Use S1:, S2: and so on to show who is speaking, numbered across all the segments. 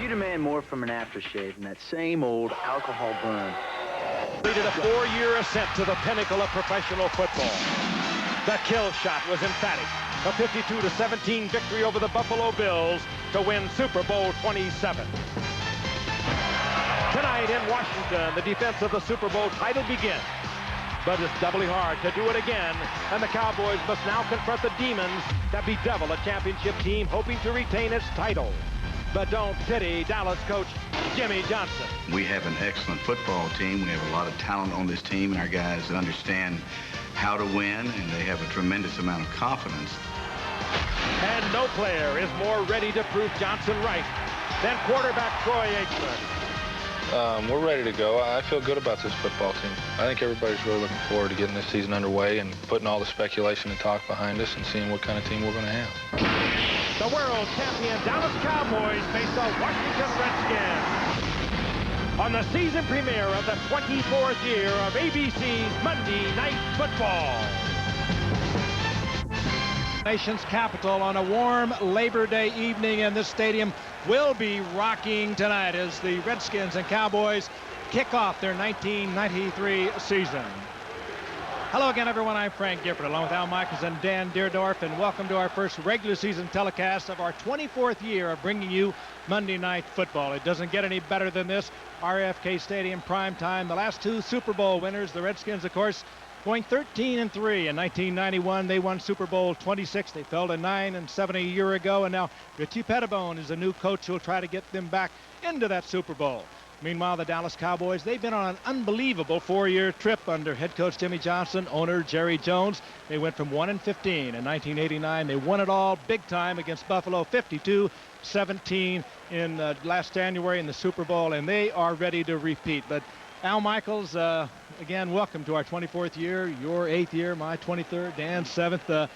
S1: demand more from an aftershave than that same old alcohol burn.
S2: Completed a 4-year ascent to the pinnacle of professional football. The kill shot was emphatic. A 52-17 victory over the Buffalo Bills to win Super Bowl 27. Tonight in Washington, the defense of the Super Bowl title begins. But it's doubly hard to do it again, and the Cowboys must now confront the demons that bedevil a championship team hoping to retain its title. But don't pity Dallas coach Jimmy Johnson.
S3: We have an excellent football team. We have a lot of talent on this team, and our guys understand how to win, and they have a tremendous amount of confidence.
S2: And no player is more ready to prove Johnson right than quarterback Troy Aikman.
S4: We're ready to go. I feel good about this football team. I think everybody's really looking forward to getting this season underway and putting all the speculation and talk behind us and seeing what kind of team we're going to have.
S2: The world champion Dallas Cowboys face the Washington Redskins on the season premiere of the 24th year of ABC's Monday Night Football. Nation's capital on a warm Labor Day evening, and this stadium will be rocking tonight as the Redskins and Cowboys kick off their 1993 season. Hello again, everyone. I'm Frank Gifford, along with Al Michaels and Dan Deerdorf, and welcome to our first regular season telecast of our 24th year of bringing you Monday Night Football. It doesn't get any better than this. RFK Stadium, prime time. The last two Super Bowl winners, the Redskins, of course, going 13-3 in 1991. They won Super Bowl 26. They fell to 9-7 a year ago, and now Richie Pettibone is a new coach who will try to get them back into that Super Bowl. Meanwhile, the Dallas Cowboys, they've been on an unbelievable 4-year trip under head coach Jimmy Johnson, owner Jerry Jones. They went from 1-15 in 1989. They won it all big time against Buffalo, 52-17 in last January in the Super Bowl, and they are ready to repeat. But Al Michaels, again, welcome to our 24th year, your 8th year, my 23rd, Dan's 7th.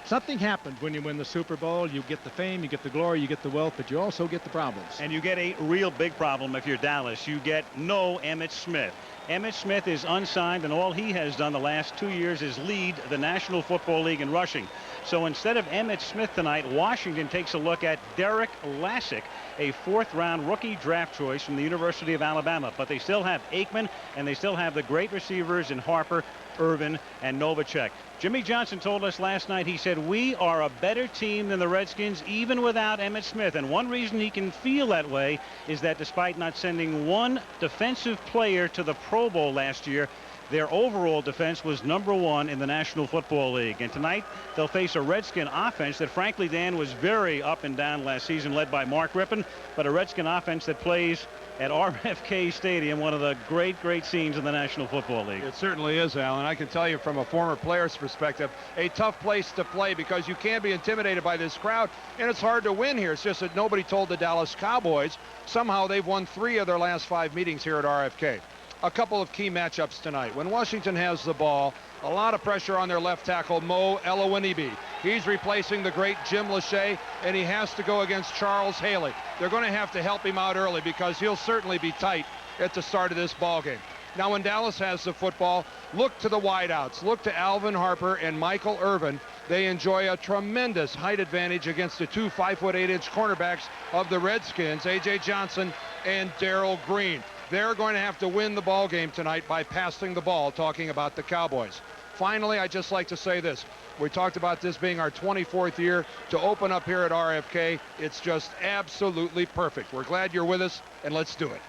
S2: Something happens when you win the Super Bowl. You get the fame, you get the glory, you get the wealth, but you also get the problems.
S5: And you get a real big problem if you're Dallas. You get no Emmitt Smith. Emmitt Smith is unsigned, and all he has done the last 2 years is lead the National Football League in rushing. So instead of Emmitt Smith tonight, Washington takes a look at Derrick Lassic, a 4th-round rookie draft choice from the University of Alabama. But they still have Aikman, and they still have the great receivers in Harper, Irvin, and Novacek. Jimmy Johnson told us last night, he said, we are a better team than the Redskins, even without Emmitt Smith. And one reason he can feel that way is that despite not sending one defensive player to the Pro Bowl last year, their overall defense was #1 in the National Football League. And tonight, they'll face a Redskin offense that, frankly, Dan, was very up and down last season, led by Mark Rypien, but a Redskin offense that plays at RFK Stadium, one of the great scenes in the National Football League.
S6: It certainly is, Alan. I can tell you from a former player's perspective, a tough place to play because you can be intimidated by this crowd, and it's hard to win here. It's just that nobody told the Dallas Cowboys. Somehow they've won 3 of their last 5 meetings here at RFK. A couple of key matchups tonight. When Washington has the ball, a lot of pressure on their left tackle, Mo Elowinibi. He's replacing the great Jim Lachey, and he has to go against Charles Haley. They're going to have to help him out early because he'll certainly be tight at the start of this ball game. Now, when Dallas has the football, look to the wideouts. Look to Alvin Harper and Michael Irvin. They enjoy a tremendous height advantage against the 2 5'8" cornerbacks of the Redskins, A.J. Johnson and Darrell Green. They're going to have to win the ball game tonight by passing the ball, talking about the Cowboys. Finally, I'd just like to say this. We talked about this being our 24th year to open up here at RFK. It's just absolutely perfect. We're glad you're with us, and let's do it.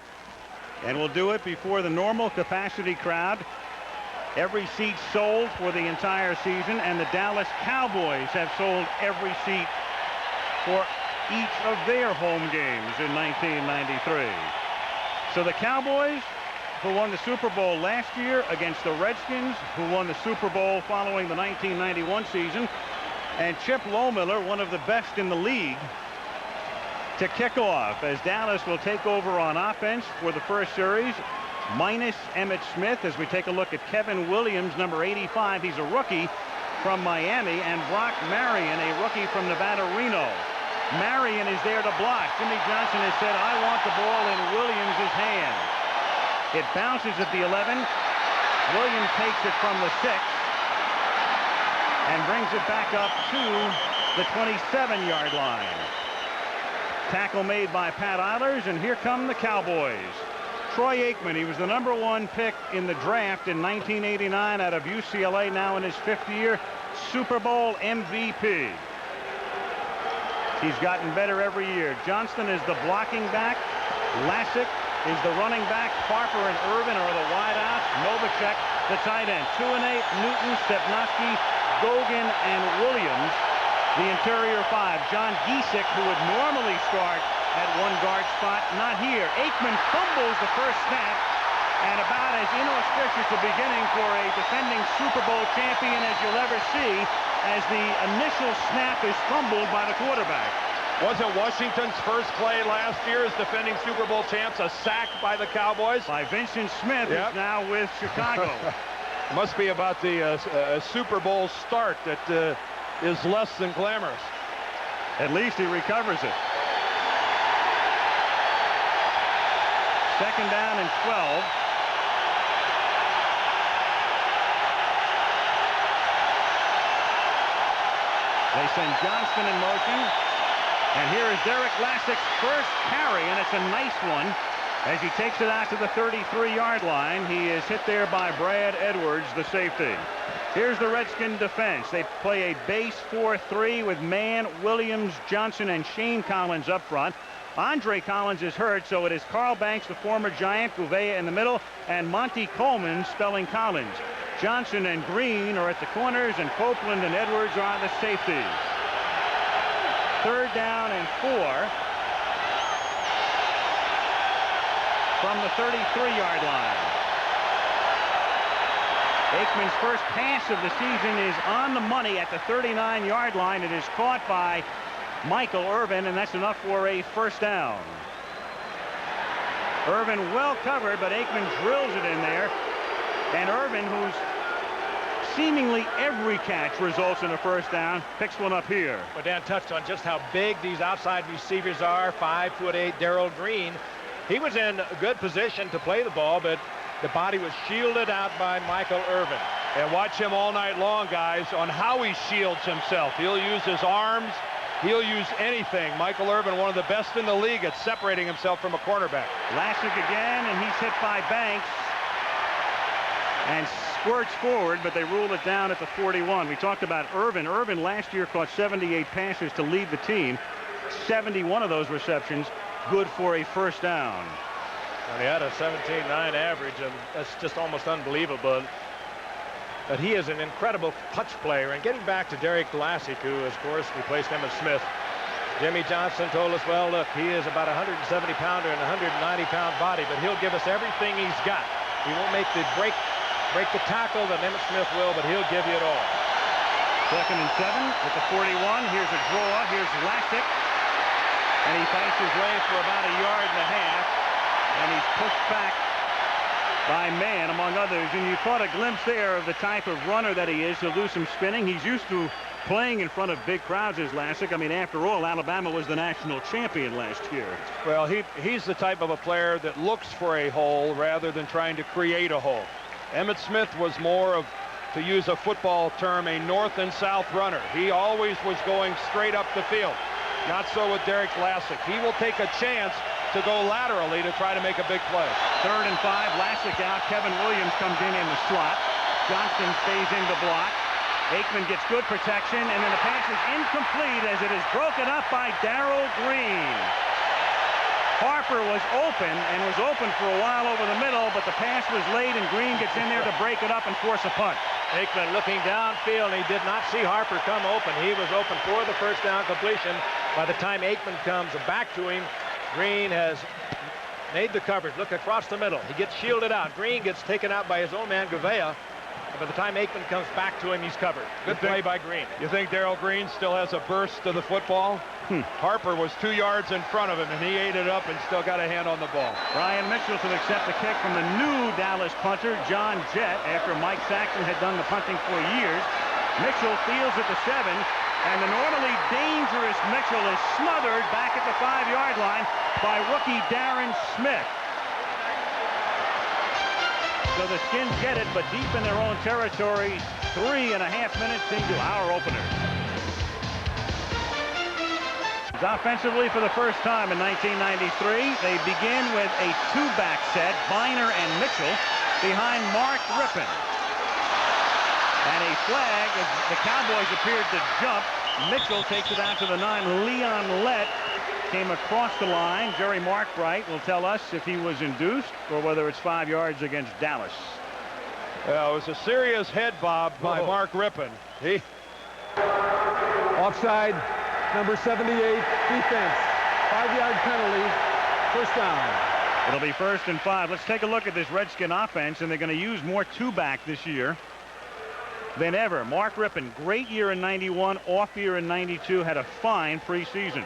S5: And we'll do it before the normal capacity crowd. Every seat sold for the entire season, and the Dallas Cowboys have sold every seat for each of their home games in 1993. So the Cowboys, who won the Super Bowl last year against the Redskins, who won the Super Bowl following the 1991 season, and Chip Lohmiller, one of the best in the league, to kick off as Dallas will take over on offense for the first series, minus Emmitt Smith, as we take a look at Kevin Williams, number 85. He's a rookie from Miami, and Brock Marion, a rookie from Nevada Reno. Marion is there to block. Jimmy Johnson has said, I want the ball in Williams' hand. It bounces at the 11. Williams takes it from the 6 and brings it back up to the 27-yard line. Tackle made by Pat Eilers, and here come the Cowboys. Troy Aikman, he was the #1 pick in the draft in 1989 out of UCLA, now in his 5th year, Super Bowl MVP. He's gotten better every year. Johnston is the blocking back. Lassic is the running back. Harper and Irvin are the wideouts. Novacek, the tight end. 2 and 8, Newton, Stepnoski, Gogan, and Williams, the interior 5. John Giesick, who would normally start at 1 guard spot, not here. Aikman fumbles the first snap, and about as inauspicious a beginning for a defending Super Bowl champion as you'll ever see, as the initial snap is fumbled by the quarterback.
S6: Wasn't Washington's first play last year as defending Super Bowl champs a sack by the Cowboys?
S5: By Vincent Smith,
S6: Yep.
S5: who's now with Chicago.
S6: It must be about the Super Bowl start that is less than glamorous.
S5: At least he recovers it. 2nd down and 12. They send Johnston in motion. And here is Derrick Lassic's first carry, and it's a nice one. As he takes it out to the 33-yard line, he is hit there by Brad Edwards, the safety. Here's the Redskin defense. They play a base 4-3 with Mann, Williams, Johnson, and Shane Collins up front. Andre Collins is hurt, so it is Carl Banks, the former Giant, Gouveia in the middle, and Monty Coleman spelling Collins. Johnson and Green are at the corners, and Copeland and Edwards are on the safety. 3rd down and 4 from the 33-yard line. Aikman's first pass of the season is on the money at the 39-yard line. It is caught by Michael Irvin, and that's enough for a 1st down. Irvin well covered, but Aikman drills it in there. And Irvin, who's seemingly every catch results in a 1st down, picks one up here.
S2: But Dan touched on just how big these outside receivers are. 5'8" Darrell Green. He was in a good position to play the ball, but the body was shielded out by Michael Irvin.
S6: And watch him all night long, guys, on how he shields himself. He'll use his arms. He'll use anything. Michael Irvin, one of the best in the league at separating himself from a cornerback.
S5: Lassic again, and he's hit by Banks and squirts forward, but they rule it down at the 41. We talked about Irvin. Irvin last year caught 78 passes to lead the team. 71 of those receptions good for a 1st down.
S2: And he had a 17.9 average, and that's just almost unbelievable. But he is an incredible punch player. And getting back to Derrick Lassic, who, of course, replaced Emmitt Smith, Jimmy Johnson told us, well, look, he is about a 170-pounder and a 190-pound body, but he'll give us everything he's got. He won't make the break the tackle that Emmitt Smith will, but he'll give you it all.
S5: 2nd and 7 at the 41. Here's a draw. Here's Lassic. And he fights his way for about 1.5 yards. And he's pushed back by Mann, among others. And you caught a glimpse there of the type of runner that he is. He'll do some spinning. He's used to playing in front of big crowds as Lassic. I mean, after all, Alabama was the national champion last year.
S6: Well, he's the type of a player that looks for a hole rather than trying to create a hole. Emmitt Smith was more of, to use a football term, a north and south runner. He always was going straight up the field. Not so with Derrick Lassic. He will take a chance to go laterally to try to make a big play.
S5: 3rd and 5, Lassic out. Kevin Williams comes in the slot. Johnston stays in the block. Aikman gets good protection, and then the pass is incomplete as it is broken up by Darrell Green. Harper was open and was open for a while over the middle, but the pass was late, and Green gets in there to break it up and force a punt.
S2: Aikman looking downfield, and he did not see Harper come open. He was open for the 1st down completion. By the time Aikman comes back to him, Green has made the coverage. Look across the middle. He gets shielded out. Green gets taken out by his own man, Gouveia. By the time Aikman comes back to him, he's covered. Good play by Green.
S6: You think Darrell Green still has a burst to the football? Harper was 2 yards in front of him, and he ate it up and still got a hand on the ball.
S5: Ryan Mitchell to accept the kick from the new Dallas punter, John Jett, after Mike Saxon had done the punting for years. Mitchell fields at the 7, and the normally dangerous Mitchell is smothered back at the 5-yard line by rookie Darren Smith. So the Skins get it, but deep in their own territory, 3.5 minutes into our opener. offensively for the first time in 1993. They begin with a two-back set, Biner and Mitchell, behind Mark Rypien. And a flag as the Cowboys appeared to jump. Mitchell takes it out to the 9. Leon Lett came across the line. Jerry Markbright will tell us if he was induced or whether it's 5 yards against Dallas.
S6: Well, it was a serious head bob by Mark Rypien.
S7: Offside, number 78, defense. 5-yard penalty, first down.
S5: It'll be 1st and 5. Let's take a look at this Redskin offense, and they're going to use more two-back this year than ever. Mark Rypien, great year in 91, off year in 92, had a fine preseason.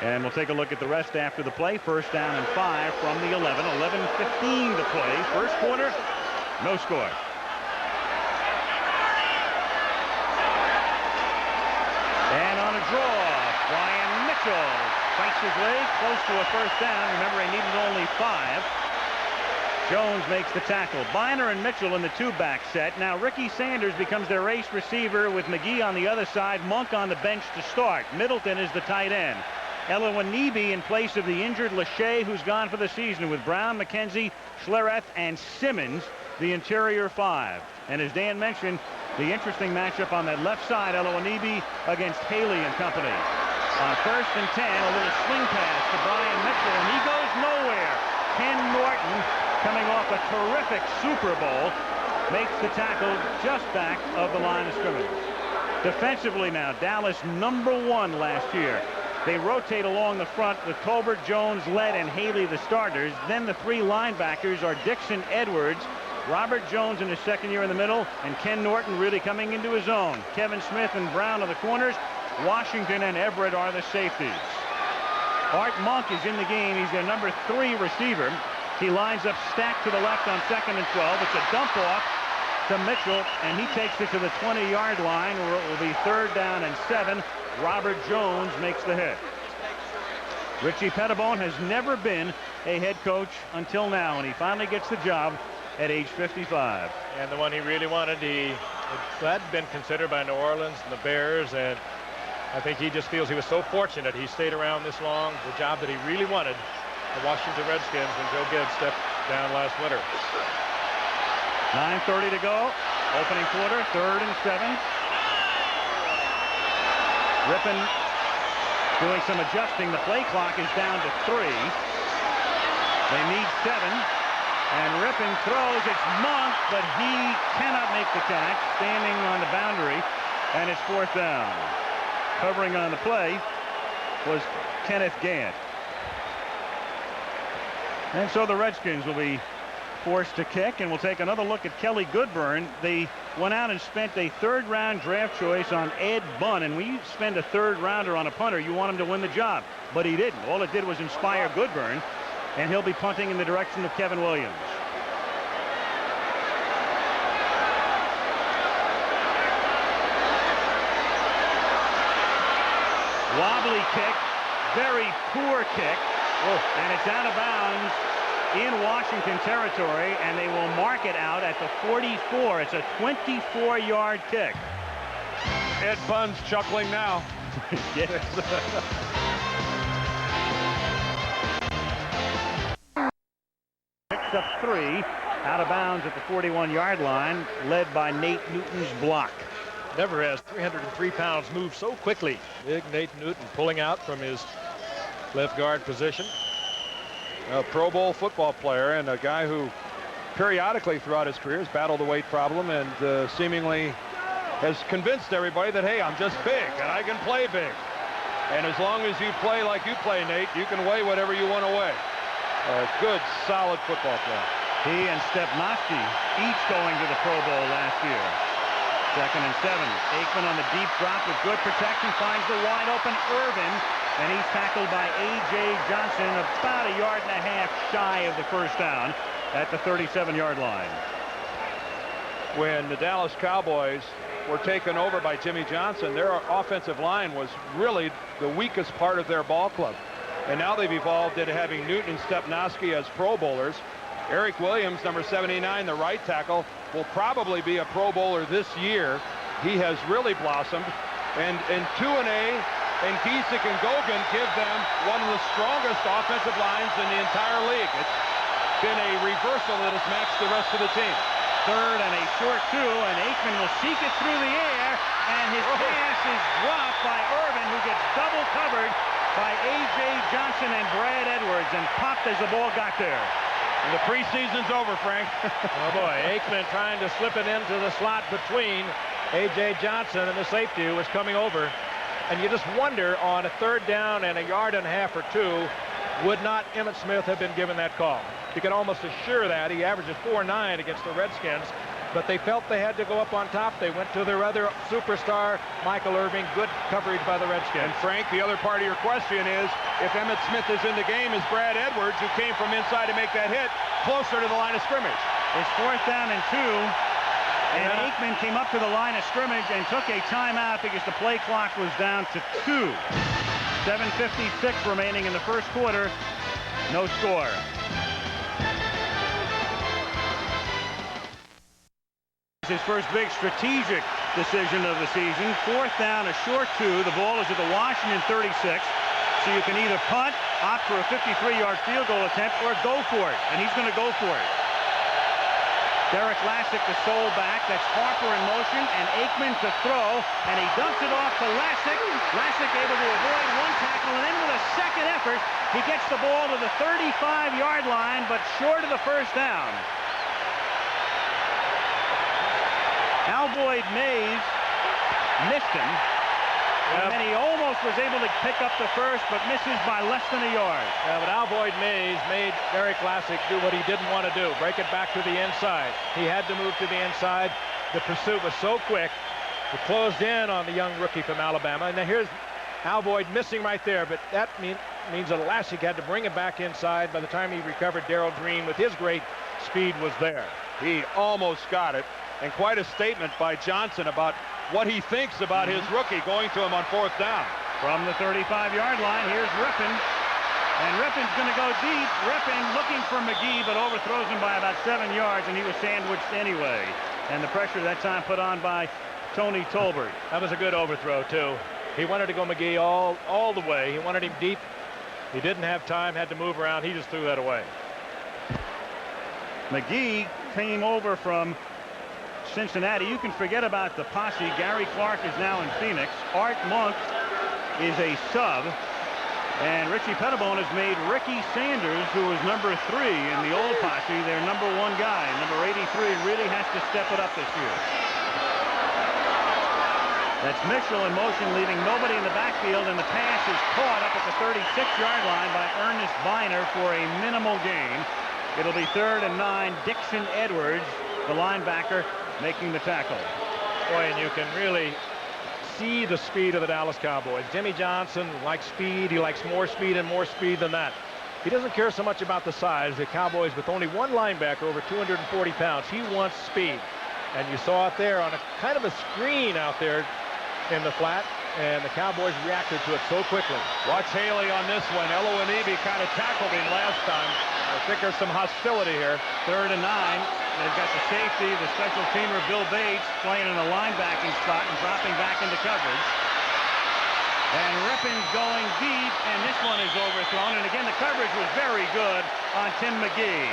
S5: And we'll take a look at the rest after the play. 1st down and 5 from the 11. 11:15 to play. First quarter, no score. And on a draw, Brian Mitchell fights his way close to a 1st down. Remember, he needed only 5. Jones makes the tackle. Biner and Mitchell in the two-back set. Now Ricky Sanders becomes their ace receiver with McGee on the other side. Monk on the bench to start. Middleton is the tight end. Elowanibi in place of the injured Lachey, who's gone for the season, with Brown, McKenzie, Schlereth, and Simmons, the interior 5. And as Dan mentioned, the interesting matchup on that left side, Elowanibi against Haley and company. On 1st and 10, a little swing pass to Brian Mitchell, and he goes nowhere. Ken Norton, coming off a terrific Super Bowl, makes the tackle just back of the line of scrimmage. Defensively now, Dallas #1 last year. They rotate along the front with Tolbert, Jones, Lett, and Haley the starters. Then the 3 linebackers are Dixon, Edwards, Robert Jones in his 2nd year in the middle, and Ken Norton really coming into his own. Kevin Smith and Brown are the corners. Washington and Everett are the safeties. Art Monk is in the game. He's their number 3 receiver. He lines up stacked to the left on 2nd and 12. It's a dump off to Mitchell, and he takes it to the 20-yard line, where it will be 3rd down and 7. Robert Jones makes the hit. Richie Pettibone has never been a head coach until now, and he finally gets the job at age 55.
S8: And the one he really wanted, he had been considered by New Orleans and the Bears, and I think he just feels he was so fortunate he stayed around this long. The job that he really wanted, the Washington Redskins, when Joe Gibbs stepped down last winter.
S5: 9:30 to go. Opening quarter, 3rd and 7. Rypien doing some adjusting. The play clock is down to 3. They need 7. And Rypien throws. It's Monk, but he cannot make the catch, standing on the boundary, and it's 4th down. Covering on the play was Kenneth Gant. And so the Redskins will be forced to kick, and we'll take another look at Kelly Goodburn. They went out and spent a 3rd-round draft choice on Ed Bunn, and when you spend a 3rd-rounder on a punter, you want him to win the job, but he didn't. All it did was inspire Goodburn, and he'll be punting in the direction of Kevin Williams. Wobbly kick, very poor kick, and it's out of bounds in Washington territory, and they will mark it out at the 44. It's a 24-yard kick.
S6: Ed Bunn's chuckling now.
S5: Yes. Picks up 3, out of bounds at the 41-yard line, led by Nate Newton's block.
S8: Never has 303 pounds moved so quickly. Big Nate Newton pulling out from his left guard position.
S6: A Pro Bowl football player, and a guy who periodically throughout his career has battled the weight problem, and seemingly has convinced everybody that, hey, I'm just big and I can play big. And as long as you play like you play, Nate, you can weigh whatever you want to weigh. A good, solid football player.
S5: He and Stepnoski each going to the Pro Bowl last year. 2nd and 7. Aikman on the deep drop with good protection, finds the wide open Irvin, and he's tackled by A.J. Johnson about 1.5 yards shy of the 1st down at the 37-yard line.
S6: When the Dallas Cowboys were taken over by Jimmy Johnson, their offensive line was really the weakest part of their ball club. And now they've evolved into having Newton and Stepnoski as Pro Bowlers. Eric Williams, number 79, the right tackle, will probably be a Pro Bowler this year. He has really blossomed. And in 2A, and Giesick and Gogan give them one of the strongest offensive lines in the entire league. It's been a reversal that has matched the rest of the team.
S5: Third and a short 2, and Aikman will seek it through the air, and his pass is dropped by Irvin, who gets double covered by A.J. Johnson and Brad Edwards, and popped as the ball got there.
S6: And the preseason's over, Frank.
S8: Oh boy, Aikman trying to slip it into the slot between A.J. Johnson and the safety who was coming over. And you just wonder, on a 3rd down and a 1.5 yards or 2, would not Emmitt Smith have been given that call? You can almost assure that. He averages 4.9 against the Redskins, but they felt they had to go up on top. They went to their other superstar, Michael Irvin. Good coverage by the Redskins.
S6: And Frank, the other part of your question is, if Emmitt Smith is in the game, is Brad Edwards, who came from inside to make that hit, closer to the line of scrimmage?
S5: It's 4th down and 2. And Aikman came up to the line of scrimmage and took a timeout because the play clock was down to 2. 7:56 remaining in the first quarter. No score. His first big strategic decision of the season. 4th down, a short 2. The ball is at the Washington 36. So you can either punt, opt for a 53-yard field goal attempt, or go for it. And he's going to go for it. Derrick Lassic, the sole back. That's Harper in motion, and Aikman to throw, and he dumps it off to Lassic. Lassic able to avoid one tackle, and then with a second effort, he gets the ball to the 35-yard line, but short of the first down. Alvin Mays missed him, and then he almost was able to pick up the first, but misses by less than a yard.
S8: Yeah, but Alvin Mays made Derrick Lassic do what he didn't want to do, break it back to the inside. He had to move to the inside. The pursuit was so quick. It closed in on the young rookie from Alabama. And now here's Alvin missing right there, but that means that Lassic had to bring it back inside. By the time he recovered, Darrell Green, with his great speed, was there.
S6: He almost got it, and quite a statement by Johnson about what he thinks about his rookie going to him on 4th down.
S5: From the 35-yard line, here's Rypien. And Rypien's going to go deep. Rypien looking for McGee, but overthrows him by about 7 yards, and he was sandwiched anyway. And the pressure that time put on by Tony Tolbert.
S8: That was a good overthrow, too. He wanted to go McGee all the way. He wanted him deep. He didn't have time, had to move around. He just threw that away.
S5: McGee came over from Cincinnati. You can forget about the posse. Gary Clark is now in Phoenix. Art Monk is a sub. And Richie Pettibone has made Ricky Sanders, who was number 3 in the old posse, their number 1 guy. Number 83 really has to step it up this year. That's Mitchell in motion, leaving nobody in the backfield, and the pass is caught up at the 36-yard line by Ernest Biner for a minimal gain. It'll be 3rd and 9. Dixon Edwards, the linebacker, making the tackle.
S8: Boy, and you can really see the speed of the Dallas Cowboys. Jimmy Johnson likes speed. He likes more speed and more speed than that. He doesn't care so much about the size. The Cowboys, with only one linebacker over 240 pounds, he wants speed. And you saw it there on a kind of a screen out there in the flat, and the Cowboys reacted to it so quickly.
S6: Watch Haley on this one. Eloanibi kind of tackled him last time. I think there's some hostility here.
S5: 3rd and 9. They've got the safety, the special teamer Bill Bates, playing in a linebacking spot and dropping back into coverage. And Rypien's going deep, and this one is overthrown. And again, the coverage was very good on Tim McGee.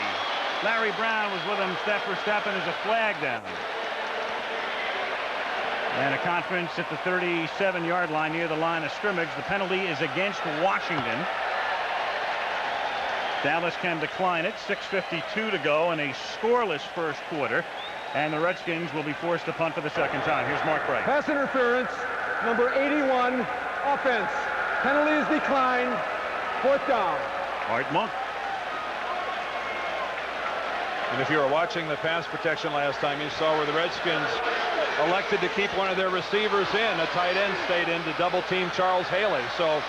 S5: Larry Brown was with him step for step, and there's a flag down. And a conference at the 37-yard line near the line of scrimmage. The penalty is against Washington. Dallas can decline it. 6:52 to go in a scoreless first quarter. And the Redskins will be forced to punt for the second time. Here's Mark Bright.
S7: Pass interference, number 81, offense. Penalty is declined. 4th down.
S5: Art Monk.
S6: And if you were watching the pass protection last time, you saw where the Redskins elected to keep one of their receivers in. A tight end stayed in to double team Charles Haley. So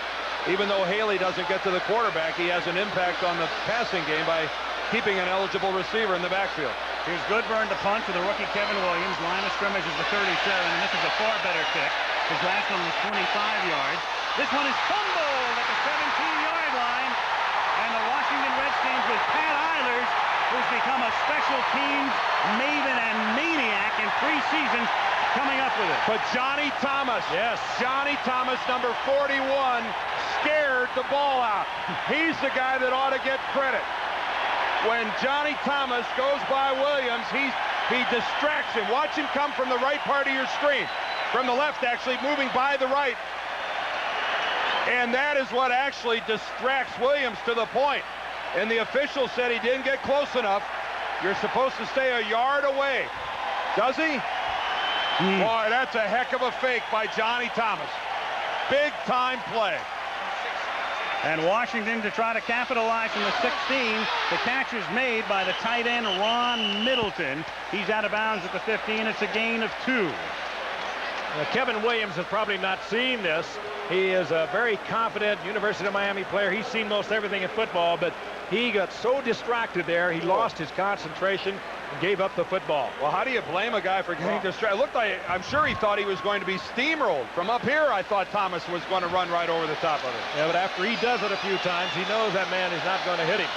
S6: even though Haley doesn't get to the quarterback, he has an impact on the passing game by keeping an eligible receiver in the backfield.
S5: Here's Goodburn to punt for the rookie Kevin Williams. Line of scrimmage is the 37, and this is a far better kick. His last one was 25 yards. This one is fumbled at the 17-yard line. And the Washington Redskins with Pat Eilers, who's become a special teams maven and maniac in preseason, coming up with it.
S6: But Johnny Thomas.
S8: Yes.
S6: Johnny Thomas, number 41, scared the ball out. He's the guy that ought to get credit. When Johnny Thomas goes by Williams, he distracts him. Watch him come from the right part of your screen. From the left, actually, moving by the right. And that is what actually distracts Williams to the point. And the official said he didn't get close enough. You're supposed to stay a yard away. Does he? Boy, that's a heck of a fake by Johnny Thomas. Big time play.
S5: And Washington to try to capitalize from the 16. The catch is made by the tight end, Ron Middleton. He's out of bounds at the 15. It's a gain of 2.
S8: Kevin Williams has probably not seen this. He is a very confident University of Miami player. He's seen most everything in football, but he got so distracted there, he lost his concentration and gave up the football.
S6: Well, how do you blame a guy for getting distracted? It looked like, I'm sure he thought he was going to be steamrolled. From up here, I thought Thomas was going to run right over the top of it.
S8: Yeah, but after he does it a few times, he knows that man is not going to hit him.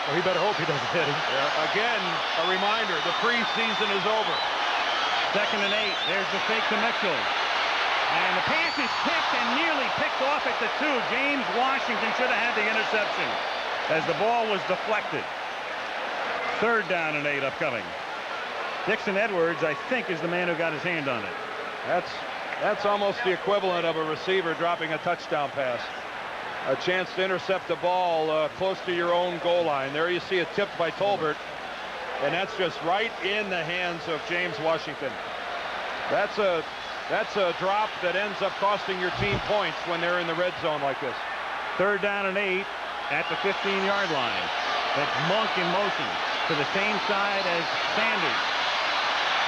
S8: Well, he better hope he doesn't hit him.
S6: Yeah. Again, a reminder, the preseason is over.
S5: 2nd and 8. There's the fake to Mitchell. And the pass is picked and nearly picked off at the 2. James Washington should have had the interception as the ball was deflected. 3rd down and 8 upcoming. Dixon Edwards, I think, is the man who got his hand on it.
S6: That's almost the equivalent of a receiver dropping a touchdown pass. A chance to intercept the ball close to your own goal line. There you see it tipped by Tolbert. And that's just right in the hands of James Washington. That's a drop that ends up costing your team points when they're in the red zone like this.
S5: 3rd down and 8 at the 15-yard line. That's Monk in motion to the same side as Sanders.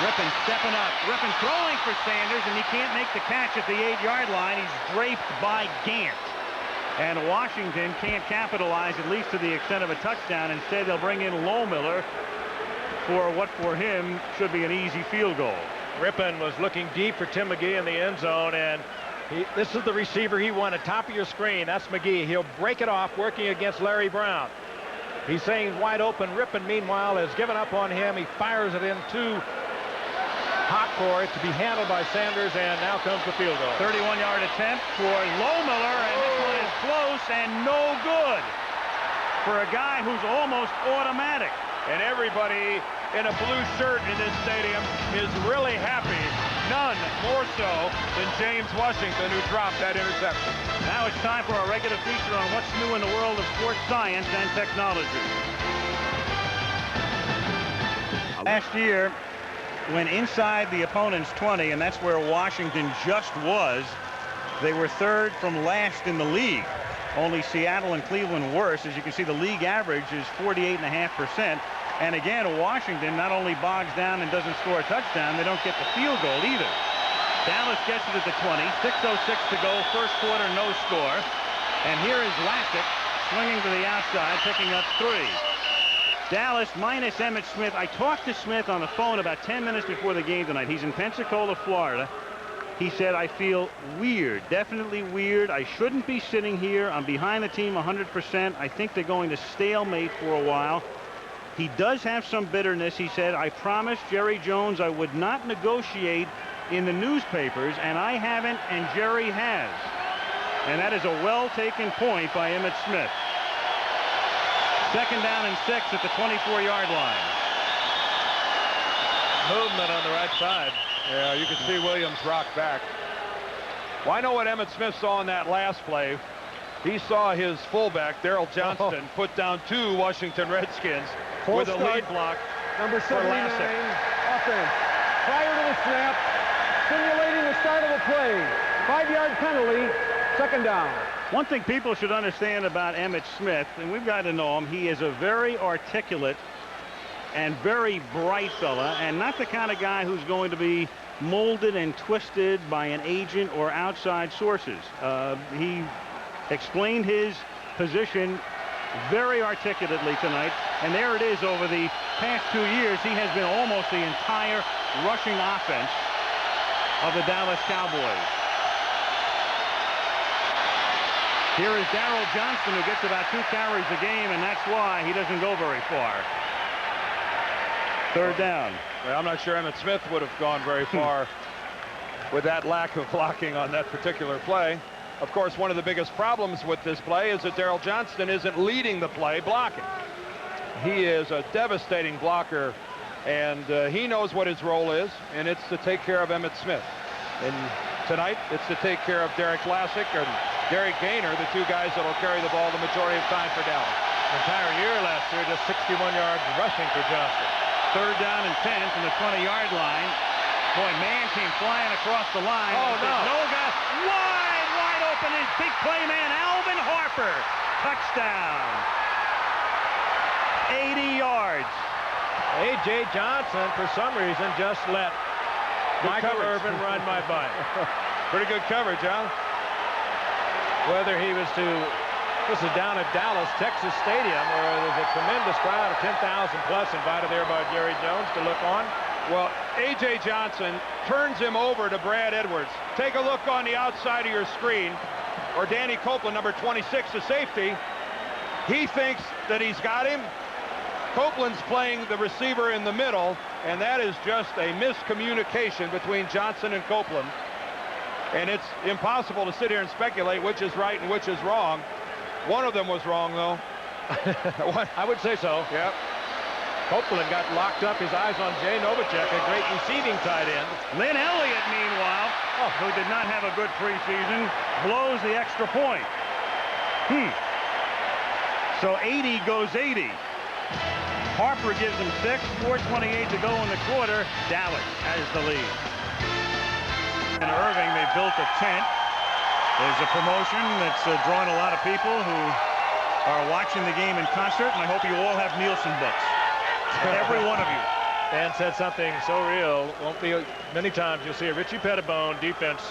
S5: Rypien stepping up. Rypien throwing for Sanders, and he can't make the catch at the 8-yard line. He's draped by Gant. And Washington can't capitalize, at least to the extent of a touchdown. Instead, they'll bring in Lohmiller for what for him should be an easy field goal.
S8: Rypien was looking deep for Tim McGee in the end zone, and this is the receiver he wanted, top of your screen. That's McGee. He'll break it off working against Larry Brown. He's saying wide open. Rypien, meanwhile, has given up on him. He fires it in too hot for it to be handled by Sanders, and now comes the field goal.
S5: 31-yard attempt for Lohmiller, and this one is close and no good for a guy who's almost automatic.
S6: And everybody in a blue shirt in this stadium is really happy. None more so than James Washington, who dropped that interception.
S5: Now it's time for our regular feature on what's new in the world of sports science and technology. Last year, when inside the opponent's 20, and that's where Washington just was, they were 3rd from last in the league. Only Seattle and Cleveland worse. As you can see, the league average is 48.5%. And again, Washington not only bogs down and doesn't score a touchdown, they don't get the field goal either. Dallas gets it at the 20. 6:06 to go. First quarter, no score. And here is Lassic swinging to the outside, picking up 3. Dallas minus Emmitt Smith. I talked to Smith on the phone about 10 minutes before the game tonight. He's in Pensacola, Florida. He said, I feel weird, definitely weird. I shouldn't be sitting here. I'm behind the team 100%. I think they're going to stalemate for a while. He does have some bitterness. He said, I promised Jerry Jones I would not negotiate in the newspapers, and I haven't, and Jerry has. And that is a well-taken point by Emmitt Smith. 2nd down and 6 at the 24-yard line.
S8: Movement on the right side.
S6: Yeah, you can see Williams rock back. Well, I know what Emmitt Smith saw in that last play. He saw his fullback, Darrell Johnston, put down 2 Washington Redskins with a lead block.
S7: Number 79,
S6: for Lassic.
S7: offense. Prior to the snap, simulating the start of the play. 5-yard penalty, 2nd down.
S5: One thing people should understand about Emmitt Smith, and we've got to know him, he is a very articulate and very bright fella, and not the kind of guy who's going to be molded and twisted by an agent or outside sources. He explained his position very articulately tonight, and there it is. Over the past 2 years, he has been almost the entire rushing offense of the Dallas Cowboys. Here is Darrell Johnston, who gets about 2 carries a game, and that's why he doesn't go very far. 3rd down.
S6: Well, I'm not sure Emmitt Smith would have gone very far with that lack of blocking on that particular play. Of course, one of the biggest problems with this play is that Daryl Johnston isn't leading the play blocking. He is a devastating blocker, and he knows what his role is, and it's to take care of Emmitt Smith. And tonight, it's to take care of Derrick Lassic and Derek Gaynor, the two guys that will carry the ball the majority of time for Dallas.
S8: The entire year last year, just 61 yards rushing for Johnston.
S5: 3rd down and 10 from the 20-yard line. Boy, man came flying across the line.
S8: Oh, no.
S5: Noga wide open, and big play man, Alvin Harper. Touchdown. 80 yards.
S8: A.J. Johnson, for some reason, just let Michael Irvin run by.
S6: Pretty good coverage, huh?
S8: Whether he was this is down at Dallas, Texas Stadium, where there's a tremendous crowd of 10,000 plus invited there by Jerry Jones to look on.
S6: Well, A.J. Johnson turns him over to Brad Edwards. Take a look on the outside of your screen, or Danny Copeland, number 26, the safety. He thinks that he's got him. Copeland's playing the receiver in the middle, and that is just a miscommunication between Johnson and Copeland. And it's impossible to sit here and speculate which is right and which is wrong. One of them was wrong, though.
S8: I would say so.
S6: Yep.
S8: Copeland got locked up, his eyes on Jay Novacek, a great receiving tight end.
S5: Lin Elliott, meanwhile, who did not have a good preseason, blows the extra point. So 80 goes 80. Harper gives him 6, 4:28 to go in the quarter. Dallas has the lead. In Irving, they built a tent. There's a promotion that's drawn a lot of people who are watching the game in concert, and I hope you all have Nielsen books. Every one of you.
S8: Dan said something so real. Won't be many times you'll see a Richie Pettibone defense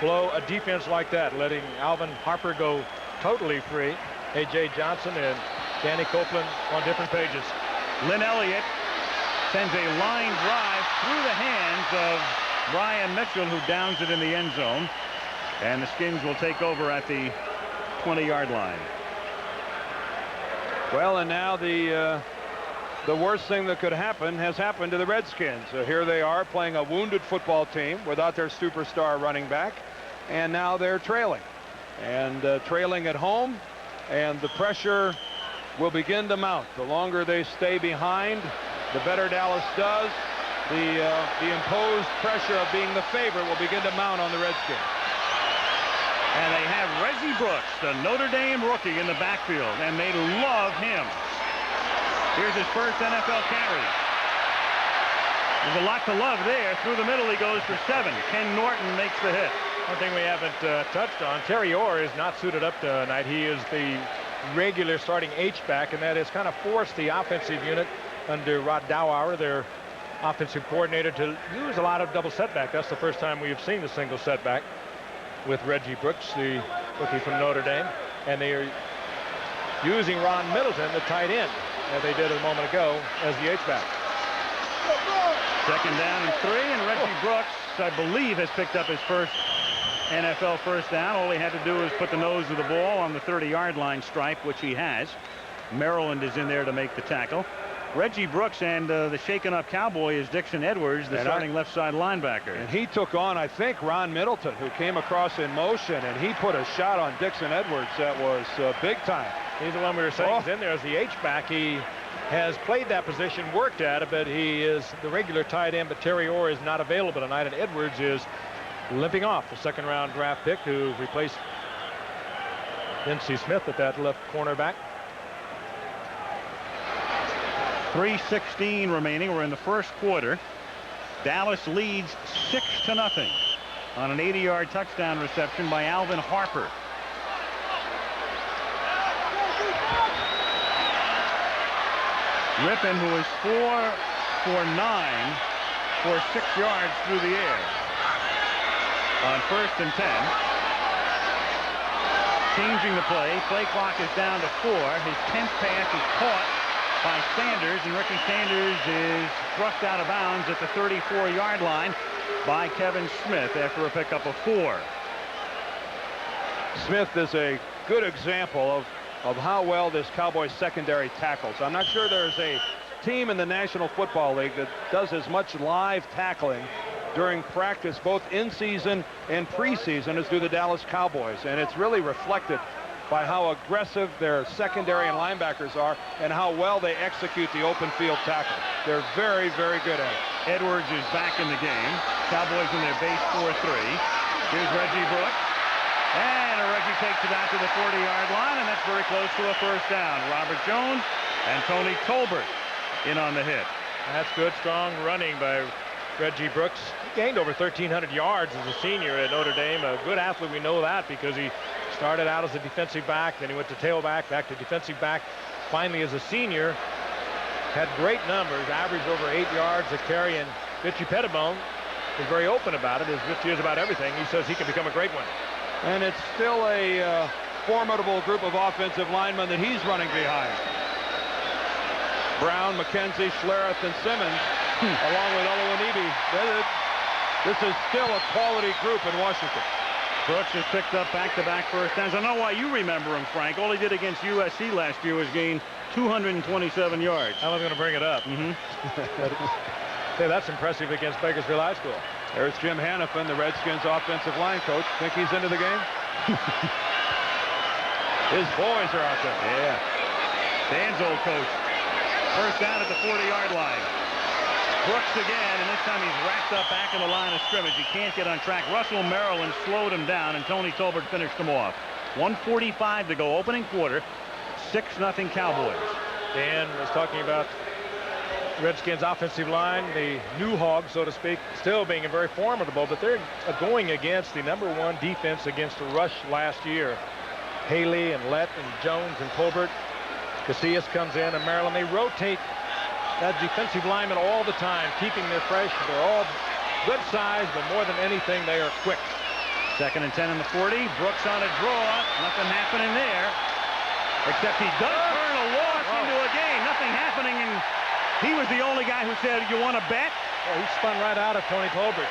S8: blow a defense like that, letting Alvin Harper go totally free. A.J. Johnson and Danny Copeland on different pages.
S5: Lin Elliott sends a line drive through the hands of Brian Mitchell, who downs it in the end zone. And the Skins will take over at the 20-yard line.
S6: Well, and now the worst thing that could happen has happened to the Redskins. Here they are playing a wounded football team without their superstar running back, and now they're trailing. And trailing at home, and the pressure will begin to mount. The longer they stay behind, the better Dallas does. The imposed pressure of being the favorite will begin to mount on the Redskins.
S5: And they have Reggie Brooks, the Notre Dame rookie, in the backfield, and they love him. Here's his first NFL carry. There's a lot to love there. Through the middle, he goes for 7. Ken Norton makes the hit.
S8: One thing we haven't touched on, Terry Orr is not suited up tonight. He is the regular starting H-back, and that has kind of forced the offensive unit under Rod Dowauer, their offensive coordinator, to use a lot of double setback. That's the first time we have seen the single setback with Reggie Brooks, the rookie from Notre Dame. And they are using Ron Middleton, the tight end, as they did a moment ago, as the H-back.
S5: 2nd down and 3, and Reggie Brooks, I believe, has picked up his first NFL first down. All he had to do was put the nose of the ball on the 30-yard line stripe, which he has. Maryland is in there to make the tackle. Reggie Brooks and the shaken-up Cowboy is Dixon Edwards, the starting left side linebacker.
S6: And he took on, I think, Ron Middleton, who came across in motion, and he put a shot on Dixon Edwards that was big time.
S8: He's the one we were saying is in there as the H-back. He has played that position, worked at it, but he is the regular tight end, but Terry Orr is not available tonight, and Edwards is limping off, the 2nd-round draft pick who replaced Emmitt Smith at that left cornerback.
S5: 3:16 remaining. We're in the first quarter. Dallas leads 6-0 on an 80-yard touchdown reception by Alvin Harper. Rypien, who is 4 for 9 for 6 yards through the air. On 1st and 10. Changing the play. Play clock is down to 4. His 10th pass is caught by Sanders, and Ricky Sanders is thrust out of bounds at the 34-yard line by Kevin Smith after a pickup of 4.
S6: Smith is a good example of how well this Cowboys secondary tackles. I'm not sure there's a team in the National Football League that does as much live tackling during practice, both in season and preseason, as do the Dallas Cowboys. And it's really reflected by how aggressive their secondary and linebackers are and how well they execute the open field tackle. They're very, very good at it.
S5: Edwards is back in the game. Cowboys in their base 4-3. Here's Reggie Brooks. And Reggie takes it out to the 40-yard line, and that's very close to a first down. Robert Jones and Tony Tolbert in on the hit.
S8: That's good, strong running by Reggie Brooks. He gained over 1,300 yards as a senior at Notre Dame. A good athlete, we know that, because he started out as a defensive back, then he went to tailback, back to defensive back. Finally, as a senior, had great numbers, averaged over 8 yards a carry, and Richie Pettibone is very open about it, as Richie is about everything. He says he can become a great one.
S6: And it's still a formidable group of offensive linemen that he's running behind. Brown, McKenzie, Schlereth, and Simmons, along with Oluwanibi. This is still a quality group in Washington.
S5: Brooks has picked up back-to-back first downs. I know why you remember him, Frank. All he did against USC last year was gain 227 yards.
S8: I was going to bring it up. Hey, that's impressive against Bakersfield High School.
S6: There's Jim Hannafin, the Redskins offensive line coach. Think he's into the game? His boys are out there.
S5: Yeah. Dan's old coach. First down at the 40-yard line. Brooks again, and this time he's racked up back in the line of scrimmage. He can't get on track. Russell Maryland slowed him down, and Tony Tolbert finished him off. 1:45 to go, opening quarter. 6-0 Cowboys.
S8: Dan was talking about Redskins offensive line, the new hog, so to speak, still being very formidable, but they're going against the #1 defense against the rush last year. Haley and Lett and Jones and Tolbert. Casillas comes in, and Maryland, they rotate that defensive lineman all the time, keeping their fresh. They're all good size, but more than anything, they are quick.
S5: 2nd and 10 in the 40. Brooks on a draw. Nothing happening there. Except he does turn a loss into a gain. Nothing happening, and he was the only guy who said, "You want to bet?"
S8: Well, he spun right out of Tony Tolbert.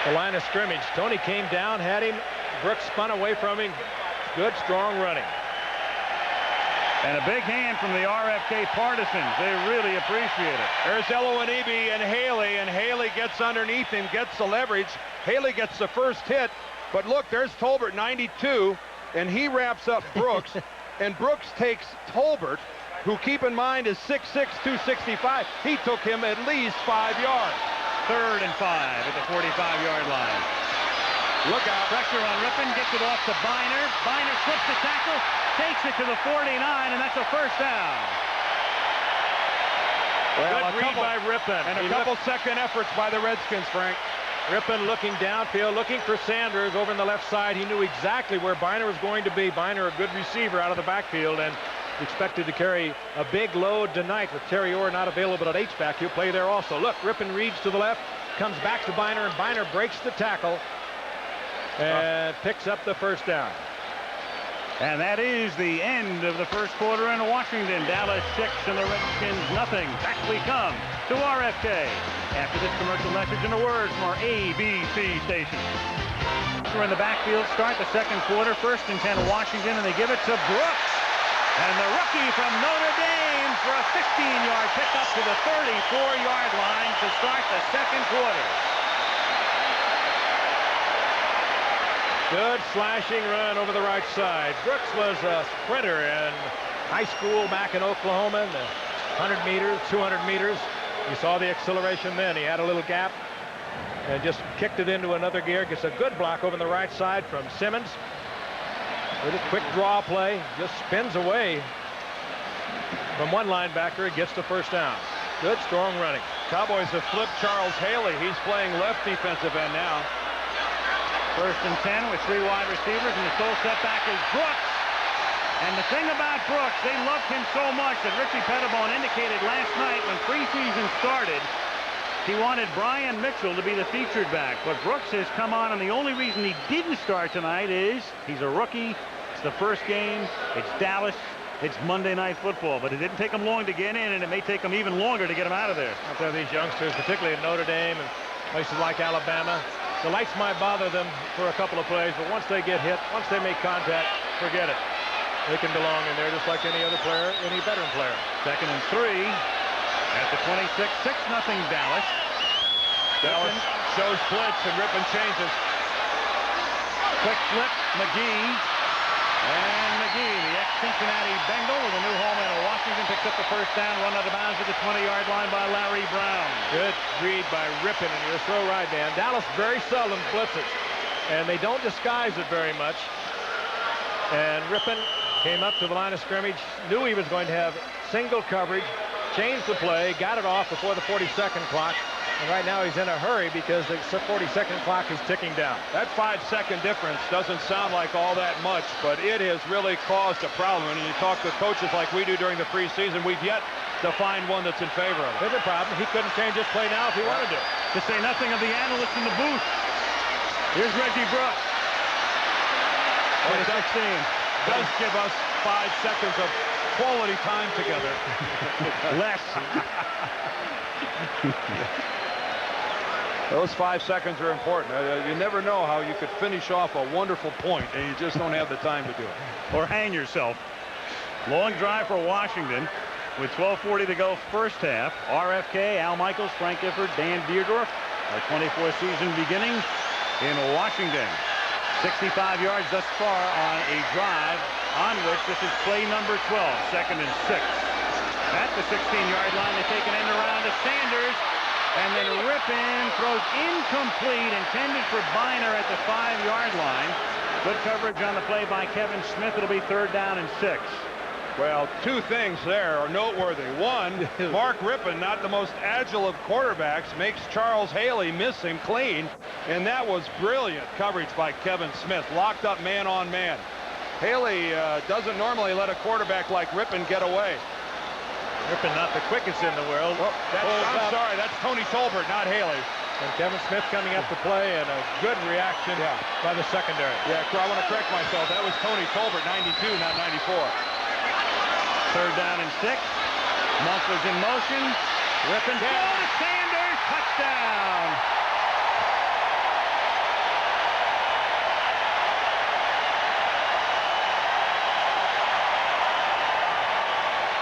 S8: The line of scrimmage. Tony came down, had him. Brooks spun away from him. Good, strong running.
S5: And a big hand from the RFK partisans. They really appreciate it.
S6: There's Oluwanibi and Haley gets underneath him, gets the leverage. Haley gets the first hit, but look, there's Tolbert, 92, and he wraps up Brooks, and Brooks takes Tolbert, who, keep in mind, is 6'6", 265. He took him at least 5 yards.
S5: 3rd and 5 at the 45-yard line.
S6: Look out.
S5: Pressure on Rypien, gets it off to Biner. Biner slips the tackle, takes it to the 49, and that's a first down.
S8: Well, good read by Rypien.
S6: And a couple second efforts by the Redskins, Frank.
S8: Rypien looking downfield, looking for Sanders over on the left side. He knew exactly where Biner was going to be. Biner, a good receiver out of the backfield, and expected to carry a big load tonight with Terry Orr not available at H-back. He'll play there also. Look, Rypien reads to the left, comes back to Biner, and Biner breaks the tackle and picks up the first down.
S5: And that is the end of the first quarter in Washington. Dallas 6 and the Redskins nothing. Back we come to RFK after this commercial message and a word from our ABC station. We're in the backfield, start the second quarter. 1st and 10 Washington, and they give it to Brooks. And the rookie from Notre Dame for a 15-yard pickup to the 34-yard line to start the second quarter.
S8: Good slashing run over the right side. Brooks was a sprinter in high school back in Oklahoma, in the 100 meters, 200 meters. You saw the acceleration then. He had a little gap and just kicked it into another gear. Gets a good block over on the right side from Simmons. With a quick draw play, just spins away from one linebacker. It gets the first down. Good, strong running.
S6: Cowboys have flipped Charles Haley. He's playing left defensive end now.
S5: 1st and 10 with 3 wide receivers, and the sole setback is Brooks. And the thing about Brooks, they loved him so much that Richie Pettibone indicated last night when preseason started, he wanted Brian Mitchell to be the featured back. But Brooks has come on, and the only reason he didn't start tonight is he's a rookie. It's the first game. It's Dallas. It's Monday Night Football. But it didn't take him long to get in, and it may take him even longer to get him out of there.
S8: I'll tell these youngsters, particularly in Notre Dame and places like Alabama, the lights might bother them for a couple of plays, but once they get hit, once they make contact, forget it. They can belong in there just like any other player, any veteran player.
S5: 2nd and 3 at the 26, 6-0 Dallas.
S6: Dallas shows blitz, and Rypien changes.
S5: Quick flip, McGee. And McGee, the ex-Cincinnati Bengal with a new home in Washington, picks up the first down, run out of bounds at the 20-yard line by Larry Brown.
S8: Good read by Rypien, and you're so right, Dan. Dallas very seldom blitzes, and they don't disguise it very much. And Rypien came up to the line of scrimmage, knew he was going to have single coverage, changed the play, got it off before the 42nd clock. And right now he's in a hurry because the 42nd clock is ticking down.
S6: That 5-second difference doesn't sound like all that much, but it has really caused a problem. And you talk to coaches like we do during the preseason, we've yet to find one that's in favor of it.
S8: There's a problem. He couldn't change his play now if he wanted to.
S5: To say nothing of the analysts in the booth. Here's Reggie Brooks. 2016.
S6: Does give us 5 seconds of quality time together.
S5: Less.
S6: Those 5 seconds are important. You never know how you could finish off a wonderful point, and you just don't have the time to do it.
S5: Or hang yourself. Long drive for Washington with 12:40 to go first half. RFK, Al Michaels, Frank Gifford, Dan Deerdorf. Our 24th season beginning in Washington. 65 yards thus far on a drive on which this is play number 12, 2nd and 6. At the 16-yard line, they take an end around to Sanders. And then Rypien throws incomplete, intended for Biner at the 5-yard line. Good coverage on the play by Kevin Smith. It'll be 3rd down and 6.
S6: Well, 2 things there are noteworthy. One, Mark Rypien, not the most agile of quarterbacks, makes Charles Haley miss him clean. And that was brilliant coverage by Kevin Smith. Locked up man on man. Haley doesn't normally let a quarterback like Rypien get away.
S8: Rypien not the quickest in the world.
S6: I'm sorry, that's Tony Tolbert, not Haley.
S8: And Kevin Smith coming up to play, and a good reaction by the secondary.
S6: Yeah, I want to correct myself. That was Tony Tolbert, 92, not 94.
S5: 3rd down and 6. Muffler's in motion. Rypien throw to Sanders. Touchdown.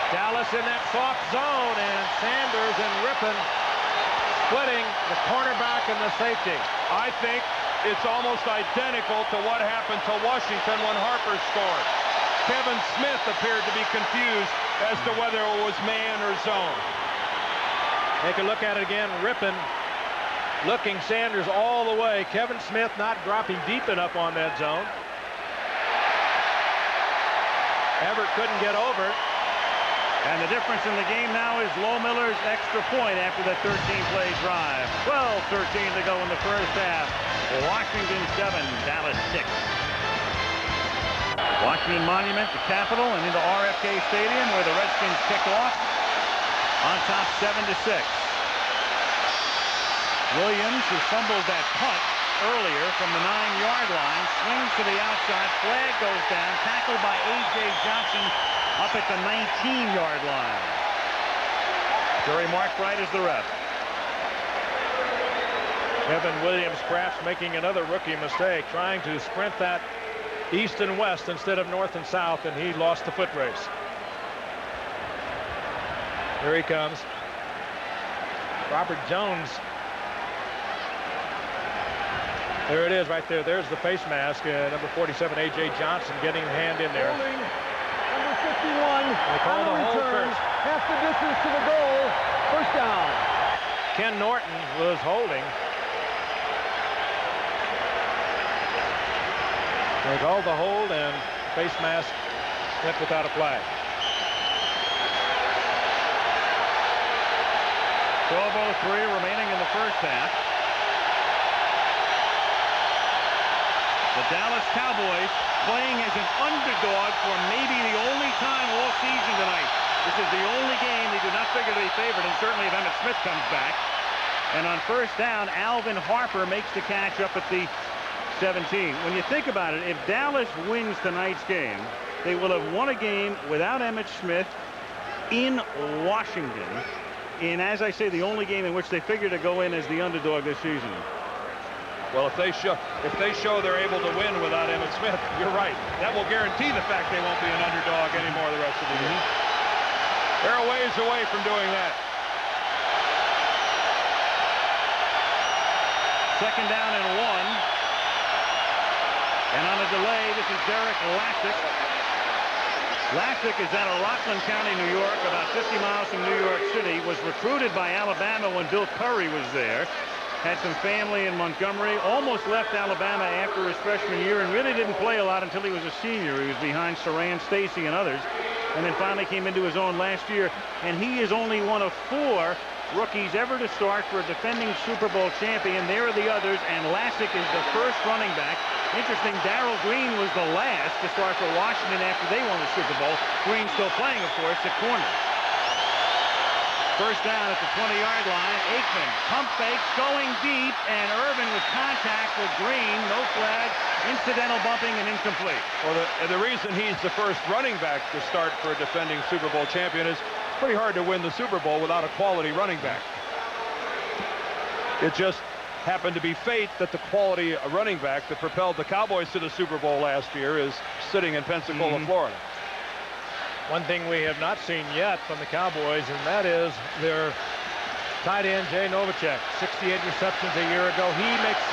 S8: Dallas in that soft zone, and Sanders and Rypien splitting the cornerback and the safety.
S6: I think it's almost identical to what happened to Washington when Harper scored. Kevin Smith appeared to be confused as to whether it was man or zone.
S8: Take a look at it again. Rypien looking Sanders all the way. Kevin Smith not dropping deep enough on that zone. Everett couldn't get over it.
S5: And the difference in the game now is Lohmiller's extra point after that 13-play drive. 12:13 to go in the first half. Washington 7, Dallas 6. Washington Monument, the Capitol, and into RFK Stadium where the Redskins kick off on top 7-6. Williams, who fumbled that punt earlier from the 9-yard line, swings to the outside. Flag goes down, tackled by A.J. Johnson up at the 19-yard line. Jerry Markwright is the ref.
S8: Kevin Williams perhaps making another rookie mistake, trying to sprint that east and west instead of north and south, and he lost the foot race. Here he comes. Robert Jones. There it is right there. There's the face mask. Number 47, A.J. Johnson, getting a hand in there.
S7: Holding, number 51,
S8: They call the hold
S7: return,
S8: first.
S7: half the distance to the goal, first down.
S8: Ken Norton was holding. They called the hold, and face mask went without a flag.
S5: 12:03 remaining in the first half. The Dallas Cowboys playing as an underdog for maybe the only time all season tonight. This is the only game they do not figure to be favored, and certainly if Emmitt Smith comes back. And on first down, Alvin Harper makes the catch up at the 17. When you think about it, if Dallas wins tonight's game, they will have won a game without Emmitt Smith in Washington, in, as I say, the only game in which they figure to go in as the underdog this season.
S6: Well, if they show they're able to win without Emmitt Smith, you're right. That will guarantee the fact they won't be an underdog anymore the rest of the year. They're a ways away from doing that.
S5: Second down and 1. And on a delay, this is Derrick Lassic. Lassic is out of Rockland County, New York, about 50 miles from New York City. Was recruited by Alabama when Bill Curry was there. Had some family in Montgomery. Almost left Alabama after his freshman year and really didn't play a lot until he was a senior. He was behind Saran Stacy and others. And then finally came into his own last year. And he is only one of 4 rookies ever to start for a defending Super Bowl champion. There are the others, and Lassic is the first running back. Interesting, Darrell Green was the last to start for Washington after they won the Super Bowl. Green still playing, of course, at corner. First down at the 20-yard line. Aikman, pump fake, going deep, and Irvin with contact with Green. No flag, incidental bumping, and incomplete.
S6: Well, the reason he's the first running back to start for a defending Super Bowl champion is pretty hard to win the Super Bowl without a quality running back. It just happened to be fate that the quality running back that propelled the Cowboys to the Super Bowl last year is sitting in Pensacola, Florida.
S8: One thing we have not seen yet from the Cowboys, and that is their tight end, Jay Novacek. 68 receptions a year ago. He makes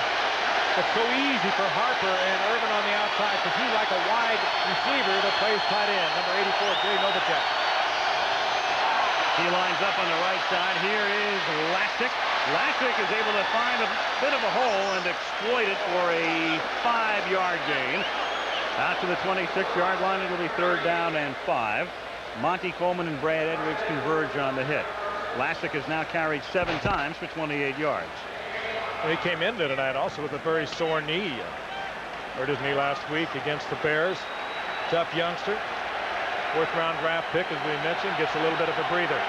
S8: it so easy for Harper and Irvin on the outside because he's like a wide receiver that plays tight end. Number 84, Jay Novacek.
S5: He lines up on the right side. Here is Lassic. Lassic is able to find a bit of a hole and exploit it for a 5-yard gain. Out to the 26-yard line, it'll be third down and 5. Monty Coleman and Brad Edwards converge on the hit. Lassic has now carried 7 times for 28 yards.
S8: Well, he came into tonight also with a very sore knee. Hurt his knee last week against the Bears. Tough youngster. 4th-round draft pick, as we mentioned, gets a little bit of a breather.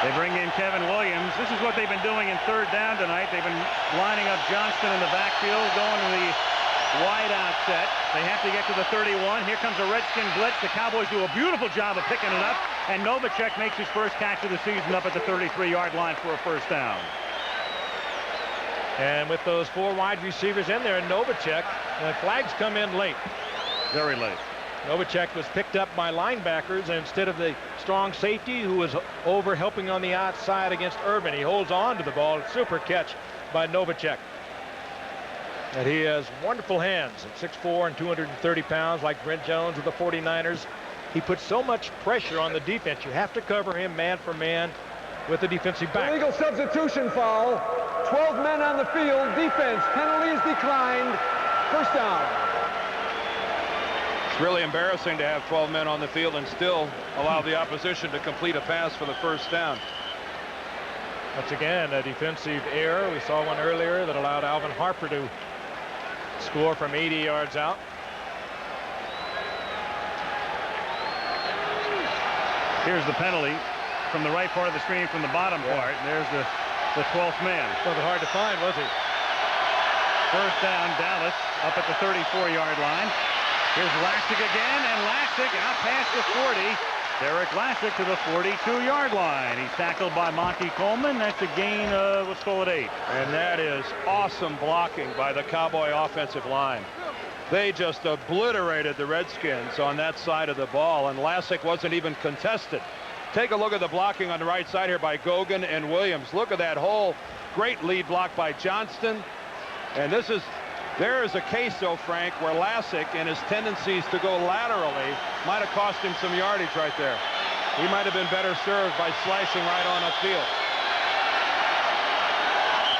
S5: They bring in Kevin Williams. This is what they've been doing in third down tonight. They've been lining up Johnston in the backfield, going to the wide out set. They have to get to the 31. Here comes a Redskin blitz. The Cowboys do a beautiful job of picking it up, and Novacek makes his first catch of the season up at the 33-yard line for a first down.
S8: And with those 4 wide receivers in there, Novacek, flags come in late.
S5: Very late.
S8: Novacek was picked up by linebackers instead of the strong safety who was over helping on the outside against Irvin. He holds on to the ball. Super catch by Novacek. And he has wonderful hands at 6'4" and 230 pounds like Brent Jones of the 49ers. He puts so much pressure on the defense. You have to cover him man for man with the defensive back.
S7: Illegal substitution foul. 12 men on the field. Defense. Penalties declined. First down.
S6: It's really embarrassing to have 12 men on the field and still allow the opposition to complete a pass for the first down.
S8: Once again, a defensive error. We saw one earlier that allowed Alvin Harper to score from 80 yards out.
S5: Here's the penalty from the right part of the screen, from the bottom part. There's the 12th man.
S8: Wasn't hard to find, was he?
S5: First down, Dallas up at the 34-yard line. Here's Lassic again, and Lassic out past the 40. Derrick Lassic to the 42-yard line. He's tackled by Monty Coleman. That's a gain of, let's call it 8.
S6: And that is awesome blocking by the Cowboy offensive line. They just obliterated the Redskins on that side of the ball, and Lassic wasn't even contested. Take a look at the blocking on the right side here by Gogan and Williams. Look at that hole. Great lead block by Johnston. And there is a case, though, Frank, where Lassic and his tendencies to go laterally might have cost him some yardage right there. He might have been better served by slashing right on upfield.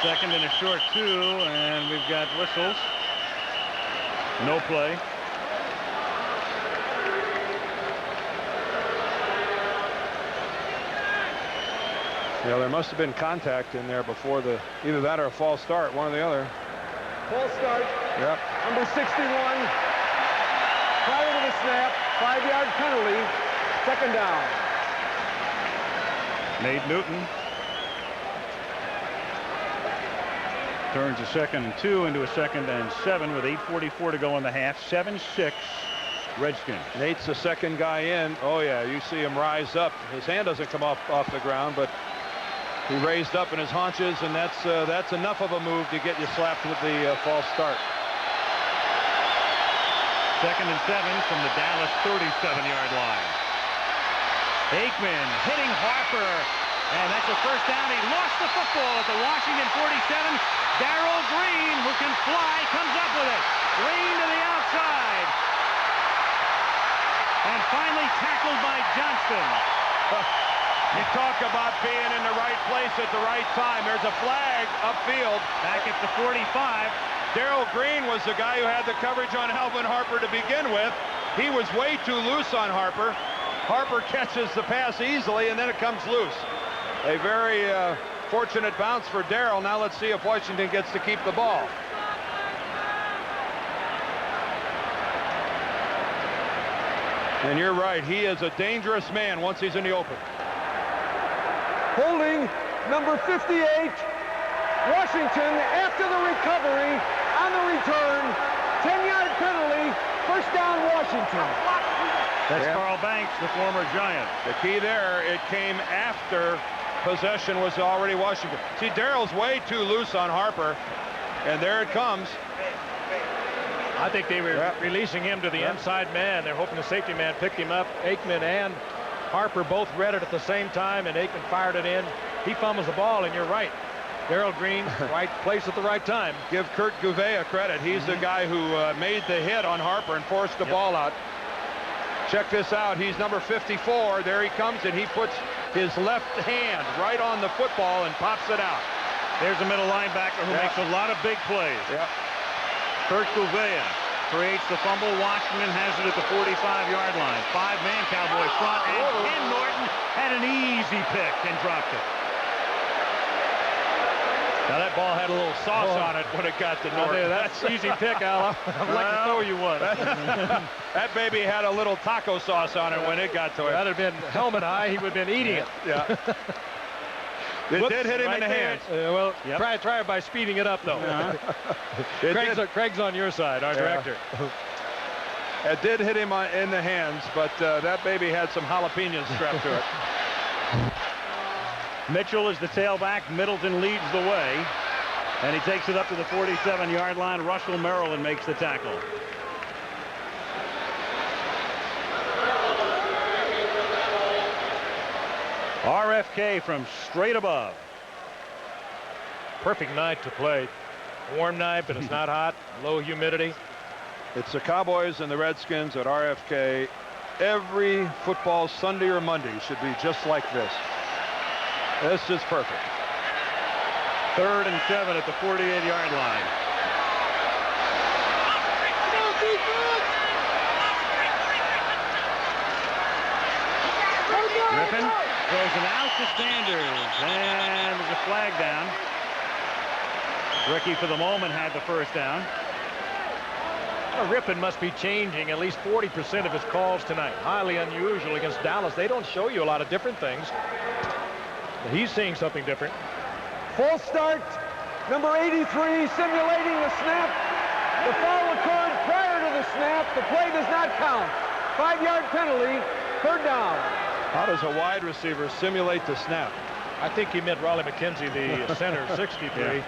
S5: Second and a short 2, and we've got whistles. No play.
S6: Yeah, there must have been contact in there before either that or a false start, one or the other.
S7: False start.
S6: Yep.
S7: Number 61. Prior to the snap, 5-yard penalty. Second down.
S5: Nate Newton turns a 2nd and 2 into a 2nd and 7 with 8:44 to go in the half. 7-6 Redskins.
S6: Nate's the second guy in. Oh yeah, you see him rise up. His hand doesn't come off the ground, but he raised up in his haunches, and that's enough of a move to get you slapped with the false start.
S5: 2nd and 7 from the Dallas 37-yard line. Aikman hitting Harper. And that's a first down. He lost the football at the Washington 47. Darrell Green, who can fly, comes up with it. Green to the outside. And finally tackled by Johnston.
S6: You talk about being in the right place at the right time. There's a flag upfield.
S5: Back at the 45.
S6: Darrell Green was the guy who had the coverage on Alvin Harper to begin with. He was way too loose on Harper. Harper catches the pass easily, and then it comes loose. A very fortunate bounce for Darrell. Now let's see if Washington gets to keep the ball. And you're right, he is a dangerous man once he's in the open.
S7: Holding number 58. Washington after the recovery on the return. 10-yard penalty. First down, Washington.
S5: That's Carl Banks, the former Giant.
S6: The key there, it came after possession was already Washington. See, Darrell's way too loose on Harper, and there it comes.
S8: I think they were releasing him to the inside man. They're hoping the safety man picked him up. Aikman and Harper both read it at the same time, and Aikman fired it in. He fumbles the ball, and you're right. Darrell Green, right place at the right time.
S6: Give Kurt Gouveia credit. He's the guy who made the hit on Harper and forced the ball out. Check this out. He's number 54. There he comes, and he puts his left hand right on the football and pops it out.
S5: There's a middle linebacker who makes a lot of big plays. Kurt Gouveia creates the fumble. Washington has it at the 45-yard line. 5-man Cowboys front, and Ken Norton had an easy pick and dropped it.
S8: Now that ball had a little sauce on it when it got to Norton.
S2: That's easy pick, Al. I'd like to throw you one.
S6: That baby had a little taco sauce on it when it got to it.
S2: That'd have been helmet high. He would have been eating it.
S6: Yeah. It did hit him in the hands.
S2: Well, try it by speeding it up, though. Craig's on your side, our director.
S6: It did hit him in the hands, but that baby had some jalapenos strapped to it.
S5: Mitchell is the tailback. Middleton leads the way. And he takes it up to the 47-yard line. Russell Maryland makes the tackle. RFK from straight above.
S8: Perfect night to play. Warm night, but it's not hot. Low humidity.
S6: It's the Cowboys and the Redskins at RFK. Every football Sunday or Monday should be just like this. This is perfect.
S5: 3rd and 7 at the 48-yard line. Rypien throws it out to Sanders, and there's a flag down. Ricky, for the moment, had the first down.
S8: Well, Rypien must be changing at least 40% of his calls tonight. Highly unusual against Dallas. They don't show you a lot of different things. But he's seeing something different.
S7: False start. Number 83 simulating the snap. The foul occurred prior to the snap. The play does not count. 5-yard penalty. 3rd down.
S6: How does a wide receiver simulate the snap?
S8: I think he meant Raleigh McKenzie, the center, 63.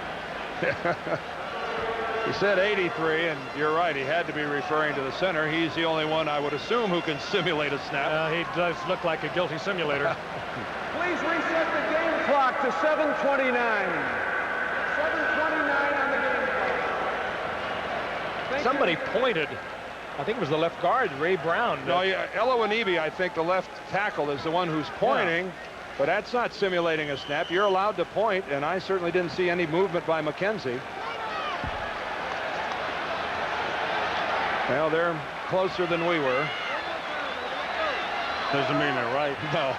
S6: He said 83, and you're right. He had to be referring to the center. He's the only one, I would assume, who can simulate a snap.
S8: He does look like a guilty simulator.
S7: Please reset the game clock to 7:29. 7:29 on the game clock.
S8: Somebody pointed. I think it was the left guard, Ray Brown.
S6: No, Elowanibi, I think the left tackle is the one who's pointing, but that's not simulating a snap. You're allowed to point, and I certainly didn't see any movement by McKenzie. Well, they're closer than we were.
S5: Doesn't mean they're right.
S6: No.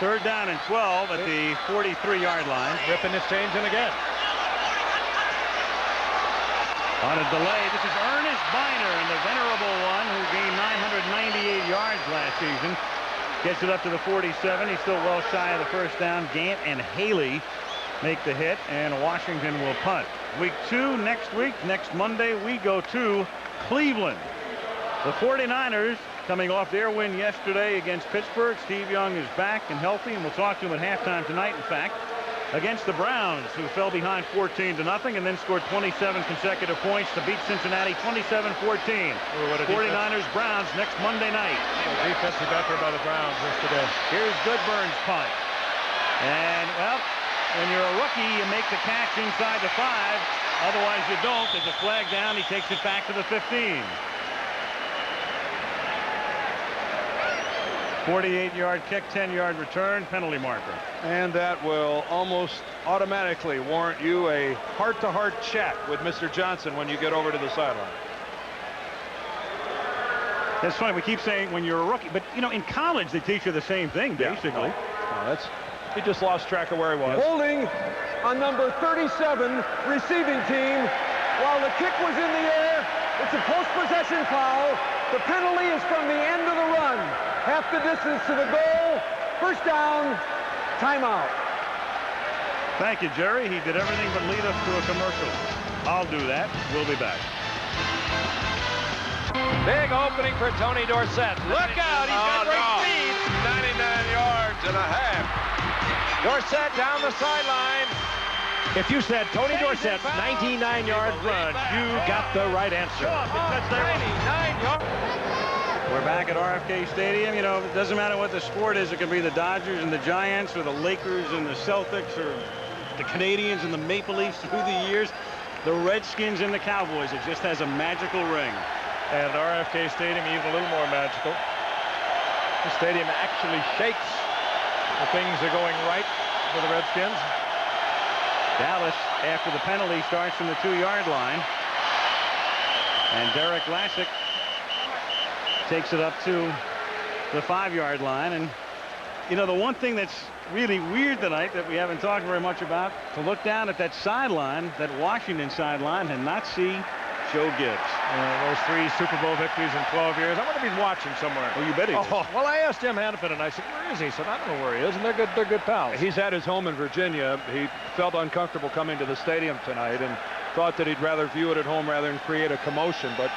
S5: 3rd down and 12 at the 43-yard line.
S8: Rypien is changing again.
S5: On a delay, this is Ernest Biner, and the venerable one who gained 998 yards last season. Gets it up to the 47. He's still well shy of the first down. Gant and Haley make the hit, and Washington will punt. Week 2 next week. Next Monday, we go to Cleveland. The 49ers coming off their win yesterday against Pittsburgh. Steve Young is back and healthy, and we'll talk to him at halftime tonight, in fact, against the Browns, who fell behind 14-0 and then scored 27 consecutive points to beat Cincinnati 27-14. 49ers Browns next Monday night.
S8: Defensive effort by the Browns yesterday.
S5: Here's Goodburn's punt. And, well, when you're a rookie, you make the catch inside the 5. Otherwise, you don't. There's a flag down. He takes it back to the 15. 48-yard kick, 10-yard return, penalty marker.
S6: And that will almost automatically warrant you a heart-to-heart chat with Mr. Johnson when you get over to the sideline.
S5: That's funny. We keep saying when you're a rookie, but, you know, in college they teach you the same thing, basically.
S6: No, he just lost track of where he was.
S7: Holding on number 37 receiving team while the kick was in the air. It's a post-possession foul. The penalty is from the end of the run. Half the distance to the goal. First down. Timeout.
S5: Thank you, Jerry. He did everything but lead us to a commercial. I'll do that. We'll be back.
S8: Big opening for Tony Dorsett. Look out. He's got great speed.
S6: 99 yards and a half.
S8: Dorsett down the sideline. If you said Tony Dorsett's 99-yard run, you got the right answer. 99 yards.
S5: We're back at RFK Stadium. You know, it doesn't matter what the sport is. It can be the Dodgers and the Giants or the Lakers and the Celtics or the Canadians and the Maple Leafs through the years. The Redskins and the Cowboys. It just has a magical ring.
S8: And RFK Stadium even a little more magical. The stadium actually shakes when things are going right for the Redskins.
S5: Dallas, after the penalty, starts from the 2-yard line. And Derrick Lassic takes it up to the 5-yard line. And, you know, the one thing that's really weird tonight that we haven't talked very much about, to look down at that sideline, that Washington sideline, and not see Joe Gibbs.
S8: Those 3 Super Bowl victories in 12 years. I wonder if he's watching somewhere.
S5: Oh, you bet he is.
S8: Well, I asked Jim Hannafin, and I said, where is he? He said, I don't know where he is, and they're good pals.
S6: He's at his home in Virginia. He felt uncomfortable coming to the stadium tonight and thought that he'd rather view it at home rather than create a commotion. But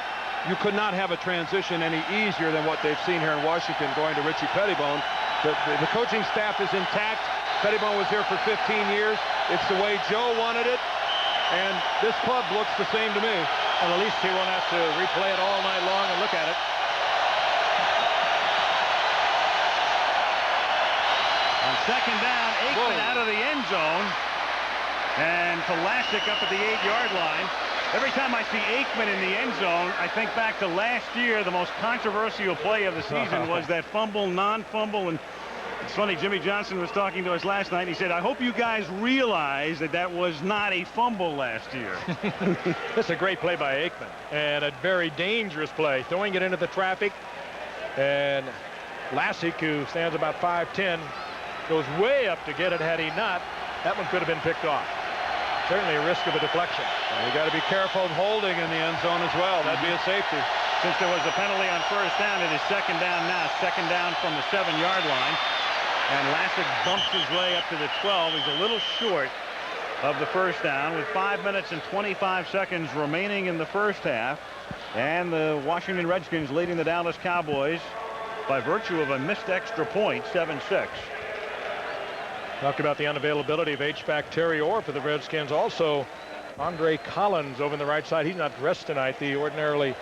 S6: you could not have a transition any easier than what they've seen here in Washington going to Richie Pettibone. The coaching staff is intact. Pettibone was here for 15 years. It's the way Joe wanted it. And this club looks the same to me.
S8: Well, at least he won't have to replay it all night long and look at it.
S5: On second down, Aikman out of the end zone. And to Lassic up at the 8-yard line. Every time I see Aikman in the end zone, I think back to last year. The most controversial play of the season was that fumble, non-fumble. And it's funny, Jimmy Johnson was talking to us last night. And he said, I hope you guys realize that that was not a fumble last year.
S8: This is a great play by Aikman. And a very dangerous play. Throwing it into the traffic. And Lassic, who stands about 5'10", goes way up to get it. Had he not, that one could have been picked off. Certainly a risk of a deflection.
S6: You got to be careful of holding in the end zone as well. That'd be a safety.
S5: Since there was a penalty on first down, it is second down now. Second down from the 7-yard line. And Lassic bumps his way up to the 12. He's a little short of the first down with 5 minutes and 25 seconds remaining in the first half. And the Washington Redskins leading the Dallas Cowboys by virtue of a missed extra point, 7-6.
S8: Talked about the unavailability of H-back Terry Orr for the Redskins. Also, Andre Collins over on the right side. He's not dressed tonight. The ordinarily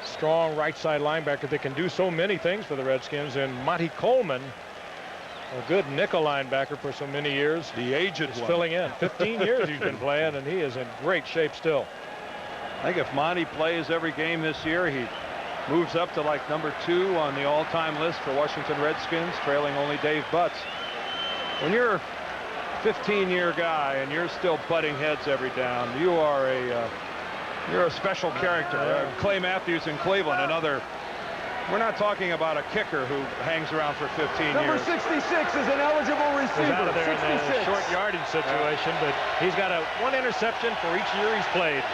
S8: strong right side linebacker that can do so many things for the Redskins. And Monty Coleman, a good nickel linebacker for so many years.
S6: The aged
S8: is
S6: one.
S8: Filling in. 15 years he's been playing, and he is in great shape still.
S6: I think if Monty plays every game this year, he moves up to like number 2 on the all-time list for Washington Redskins, trailing only Dave Butts. When you're a 15-year guy and you're still butting heads every down, you're a special character. Clay Matthews in Cleveland, another. We're not talking about a kicker who hangs around for 15
S7: Number
S6: years.
S7: 66 is an eligible receiver.
S8: He's out of there
S7: 66.
S8: in the short yardage situation, but he's got one interception for each year he's played.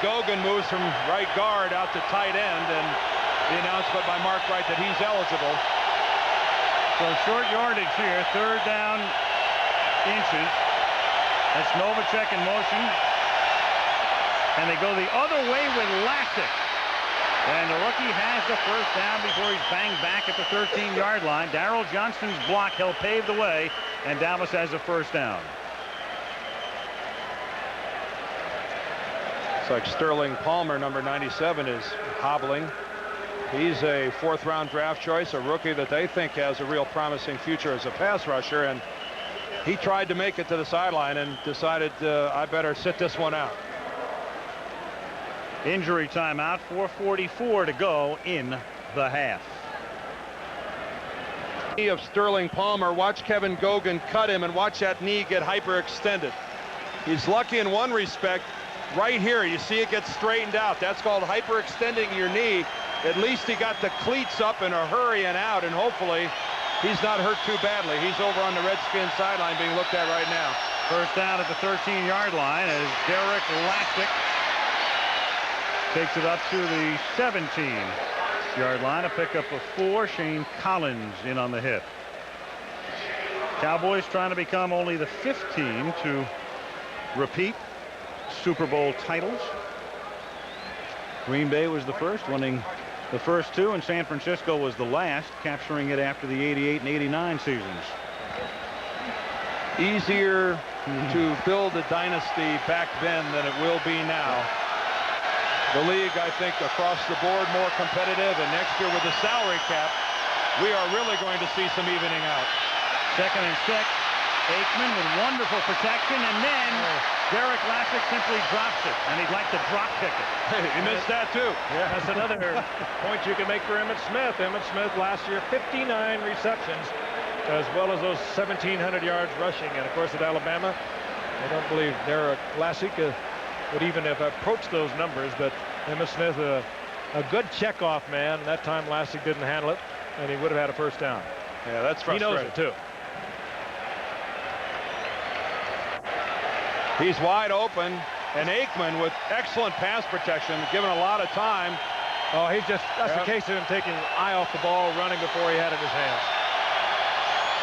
S6: Gogan moves from right guard out to tight end, and the announcement by Mark Wright that he's eligible.
S5: So short yardage here, third down inches. That's Novacek in motion. And they go the other way with Lassic. And the rookie has the first down before he's banged back at the 13-yard line. Darrell Johnston's block helped pave the way, and Dallas has a first down.
S6: It's like Sterling Palmer, number 97, is hobbling. He's a 4th-round draft choice, a rookie that they think has a real promising future as a pass rusher. And He tried to make it to the sideline and decided I better sit this one out.
S5: Injury timeout, 4:44 to go in the half.
S6: Knee of Sterling Palmer. Watch Kevin Gogan cut him and watch that knee get hyperextended. He's lucky in one respect. Right here, you see it gets straightened out. That's called hyperextending your knee. At least he got the cleats up in a hurry and out, and hopefully he's not hurt too badly. He's over on the Redskins sideline being looked at right now.
S5: First down at the 13-yard line as Derrick Lassic takes it up to the 17-yard line. A pickup of 4. Shane Collins in on the hit. Cowboys trying to become only the 5th team to repeat Super Bowl titles. Green Bay was the first, winning the first 2, and San Francisco was the last, capturing it after the 88 and 89 seasons.
S6: Easier to build a dynasty back then than it will be now. The league, I think, across the board more competitive, and next year with the salary cap, we are really going to see some evening out.
S5: 2nd and 6. Aikman with wonderful protection, and then Derrick Lassic simply drops it, and he'd like to drop kick it.
S6: Hey, he missed that too.
S8: Yeah, that's another point you can make for Emmitt Smith. Emmitt Smith last year, 59 receptions, as well as those 1,700 yards rushing. And of course at Alabama, I don't believe Derrick Lassic would even have approached those numbers, but Emmitt Smith, a good checkoff man. That time Lassic didn't handle it, and he would have had a first down.
S6: Yeah, that's frustrating.
S8: He knows it too.
S6: He's wide open, and Aikman with excellent pass protection, given a lot of time.
S8: Oh, that's a case of him taking eye off the ball, running before he had it in his hands.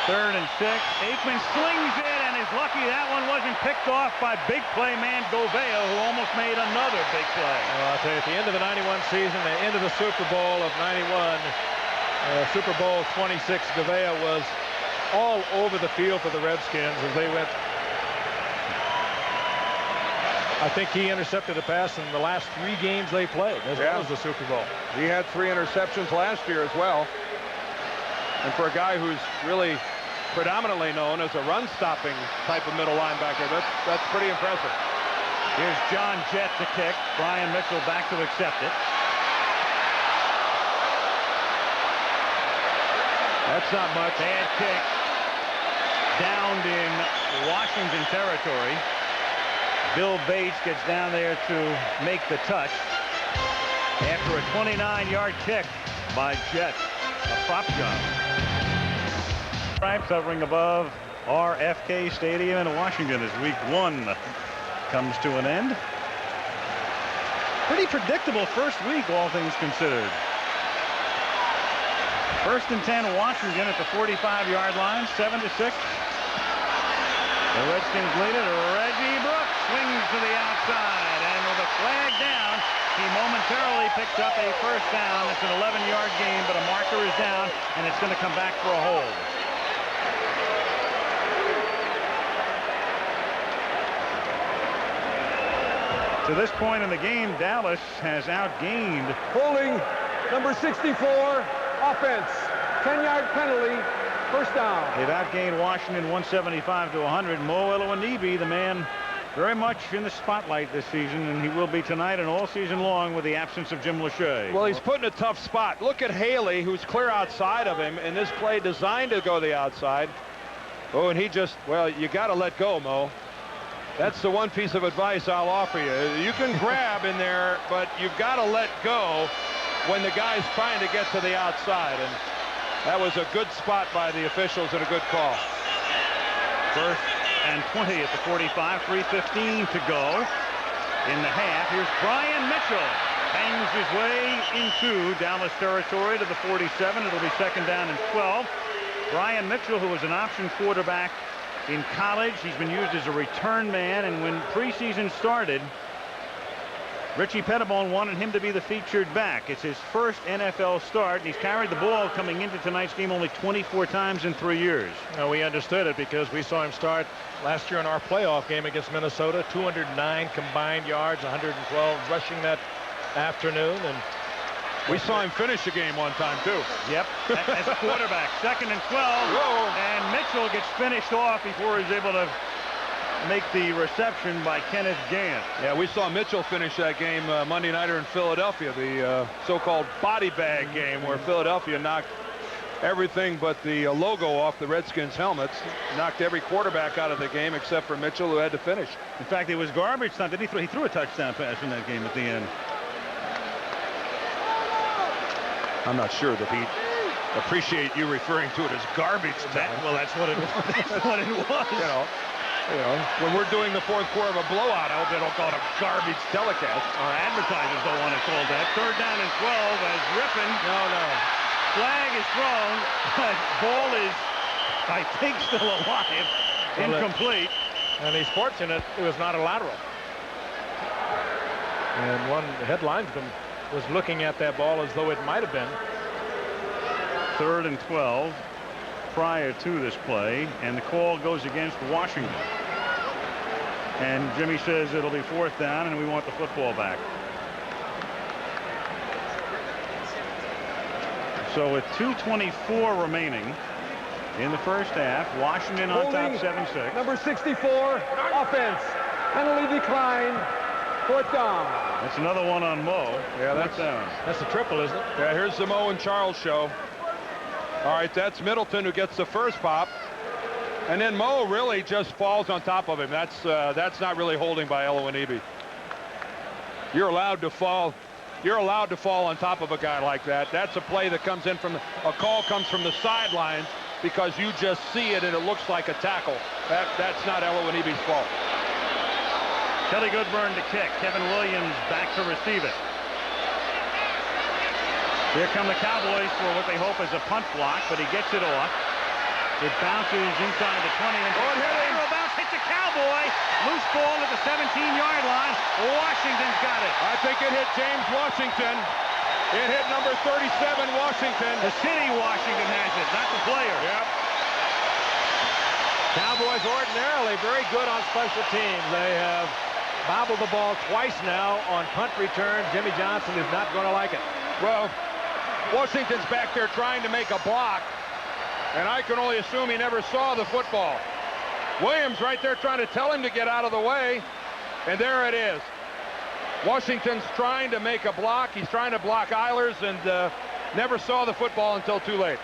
S5: 3rd and 6. Aikman slings it and is lucky that one wasn't picked off by big play man Gouveia, who almost made another big play.
S8: Well, I'll tell you, at the end of the 91 season, the end of the Super Bowl of 91, Super Bowl 26, Gouveia was all over the field for the Redskins as they went. I think he intercepted a pass in the last 3 games they played, as well as the Super Bowl.
S6: He had 3 interceptions last year as well. And for a guy who's really predominantly known as a run-stopping type of middle linebacker, that's pretty impressive.
S5: Here's John Jett to kick. Brian Mitchell back to accept it.
S6: That's not much.
S5: Bad kick. Downed in Washington territory. Bill Bates gets down there to make the touch after a 29-yard kick by Jett. A prop job. Stripes hovering above RFK Stadium in Washington as week 1 comes to an end. Pretty predictable first week, all things considered. 1st and 10 Washington at the 45-yard line, 7-6. The Redskins lead it. Reggie Brooks swings to the outside, and with a flag down, he momentarily picks up a first down. It's an 11-yard gain, but a marker is down, and it's going to come back for a hold. To this point in the game, Dallas has outgained.
S7: Holding number 64, offense, 10-yard penalty. First down.
S5: They've outgained Washington 175 to 100. Mo Elowanibi, the man very much in the spotlight this season, and he will be tonight and all season long with the absence of Jim Lachey.
S6: Well, he's put in a tough spot. Look at Haley, who's clear outside of him, and this play designed to go the outside. Oh, and he just, well, you got to let go, Mo. That's the one piece of advice I'll offer you. You can grab in there, but you've got to let go when the guy's trying to get to the outside. And that was a good spot by the officials and a good call.
S5: 1st and 20 at the 45, 3:15 to go in the half. Here's Brian Mitchell. Bangs his way into Dallas territory to the 47. It'll be 2nd down and 12. Brian Mitchell, who was an option quarterback in college. He's been used as a return man, and when preseason started, Richie Pettibone wanted him to be the featured back. It's his first NFL start, and he's carried the ball coming into tonight's game only 24 times in 3 years.
S8: Now, we understood it because we saw him start last year in our playoff game against Minnesota. 209 combined yards, 112 rushing that afternoon. And
S6: We saw him finish a game one time, too.
S5: Yep, as a quarterback. 2nd and 12.
S6: Whoa.
S5: And Mitchell gets finished off before he's able to make the reception by Kenneth Gant.
S6: Yeah, we saw Mitchell finish that game Monday nighter in Philadelphia, the so-called body bag game where Philadelphia knocked everything but the logo off the Redskins helmets, knocked every quarterback out of the game except for Mitchell, who had to finish.
S5: In fact, it was garbage time. He threw a touchdown pass in that game at the end.
S6: I'm not sure that he'd appreciate you referring to it as garbage time.
S5: Well, that's what it was. That's what it was.
S6: You know, when we're doing the fourth quarter of a blowout, I hope they don't call it a garbage telecast.
S5: Our advertisers don't want to call that. 3rd down and 12 as Rypien.
S6: No.
S5: Flag is thrown. Ball is, I think, still alive. Incomplete.
S8: And he's fortunate it was not a lateral. And one head linesman was looking at that ball as though it might have been.
S5: 3rd and 12 prior to this play, and the call goes against Washington. And Jimmy says it'll be 4th down, and we want the football back. So with 2:24 remaining in the first half, Washington on top 7-6.
S7: Number 64, offense. Penalty decline. 4th down.
S5: That's another one on Mo.
S6: Yeah,
S8: that's a triple, isn't it?
S6: Yeah, here's the Mo and Charles show. All right, that's Middleton who gets the first pop. And then Mo really just falls on top of him. That's not really holding by Elwanibi. You're allowed to fall. You're allowed to fall on top of a guy like that. That's a play that comes in from a call comes from the sidelines because you just see it and it looks like a tackle. That's not Elwanibi's fault.
S5: Kelly Goodburn to kick. Kevin Williams back to receive it. Here come the Cowboys for what they hope is a punt block, but he gets it off. It bounces inside the 20. And lateral bounce hits a Cowboy. Loose ball at the 17-yard line. Washington's got it.
S6: I think it hit James Washington. It hit number 37, Washington.
S5: The city Washington has it, not the player.
S6: Yep.
S8: Cowboys ordinarily very good on special teams. They have bobbled the ball twice now on punt return. Jimmy Johnson is not going to like it.
S6: Well, Washington's back there trying to make a block, and I can only assume he never saw the football. Williams right there trying to tell him to get out of the way, and there it is. Washington's trying to make a block. He's trying to block Eilers and never saw the football until too late.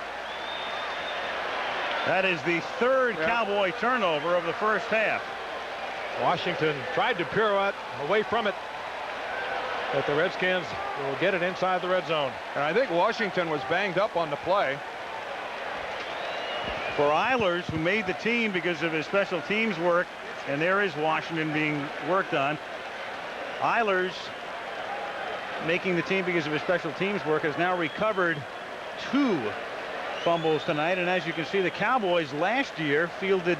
S5: That is the 3rd Cowboy turnover of the first half.
S8: Washington tried to pirouette away from it, but the Redskins will get it inside the red zone.
S6: And I think Washington was banged up on the play.
S5: For Eilers, who made the team because of his special teams work, and there is Washington being worked on. Eilers, making the team because of his special teams work, has now recovered 2 fumbles tonight. And as you can see, the Cowboys last year fielded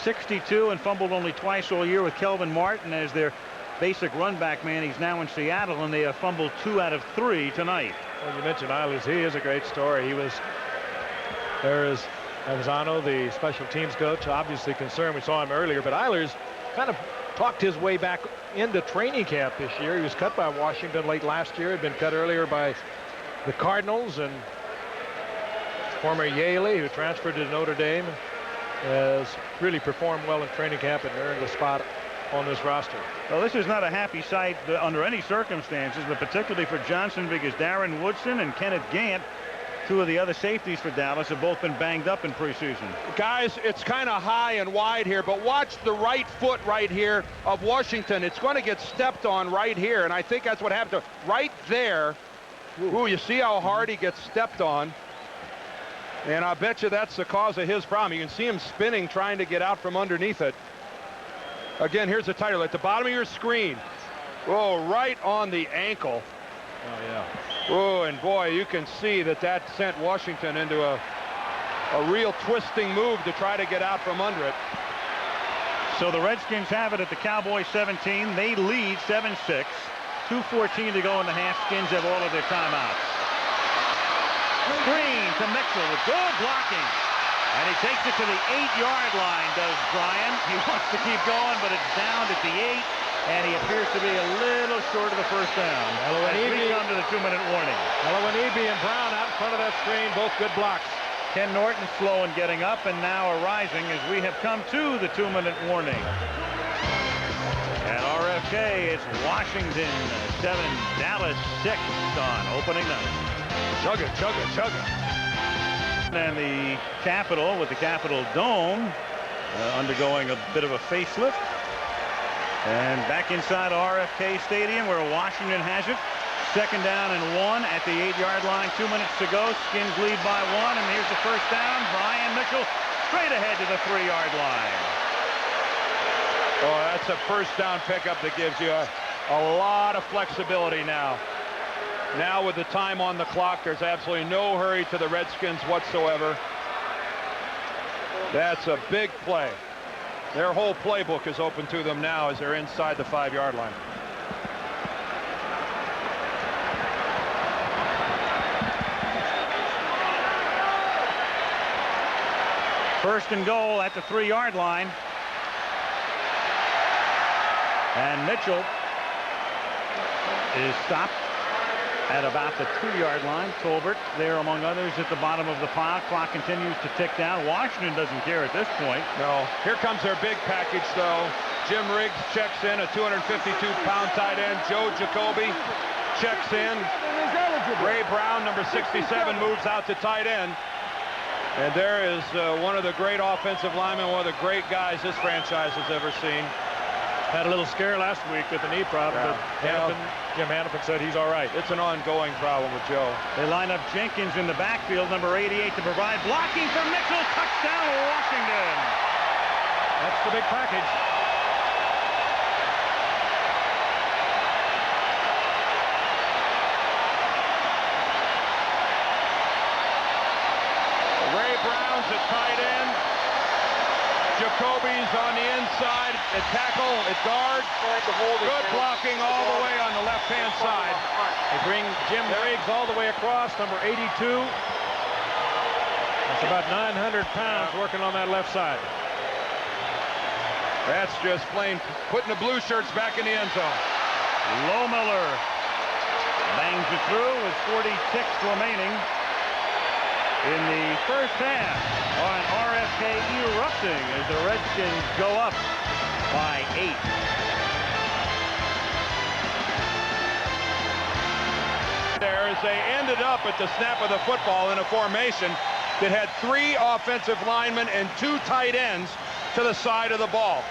S5: 62 and fumbled only twice all year with Kelvin Martin as their basic run back man. He's now in Seattle, and they have fumbled 2 out of 3 tonight.
S8: Well, you mentioned Eilers. He is a great story. There is Avanzano, the special teams coach, obviously concerned. We saw him earlier, but Eilers kind of talked his way back into training camp this year. He was cut by Washington late last year, had been cut earlier by the Cardinals, and former Yaley, who transferred to Notre Dame, has really performed well in training camp and earned a spot on this roster.
S5: Well, this is not a happy sight under any circumstances, but particularly for Johnson, because Darren Woodson and Kenneth Gant, 2 of the other safeties for Dallas, have both been banged up in preseason.
S6: Guys, it's kind of high and wide here, but watch the right foot right here of Washington. It's going to get stepped on right here, and I think that's what happened to right there. Ooh, you see how hard he gets stepped on? And I bet you that's the cause of his problem. You can see him spinning, trying to get out from underneath it. Again, here's the title at the bottom of your screen. Oh, right on the ankle.
S8: Oh, yeah.
S6: Oh, and boy, you can see that sent Washington into a real twisting move to try to get out from under it.
S5: So the Redskins have it at the Cowboys 17. They lead 7-6. 2:14 to go in the half. Skins have all of their timeouts. Green to Mitchell with good blocking. And he takes it to the 8-yard line, does Brian. He wants to keep going, but it's down at the 8. and he appears to be a little short of the first down. As we come to the 2-minute warning.
S2: Ebe and Brown out in front of that screen, both good blocks.
S5: Ken Norton slow in getting up and now arising as we have come to the 2-minute warning. At RFK, it's Washington 7, Dallas 6 on opening night.
S2: Chug it, chug it, chug it.
S5: And the Capitol with the Capitol Dome undergoing a bit of a facelift. And back inside RFK Stadium where Washington has it. 2nd down and 1 at the 8-yard line. 2 minutes to go. Skins lead by 1. And here's the first down. Brian Mitchell straight ahead to the 3-yard line.
S6: Oh, that's a first down pickup that gives you a lot of flexibility now. Now with the time on the clock, there's absolutely no hurry to the Redskins whatsoever. That's a big play. Their whole playbook is open to them now as they're inside the 5-yard line.
S5: First and goal at the 3-yard line. And Mitchell is stopped at about the 2-yard line. Tolbert there among others at the bottom of the pile. Clock continues to tick down. Washington doesn't care at this point.
S6: No. Here comes their big package, though. Jim Riggs checks in, a 252-pound tight end. Joe Jacoby checks in. Ray Brown, number 67, moves out to tight end. And there is one of the great offensive linemen, one of the great guys this franchise has ever seen.
S2: Had a little scare last week with the knee problem, but Jim Hannafin said he's all right.
S6: It's an ongoing problem with Joe.
S5: They line up Jenkins in the backfield, number 88, to provide blocking for Mitchell. Touchdown, Washington.
S2: That's the big package.
S6: Ray Brown's at tight end. Jacoby's on the inside at tackle, at guard. Good blocking all the way on the left-hand side.
S2: They bring Jim Riggs all the way across, number 82. That's about 900 pounds working on that left side.
S6: That's just plain putting the blue shirts back in the end zone.
S5: Lohmiller bangs it through with 46 remaining in the first half. On RFK erupting as the Redskins go up by 8.
S6: There as they ended up at the snap of the football in a formation that had 3 offensive linemen and 2 tight ends to the side of the ball.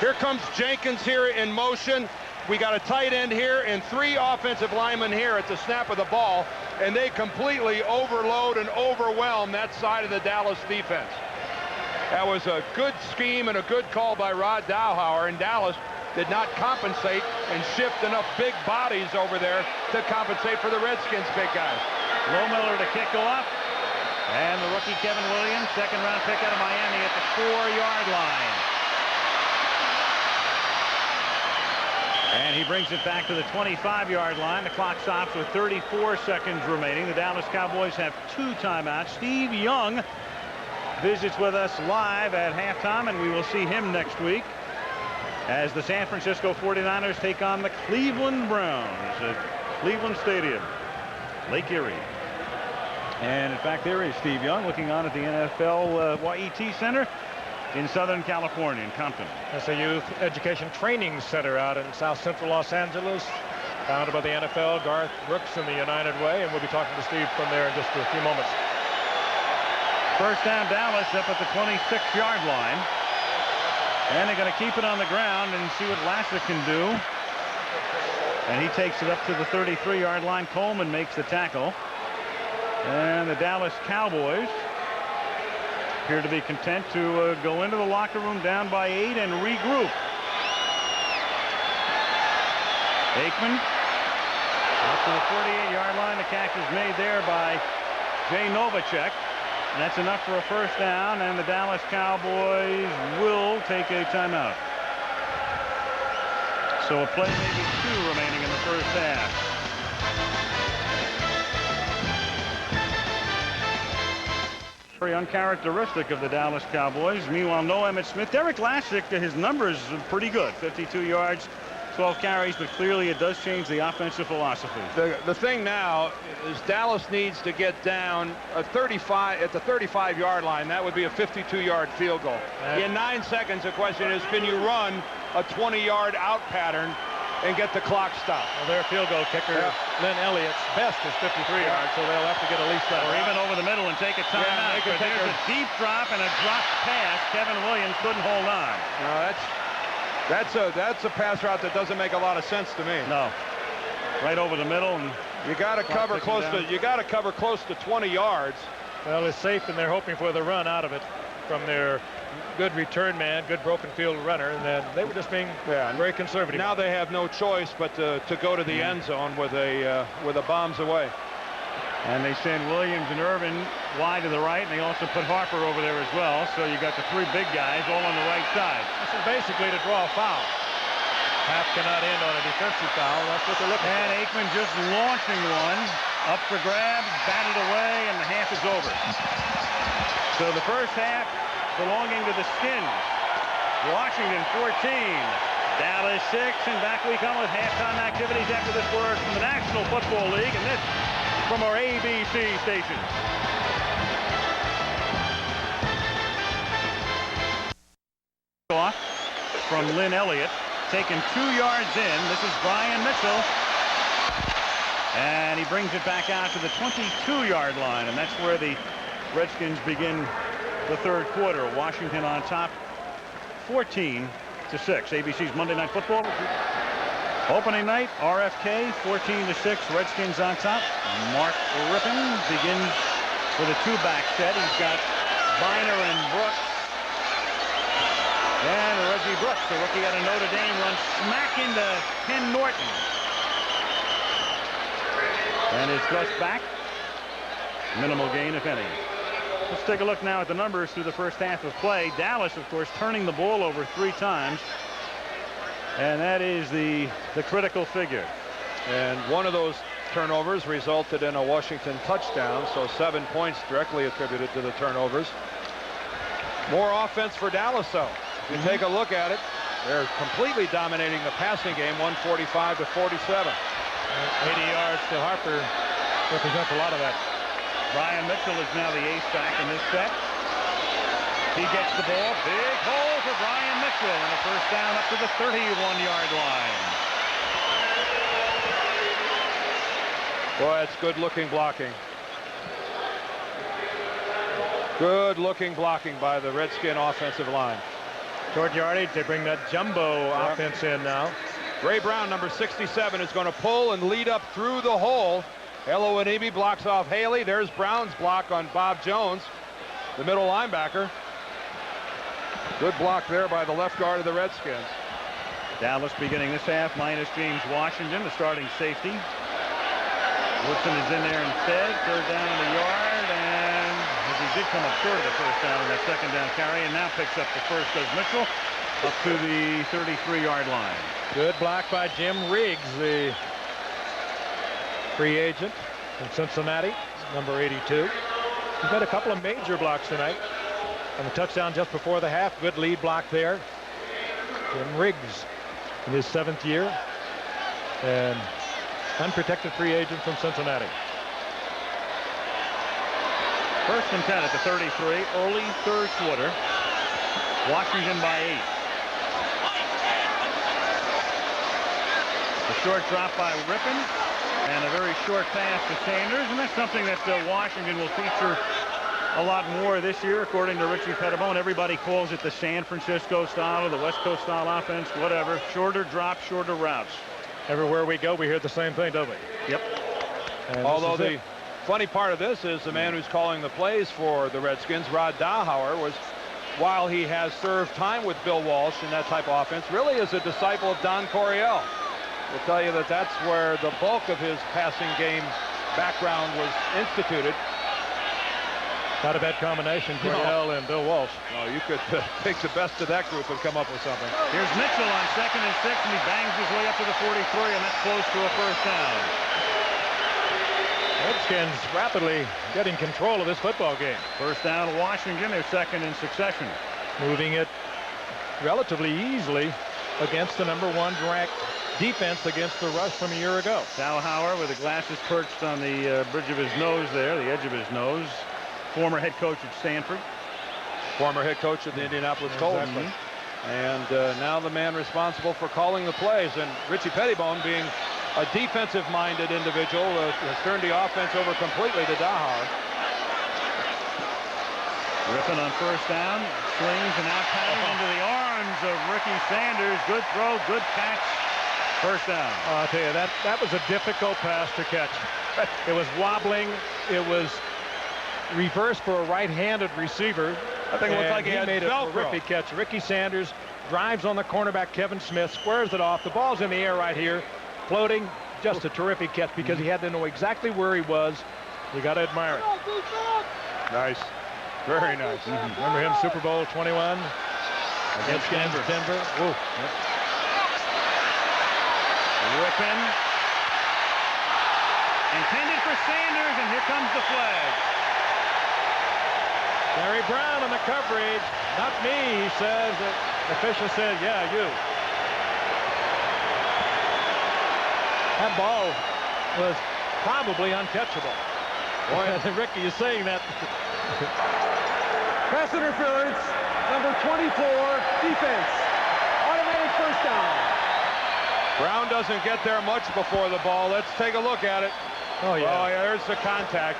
S6: Here comes Jenkins here in motion. We got a tight end here and 3 offensive linemen here at the snap of the ball, and they completely overload and overwhelm that side of the Dallas defense. That was a good scheme and a good call by Rod Dowhauer, and Dallas did not compensate and shift enough big bodies over there to compensate for the Redskins' big guys.
S5: Lohmiller to kick off, and the rookie Kevin Williams, 2nd-round pick out of Miami at the 4-yard line. And he brings it back to the 25-yard line. The clock stops with 34 seconds remaining. The Dallas Cowboys have 2 timeouts. Steve Young visits with us live at halftime, and we will see him next week as the San Francisco 49ers take on the Cleveland Browns at Cleveland Stadium, Lake Erie. And in fact, there is Steve Young looking on at the NFL YET Center in Southern California, in Compton.
S2: That's a youth education training center out in South Central Los Angeles, founded by the NFL, Garth Brooks and the United Way, and we'll be talking to Steve from there in just a few moments.
S5: First down, Dallas up at the 26-yard line. And they're going to keep it on the ground and see what Lassic can do. And he takes it up to the 33-yard line. Coleman makes the tackle. And the Dallas Cowboys appear to be content to go into the locker room down by 8 and regroup. Aikman up to the 48-yard line. The catch is made there by Jay Novacek. And that's enough for a first down, and the Dallas Cowboys will take a timeout. So a play, maybe 2 remaining in the first half. Very uncharacteristic of the Dallas Cowboys. Meanwhile, no Emmitt Smith. Derrick Lassic, his numbers are pretty good. 52 yards 12 carries, but clearly it does change the offensive philosophy.
S6: The thing now is Dallas needs to get down a 35 at the 35-yard line. That would be a 52-yard field goal. In 9 seconds, the question is, can you run a 20-yard out pattern and get the clock stopped?
S8: Well, their field goal kicker, Lin Elliott's best is 53 yards, so they'll have to get at least that.
S5: Or even over the middle and take a timeout. But there's a deep drop and a dropped pass. Kevin Williams couldn't hold on.
S6: No, that's a pass route that doesn't make a lot of sense to me.
S5: No. Right over the middle, and
S6: you got to cover close to 20 yards.
S8: Well, it's safe, and they're hoping for the run out of it from their good return man, good broken field runner, and then they were just being very conservative.
S6: Now they have no choice but to go to the end zone with a bombs away.
S5: And they send Williams and Irvin wide to the right, and they also put Harper over there as well. So you got the 3 big guys all on the right side.
S8: This is basically to draw a foul. Half cannot end on a defensive foul. That's what they're looking for.
S5: And Aikman just launching one up for grabs, batted away, and the half is over. So the first half belonging to the Skins. Washington 14, Dallas 6, and back we come with halftime activities after this word from the National Football League, and this from our ABC station. Off from Lin Elliott, taken 2 yards in. This is Brian Mitchell, and he brings it back out to the 22-yard line, and that's where the Redskins begin the third quarter. Washington on top, 14-6. ABC's Monday Night Football. Opening night, RFK, 14-6. Redskins on top. Mark Rypien begins with a 2-back set. He's got Biner and Brooks. And Reggie Brooks, the rookie out of Notre Dame, runs smack into Ken Norton. And is thrust back. Minimal gain, if any. Let's take a look now at the numbers through the first half of play. Dallas, of course, turning the ball over 3 times. And that is the critical figure.
S6: And one of those turnovers resulted in a Washington touchdown, so 7 points directly attributed to the turnovers. More offense for Dallas, though. If you take a look at it, they're completely dominating the passing game, 145 to 47.
S8: 80 yards to Harper represents a lot of that.
S5: Brian Mitchell is now the ace back in this set. He gets the ball. Big hole for Brian Mitchell, and a first down up to the 31-yard line.
S6: Boy, it's good-looking blocking. Good-looking blocking by the Redskin offensive line.
S8: Short yardage, they bring that jumbo offense in now.
S6: Ray Brown, number 67, is going to pull and lead up through the hole. Elowanimi blocks off Haley. There's Brown's block on Bob Jones, the middle linebacker. Good block there by the left guard of the Redskins.
S5: Dallas beginning this half minus James Washington, the starting safety. Woodson is in there instead. Third down in the yard, and he did come up short of the first down on that second down carry, and now picks up the first as Mitchell up to the 33-yard line.
S8: Good block by Jim Riggs, the free agent from Cincinnati, number 82. He's got a couple of major blocks tonight. And the touchdown just before the half. Good lead block there. Jim Riggs in his 7th year. And unprotected free agent from Cincinnati.
S5: First and 10 at the 33, early third quarter. Washington by 8. A short drop by Rypien and a very short pass to Sanders, and that's something that Washington will feature a lot more this year, according to Richie Pettibone. Everybody calls it the San Francisco style or the West Coast style offense, whatever. Shorter drops, shorter routes.
S8: Everywhere we go, we hear the same thing, don't we?
S5: Yep.
S6: And although the funny part of this is the man who's calling the plays for the Redskins, Rod Dahauer, was, while he has served time with Bill Walsh in that type of offense, really is a disciple of Don Coryell. We'll tell you that that's where the bulk of his passing game background was instituted.
S8: Not a bad combination, Coryell and Bill Walsh.
S6: No, you could take the best of that group and come up with something.
S5: Here's Mitchell on 2nd and 6, and he bangs his way up to the 43, and that's close to a first down.
S8: Redskins rapidly getting control of this football game.
S5: First down, Washington, their 2nd in succession.
S8: Moving it relatively easily against the number 1 ranked defense against the rush from a year ago.
S5: Sal Hauer with the glasses perched on the bridge of his nose there, the edge of his nose. Former head coach at Stanford.
S6: Former head coach of the Indianapolis Colts.
S5: Exactly.
S6: And now the man responsible for calling the plays. And Richie Pettibone, being a defensive-minded individual, has turned the offense over completely to Dahar.
S5: Rypien on first down, slings and out pattern into the arms of Ricky Sanders. Good throw, good catch. First down.
S8: Oh, I'll tell you, that was a difficult pass to catch. It was wobbling. It was reversed for a right-handed receiver.
S6: I think it looked like he had
S8: made a terrific catch. Ricky Sanders drives on the cornerback Kevin Smith, squares it off. The ball's in the air right here, floating. Just a terrific catch because he had to know exactly where he was. You got to admire it.
S6: Nice. Very nice.
S8: Remember him, Super Bowl 21 against Denver. Whoa. Yep.
S5: Rypien. Intended for Sanders, and here comes the flag.
S8: Barry Brown on the coverage. Not me, he says. The official said, yeah, you. That ball was probably uncatchable. Boy, Ricky is saying that.
S7: Pass interference, number 24, defense. Automatic first down.
S6: Brown doesn't get there much before the ball. Let's take a look at it.
S8: Oh, yeah.
S6: Oh, yeah, there's the contact.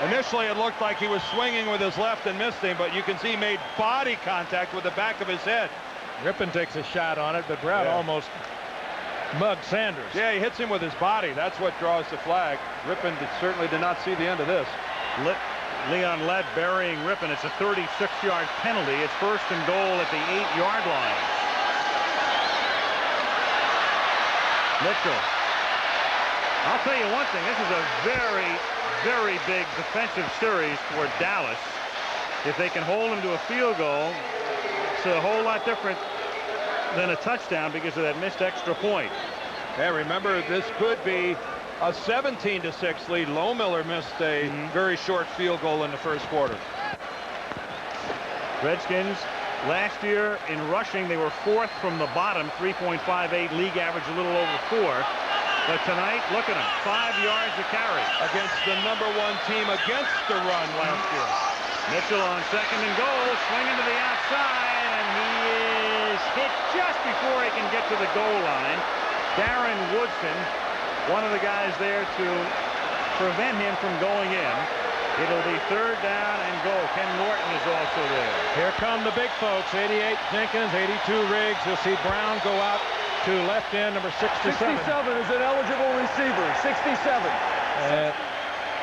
S6: Initially, it looked like he was swinging with his left and missed him, but you can see he made body contact with the back of his head.
S8: Rypien takes a shot on it, but Brown almost mugged Sanders.
S6: Yeah, he hits him with his body. That's what draws the flag. Rypien certainly did not see the end of this.
S5: Leon Lett burying Rypien. It's a 36-yard penalty. It's first and goal at the 8-yard line. Mitchell. I'll tell you one thing. This is a very, very big defensive series for Dallas. If they can hold him to a field goal, it's a whole lot different than a touchdown because of that missed extra point.
S6: Yeah, remember, this could be a 17-6 lead. Lohmiller missed a very short field goal in the first quarter.
S5: Redskins last year in rushing, they were 4th from the bottom, 3.58 league average, a little over 4. But tonight, look at him, 5 yards a carry
S6: against the #1 team against the run last year.
S5: Mitchell on second and goal, swinging to the outside, and he is hit just before he can get to the goal line. Darren Woodson, one of the guys there to prevent him from going in. It'll be 3rd down and goal. Ken Norton is also there.
S8: Here come the big folks. 88 Jenkins, 82 Riggs. You'll see Brown go out to left end, number 67.
S7: 67 is an eligible receiver. 67.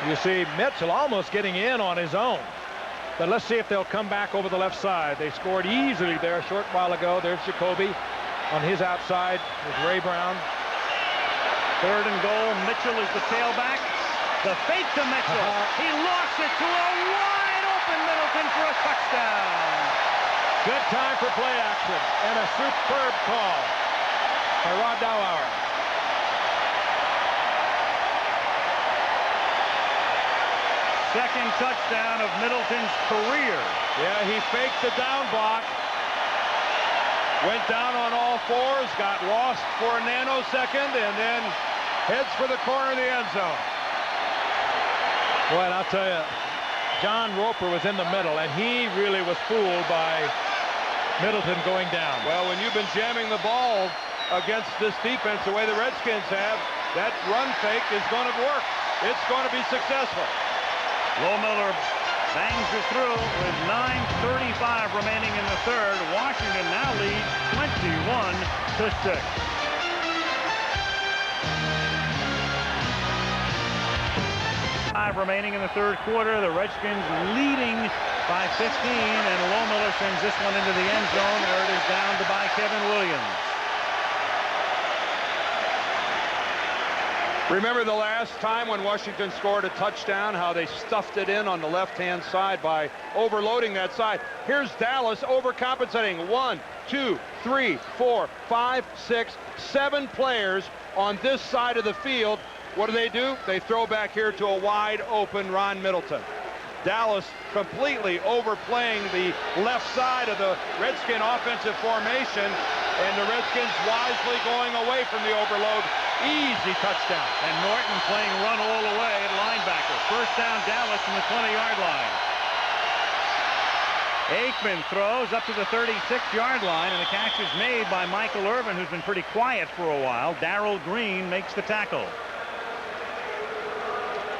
S8: You see Mitchell almost getting in on his own. But let's see if they'll come back over the left side. They scored easily there a short while ago. There's Jacoby on his outside with Ray Brown.
S5: 3rd and goal. Mitchell is the tailback. The fake to Mitchell. He lost it to a wide open Middleton for a touchdown.
S8: Good time for play action and a superb call by Rod Dowhower.
S5: Second touchdown of Middleton's career.
S6: Yeah, he faked the down block. Went down on all fours, got lost for a nanosecond, and then heads for the corner of the end zone.
S8: Boy, and I'll tell you, John Roper was in the middle, and he really was fooled by Middleton going down.
S6: Well, when you've been jamming the ball against this defense the way the Redskins have, that run fake is going to work. It's going to be successful.
S5: Lohmiller bangs it through with 9:35 remaining in the 3rd. Washington now leads 21-6. Remaining in the 3rd quarter. The Redskins leading by 15, and Lohmiller sends this one into the end zone where it is down to by Kevin Williams.
S6: Remember the last time when Washington scored a touchdown, how they stuffed it in on the left-hand side by overloading that side. Here's Dallas overcompensating. 1, 2, 3, 4, 5, 6, 7 players on this side of the field. What do? They throw back here to a wide-open Ron Middleton. Dallas completely overplaying the left side of the Redskin offensive formation And the Redskins wisely going away from the overload. Easy touchdown.
S5: And Norton playing run all the way at linebacker. First down, Dallas from the 20-yard line. Aikman throws up to the 36-yard line, and the catch is made by Michael Irvin, who's been pretty quiet for a while. Darrell Green makes the tackle.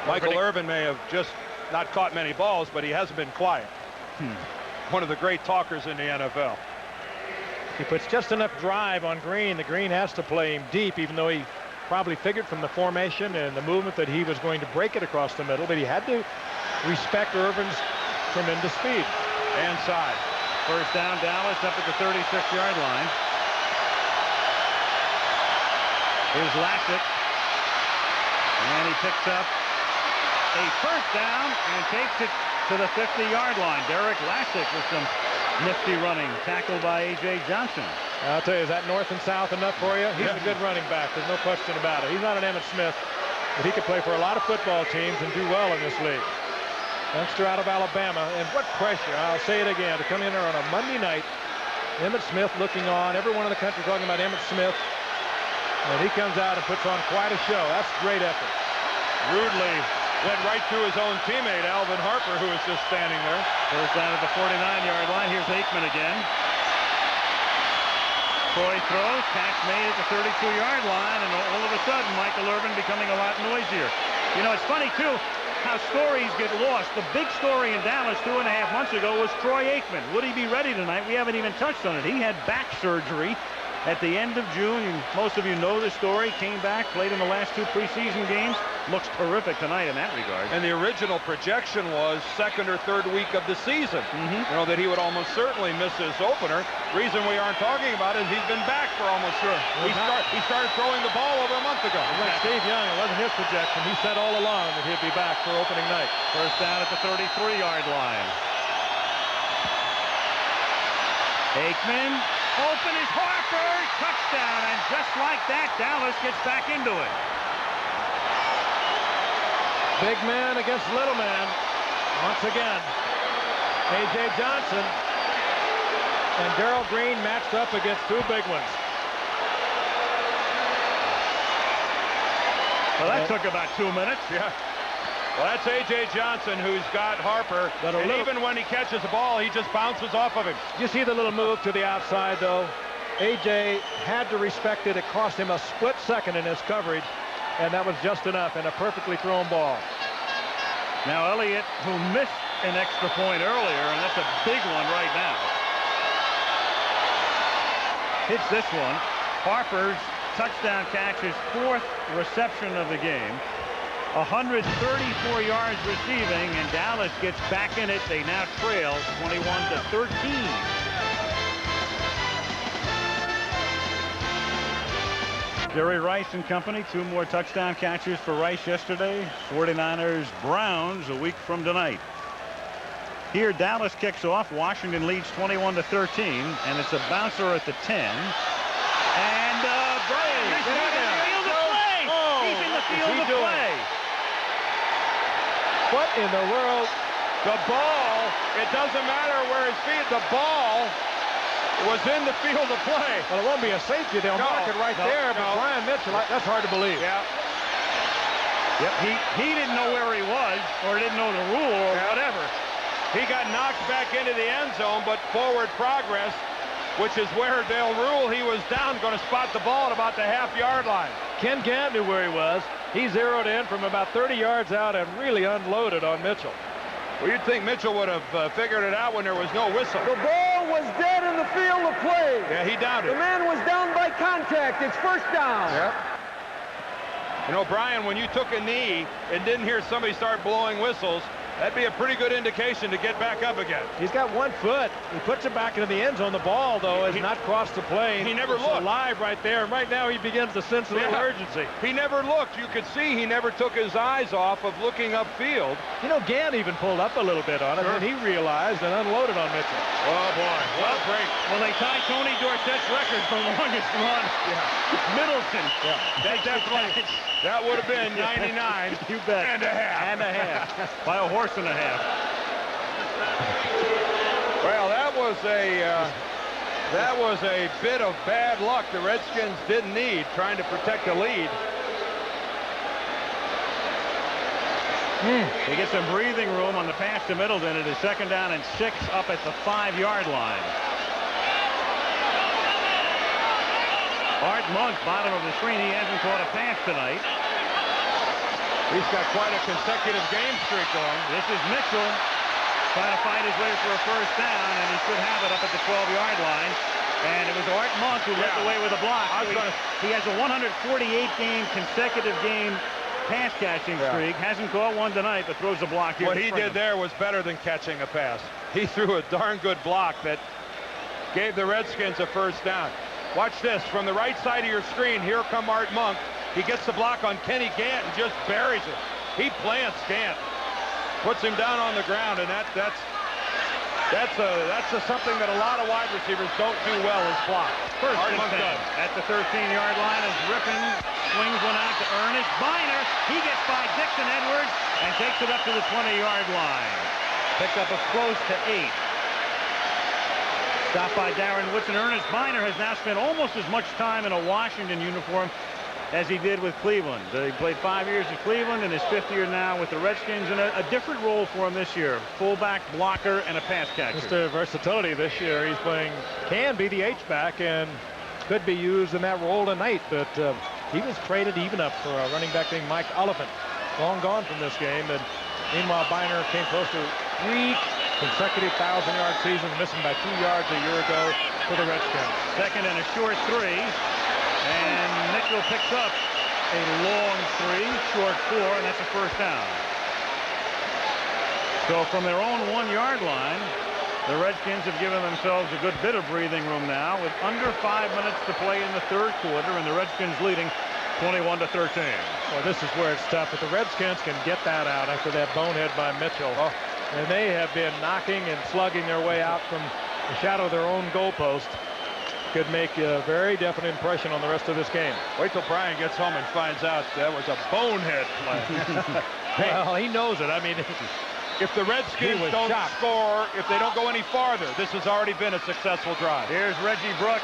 S6: Michael Irvin may have just not caught many balls, but he hasn't been quiet. One of the great talkers in the NFL.
S2: He puts just enough drive on Green. The Green has to play him deep, even though he probably figured from the formation and the movement that he was going to break it across the middle, but he had to respect Irvin's tremendous speed.
S6: And side.
S5: First down, Dallas up at the 36-yard line. Here's Lassic. And he picks up a first down and takes it to the 50-yard line. Derrick Lassic with some nifty running, tackled by A.J. Johnson.
S2: I'll tell you, is that north and south enough for you? He's a good running back. There's no question about it. He's not an Emmitt Smith, but he could play for a lot of football teams and do well in this league. Youngster out of Alabama, and what pressure, I'll say it again, to come in there on a Monday night. Emmitt Smith looking on, everyone in the country talking about Emmitt Smith, and he comes out and puts on quite a show. That's great effort.
S6: Rudely went right through his own teammate, Alvin Harper, who was just standing there.
S5: First down at the 49-yard line. Here's Aikman again. Troy throws, catch made at the 32-yard line, and all of a sudden, Michael Irvin becoming a lot noisier. You know, it's funny, too, how stories get lost. The big story in Dallas 2.5 months ago was Troy Aikman. Would he be ready tonight? We haven't even touched on it. He had back surgery at the end of June. Most of you know the story. Came back, played in the last 2 preseason games. Looks terrific tonight in that regard.
S6: And the original projection was second or third week of the season. You know, that he would almost certainly miss his opener. Reason we aren't talking about it is he's been back for almost sure. He started throwing the ball over a month ago.
S2: Like Steve Young, it wasn't his projection. He said all along that he'd be back for opening night.
S5: First down at the 33-yard line. Aikman, open is Harper, touchdown, and just like that, Dallas gets back into it.
S2: Big man against little man. Once again, A.J. Johnson and Darrell Green matched up against 2 big ones.
S5: Well, that took about 2 minutes.
S6: Yeah. Well, that's A.J. Johnson, who's got Harper, and even when he catches the ball, he just bounces off of him.
S2: Did you see the little move to the outside, though? A.J. had to respect it. It cost him a split second in his coverage, and that was just enough, and a perfectly thrown ball.
S5: Now Elliott, who missed an extra point earlier, and that's a big one right now, hits this one. Harper's touchdown catch, his 4th reception of the game. 134 yards receiving, and Dallas gets back in it. They now trail 21-13. Jerry Rice and company, 2 more touchdown catches for Rice yesterday. 49ers Browns a week from tonight. Here Dallas kicks off. Washington leads 21-13, and it's a bouncer at the 10. And Bray is in the field of play. He's in the field of play.
S2: What in the world?
S6: The ball, it doesn't matter where his feet, the ball was in the field of play.
S2: Well, it won't be a safety. They'll mark it right there, but Brian Mitchell, that's hard to believe.
S6: Yeah.
S5: Yep. He didn't know where he was, or didn't know the rule, or whatever.
S6: He got knocked back into the end zone, but forward progress, which is where they'll rule he was down, going to spot the ball at about the half-yard line.
S2: Ken Gant knew where he was. He zeroed in from about 30 yards out and really unloaded on Mitchell.
S6: Well, you'd think Mitchell would have figured it out when there was no whistle.
S7: The ball was dead in the field of play.
S6: Yeah, he downed it.
S7: The man was down by contact. It's first down.
S6: Yep. You know, Brian, when you took a knee and didn't hear somebody start blowing whistles, that'd be a pretty good indication to get back up again.
S2: He's got 1 foot. He puts it back into the end zone. The ball, though, has not crossed the plane.
S6: He never
S2: it's
S6: looked.
S2: Alive right there. And right now he begins to sense a little urgency.
S6: He never looked. You could see he never took his eyes off of looking upfield.
S2: You know, Gant even pulled up a little bit on it, and he realized and unloaded on Mitchell.
S6: Oh, boy. What a break.
S5: Well, they tied Tony Dorsett's record for longest run. Middleton.
S6: That would have been 99
S5: you bet.
S6: and a half.
S5: And a half. By a horse and a half.
S6: Well, that was a That was a bit of bad luck the Redskins didn't need, trying to protect the lead.
S5: He gets some breathing room on the pass to Middleton. It is 2nd down and 6 up at the 5-yard line. Art Monk, bottom of the screen. He hasn't caught a pass tonight.
S6: He's got quite a consecutive game streak going.
S5: This is Mitchell trying to find his way for a 1st down, and he should have it up at the 12-yard line. And it was Art Monk who led the way with a block. He has a 148-game consecutive game pass catching streak. Hasn't caught one tonight, but throws a block here.
S6: What he did there was better than catching a pass. He threw a darn good block that gave the Redskins a 1st down. Watch this from the right side of your screen. Here come Art Monk. He gets the block on Kenny Gant and just buries it. He plants Gant, puts him down on the ground, and that's something that a lot of wide receivers don't do well is block.
S5: First and 10 at the 13-yard line as Rypien swings one out to Ernest Biner. He gets by Dixon Edwards and takes it up to the 20-yard line. Picked up a close to 8. Stopped by Darren Woodson. Ernest Biner has now spent almost as much time in a Washington uniform as he did with Cleveland. He played 5 years at Cleveland and his 5th year now with the Redskins, and a different role for him this year. Fullback, blocker, and a pass catcher.
S8: Just a versatility this year. He's playing, can be the H-back and could be used in that role tonight, but he was traded even up for a running back named Mike Oliphant. Long gone from this game, and meanwhile Biner came close to 3 consecutive 1,000-yard seasons, missing by 2 yards a year ago for the Redskins.
S5: 2nd and a short 3. And Mitchell picks up a long 3, short 4, and that's a 1st down. So from their own 1-yard line, the Redskins have given themselves a good bit of breathing room now with under 5 minutes to play in the 3rd quarter, and the Redskins leading 21-13.
S8: Well, this is where it's tough, but the Redskins can get that out after that bonehead by Mitchell. And they have been knocking and slugging their way out from the shadow of their own goalpost. Could make a very definite impression on the rest of this game.
S6: Wait till Brian gets home and finds out that was a bonehead play.
S8: Well, he knows it. I mean,
S6: if the Redskins don't score, if they don't go any farther, this has already been a successful drive.
S5: Here's Reggie Brooks.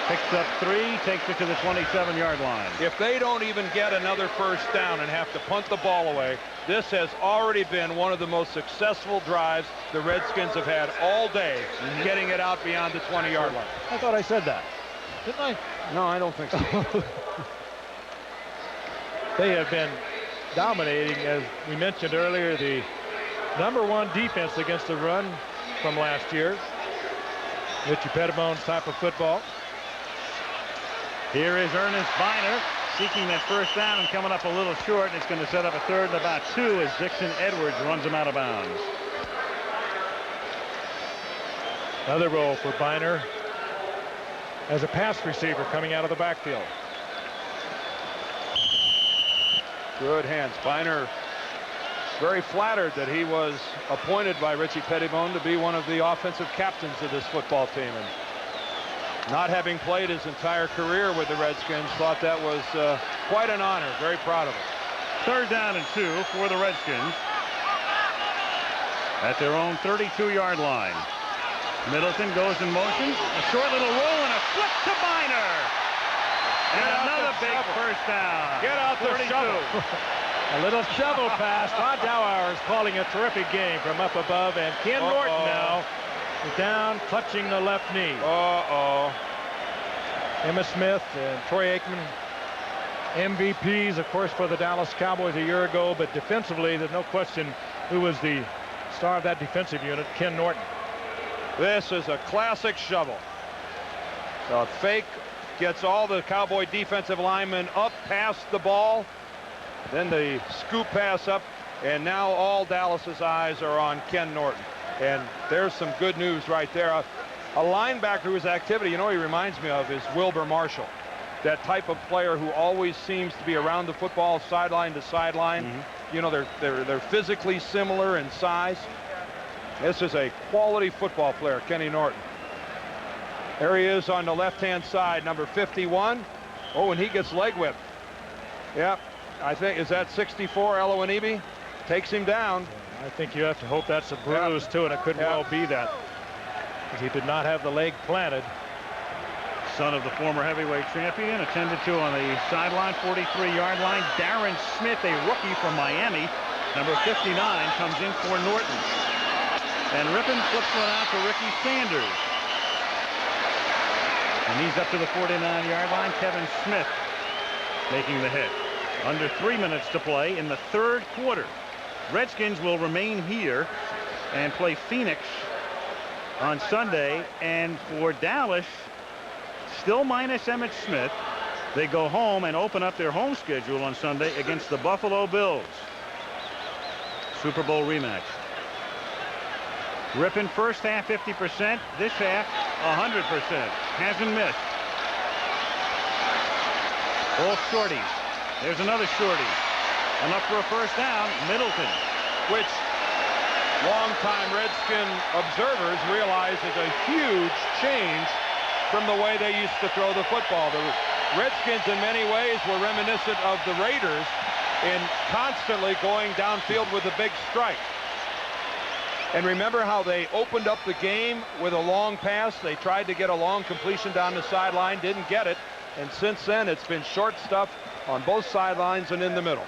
S5: Picks up 3, takes it to the 27-yard line.
S6: If they don't even get another 1st down and have to punt the ball away, this has already been one of the most successful drives the Redskins have had all day, getting it out beyond the 20-yard line.
S8: I thought I said that. Didn't I?
S6: No, I don't think so.
S8: They have been dominating, as we mentioned earlier, the #1 defense against the run from last year. Richie Pettibone's type of football.
S5: Here is Ernest Biner seeking that 1st down and coming up a little short, and it's going to set up a 3rd and about 2 as Dixon Edwards runs him out of bounds.
S8: Another role for Biner as a pass receiver coming out of the backfield.
S6: Good hands. Biner very flattered that he was appointed by Richie Pettibone to be one of the offensive captains of this football team. And not having played his entire career with the Redskins, thought that was quite an honor. Very proud of it.
S5: 3rd down and 2 for the Redskins at their own 32-yard line. Middleton goes in motion. A short little roll and a flip to Biner. And another big 1st down.
S6: Get out the shovel.
S8: A little shovel pass. Todd Dowhower is calling a terrific game from up above, and Ken Norton now is down, clutching the left knee. Emmitt Smith and Troy Aikman, MVPs, of course, for the Dallas Cowboys a year ago, but defensively, there's no question who was the star of that defensive unit, Ken Norton.
S6: This is a classic shovel. So a fake gets all the Cowboy defensive linemen up past the ball, then the scoop pass up, and now all Dallas's eyes are on Ken Norton. And there's some good news right there. A linebacker whose activity, you know, he reminds me of is Wilbur Marshall. That type of player who always seems to be around the football, sideline to sideline. You know, they're physically similar in size. This is a quality football player, Kenny Norton. There he is on the left-hand side, number 51. Oh, and he gets leg whipped. Yep, I think, is that 64, Eloanibi? Takes him down.
S8: I think you have to hope that's a bruise, too, and it could well be that. because he did not have the leg planted.
S5: Son of the former heavyweight champion, attended to on the sideline, 43-yard line. Darren Smith, a rookie from Miami, number 59, comes in for Norton. And Rypien flips one out to Ricky Sanders. And he's up to the 49-yard line. Kevin Smith making the hit. Under 3 minutes to play in the third quarter. Redskins will remain here and play Phoenix on Sunday. And for Dallas, still minus Emmitt Smith, they go home and open up their home schedule on Sunday against the Buffalo Bills. Super Bowl rematch. Rypien first half 50%, this half 100%. Hasn't missed. All shorties. There's another shorty. And up for a first down, Middleton.
S6: Which longtime Redskin observers realize is a huge change from the way they used to throw the football. The Redskins in many ways were reminiscent of the Raiders in constantly going downfield with a big strike. And remember how they opened up the game with a long pass? They tried to get a long completion down the sideline, didn't get it. And since then, it's been short stuff on both sidelines and in the middle.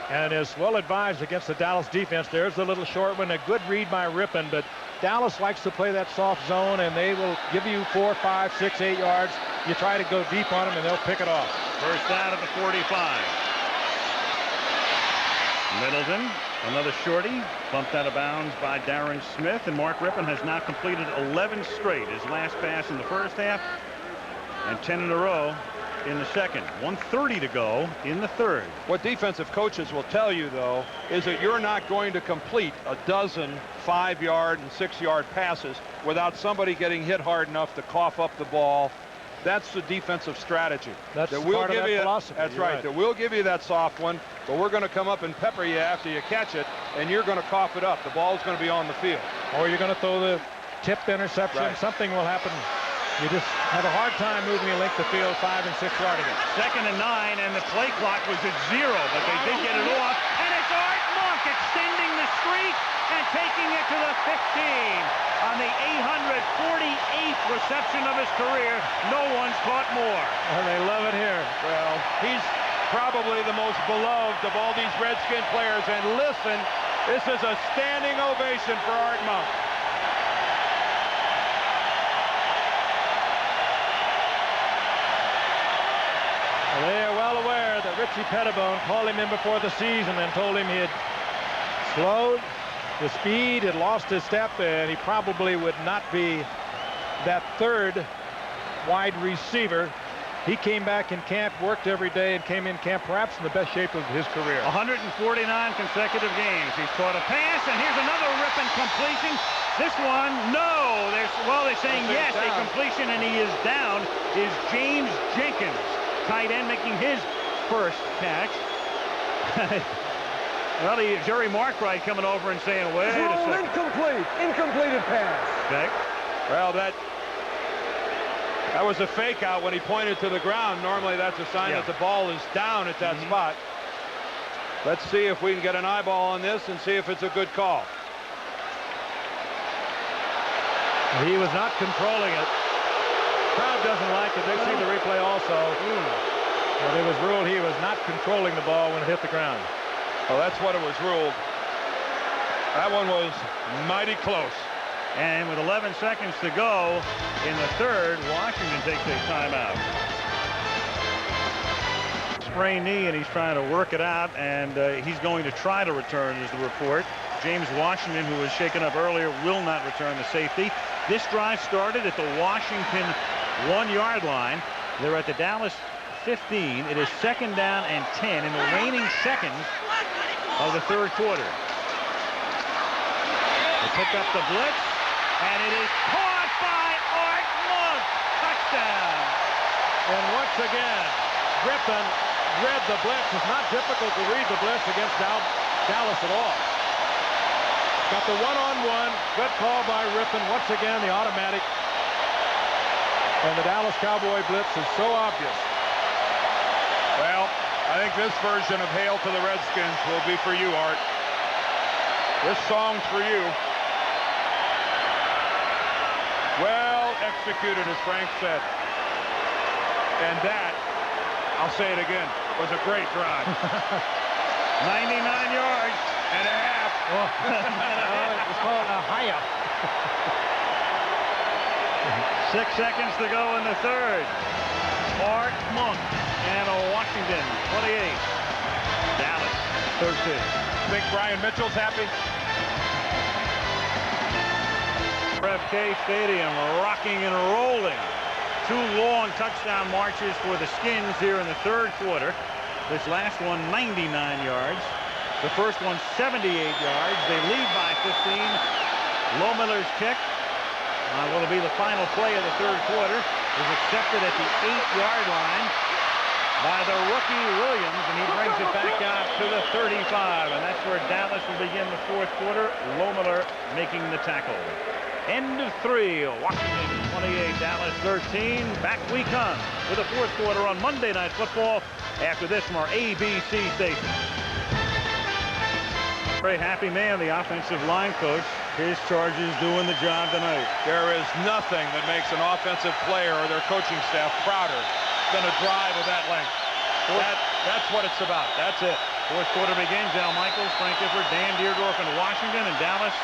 S8: And is well advised against the Dallas defense. There's the little short one, a good read by Rypien, but Dallas likes to play that soft zone, and they will give you 4, 5, 6, 8 yards. You try to go deep on them, and they'll pick it off.
S5: First down at the 45. Middleton, another shorty, bumped out of bounds by Darren Smith, and Mark Rypien has now completed 11 straight. His last pass in the first half, and 10 in a row in the second. 1:30 to go in the third.
S6: What defensive coaches will tell you, though, is that you're not going to complete a dozen 5-yard and 6-yard passes without somebody getting hit hard enough to cough up the ball. That's the defensive strategy.
S8: That's part of that philosophy.
S6: That's right. That we'll give you that soft one, but we're going to come up and pepper you after you catch it, and you're going to cough it up. The ball's going to be on the field.
S8: Or you're going to throw the tipped interception.
S6: Right.
S8: Something will happen. You just have a hard time moving a length of field 5 and 6 yard again.
S5: 2nd and 9, and the play clock was at 0, but they did get it off. And it's Art Monk extending the streak and taking it to the 15 on the 848th reception of his career. No one's caught more.
S8: And they love it here.
S6: Well, he's probably the most beloved of all these Redskin players. And listen, this is a standing ovation for Art Monk.
S8: They are well aware that Richie Pettibone called him in before the season and told him he had slowed the speed, had lost his step, and he probably would not be that third wide receiver. He came back in camp, worked every day, and came in camp perhaps in the best shape of his career.
S5: 149 consecutive games. He's caught a pass, and here's another Rypien completion. This one, no. They're saying yes, a completion, and he is down, is James Jenkins. Tight end making his first catch. Well, Jerry Markwright coming over and saying, wait a second.
S7: Incompleted pass.
S5: Okay.
S6: Well, that was a fake out when he pointed to the ground. Normally that's a sign that the ball is down at that spot. Let's see if we can get an eyeball on this and see if it's a good call.
S8: He was not controlling it. Crowd doesn't like it. They see the replay also. But it was ruled he was not controlling the ball when it hit the ground.
S6: Well, that's what it was ruled. That one was mighty close.
S5: And with 11 seconds to go in the third, Washington takes a timeout. Sprained knee, and he's trying to work it out, and he's going to try to return, is the report. James Washington, who was shaken up earlier, will not return the safety. This drive started at the Washington 1-yard line. They're at the Dallas 15. It is 2nd down and 10 in the waning seconds of the third quarter. They pick up the blitz, and it is caught by Art Monk. Touchdown.
S8: And once again, Rypien read the blitz. It's not difficult to read the blitz against Dallas at all. Got the one-on-one. Good call by Rypien. Once again, the automatic. And the Dallas Cowboy blitz is so obvious.
S6: Well, I think this version of Hail to the Redskins will be for you, Art. This song's for you. Well executed, as Frank said. And that, I'll say it again, was a great drive.
S5: 99 yards
S6: and a half.
S2: It's called a high-up.
S5: 6 seconds to go in the third. Art Monk and Washington 28. Dallas 13.
S6: Think Brian Mitchell's happy?
S5: RFK Stadium rocking and rolling. 2 long touchdown marches for the Skins here in the third quarter. This last one 99 yards. The first one 78 yards. They lead by 15. Lohmiller's kick. Will it be the final play of the third quarter? Is accepted at the 8-yard line by the rookie Williams, and he brings it back out to the 35, and that's where Dallas will begin the fourth quarter. Lohmiller making the tackle. End of 3. Washington 28, Dallas 13. Back we come with the fourth quarter on Monday Night Football after this from our ABC station. Very happy man, the offensive line coach. His Chargers doing the job tonight.
S6: There is nothing that makes an offensive player or their coaching staff prouder than a drive of that length. That's what it's about. That's it.
S5: Fourth quarter begins. Al Michaels, Frank Gifford, Dan Deerdorf, and Washington, and Dallas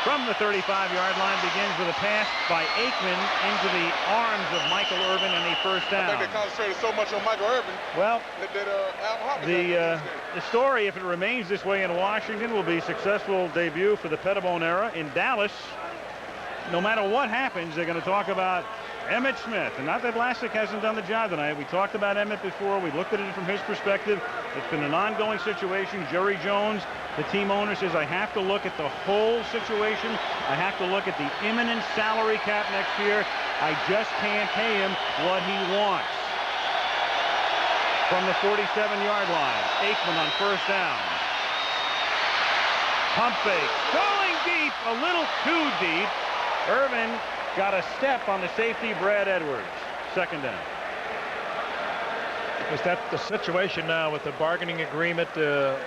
S5: from the 35-yard line begins with a pass by Aikman into the arms of Michael Irvin, and a first down.
S9: I think they concentrated so much on Michael Irvin.
S5: Well,
S9: that Alvin Harper.
S5: The story, if it remains this way in Washington, will be successful debut for the Pettibone era. In Dallas, no matter what happens, they're going to talk about Emmitt Smith. And not that Lassic hasn't done the job tonight. We talked about Emmitt before. We looked at it from his perspective. It's been an ongoing situation. Jerry Jones, the team owner, says, I have to look at the whole situation. I have to look at the imminent salary cap next year. I just can't pay him what he wants. From the 47-yard line, Aikman on first down. Pump fake, going deep, a little too deep. Irvin got a step on the safety, Brad Edwards. Second down.
S8: Is that the situation now with the bargaining agreement? The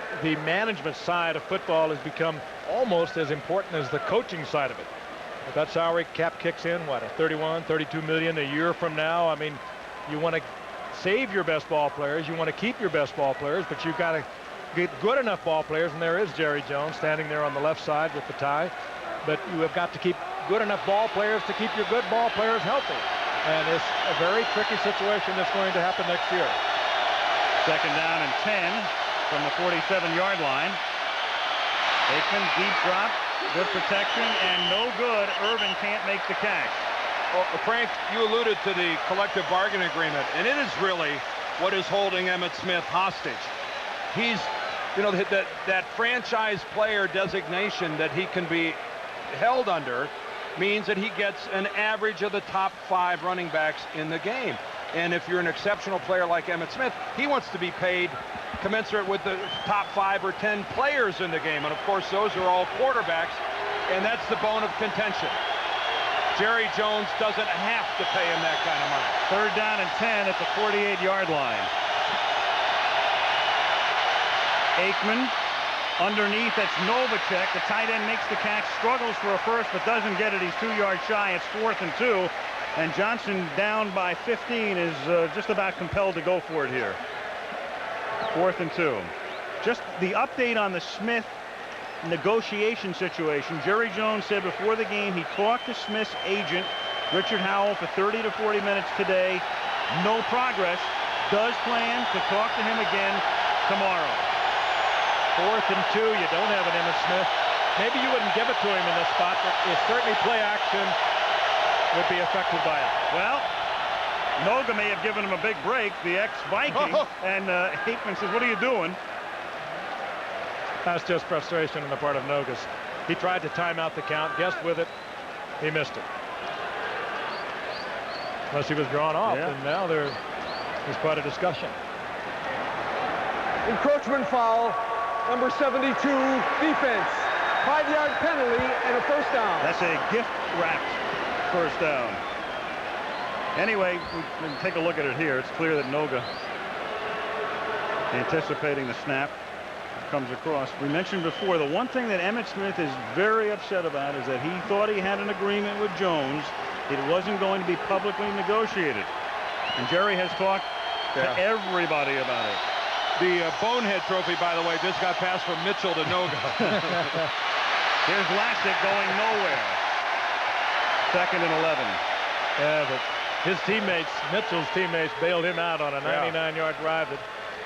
S8: management side of football has become almost as important as the coaching side of it. If that salary cap kicks in, what, a 31, 32 million a year from now? I mean, you want to save your best ball players. You want to keep your best ball players, but you've got to get good enough ball players, and there is Jerry Jones standing there on the left side with the tie. But you have got to keep good enough ball players to keep your good ball players healthy. And it's a very tricky situation that's going to happen next year.
S5: Second down and 10 from the 47-yard line. Aikman, deep drop, good protection, and no good. Irvin can't make the catch.
S6: Well, Frank, you alluded to the collective bargaining agreement, and it is really what is holding Emmitt Smith hostage. He's, you know, that franchise player designation that he can be held under means that he gets an average of the top 5 running backs in the game. And if you're an exceptional player like Emmitt Smith, he wants to be paid commensurate with the top 5 or 10 players in the game. And of course, those are all quarterbacks, and that's the bone of contention. Jerry Jones doesn't have to pay him that kind of money.
S5: Third down and 10 at the 48-yard line. Aikman underneath, that's Novacek. The tight end makes the catch, struggles for a first, but doesn't get it. He's 2 yards shy. It's 4th and 2. And Johnson, down by 15, is just about compelled to go for it here. 4th and 2. Just the update on the Smith negotiation situation. Jerry Jones said before the game he talked to Smith's agent, Richard Howell, for 30 to 40 minutes today. No progress. Does plan to talk to him again tomorrow.
S8: 4th and 2. You don't have an Emmitt Smith. Maybe you wouldn't give it to him in this spot, but certainly play action would be affected by it.
S5: Well, Noga may have given him a big break, the ex-Viking, and Aikman says, what are you doing?
S8: That's just frustration on the part of Nogas. He tried to time out the count, guessed with it, he missed it. Unless he was drawn off,
S5: Yeah.
S8: and now there's quite a discussion.
S7: Encroachment foul, number 72, defense. 5-yard penalty and a first down.
S5: That's a gift-wrapped first down. Anyway, we can take a look at it here. It's clear that Noga anticipating the snap. comes across. We mentioned before, the one thing that Emmitt Smith is very upset about is that he thought he had an agreement with Jones. It wasn't going to be publicly negotiated. And Jerry has talked to everybody about it.
S6: The Bonehead Trophy, by the way, just got passed from Mitchell to Noga.
S5: Here's Lassic going nowhere. 2nd and 11.
S8: Yeah, but his teammates, Mitchell's teammates, bailed him out on a 99-yard drive that,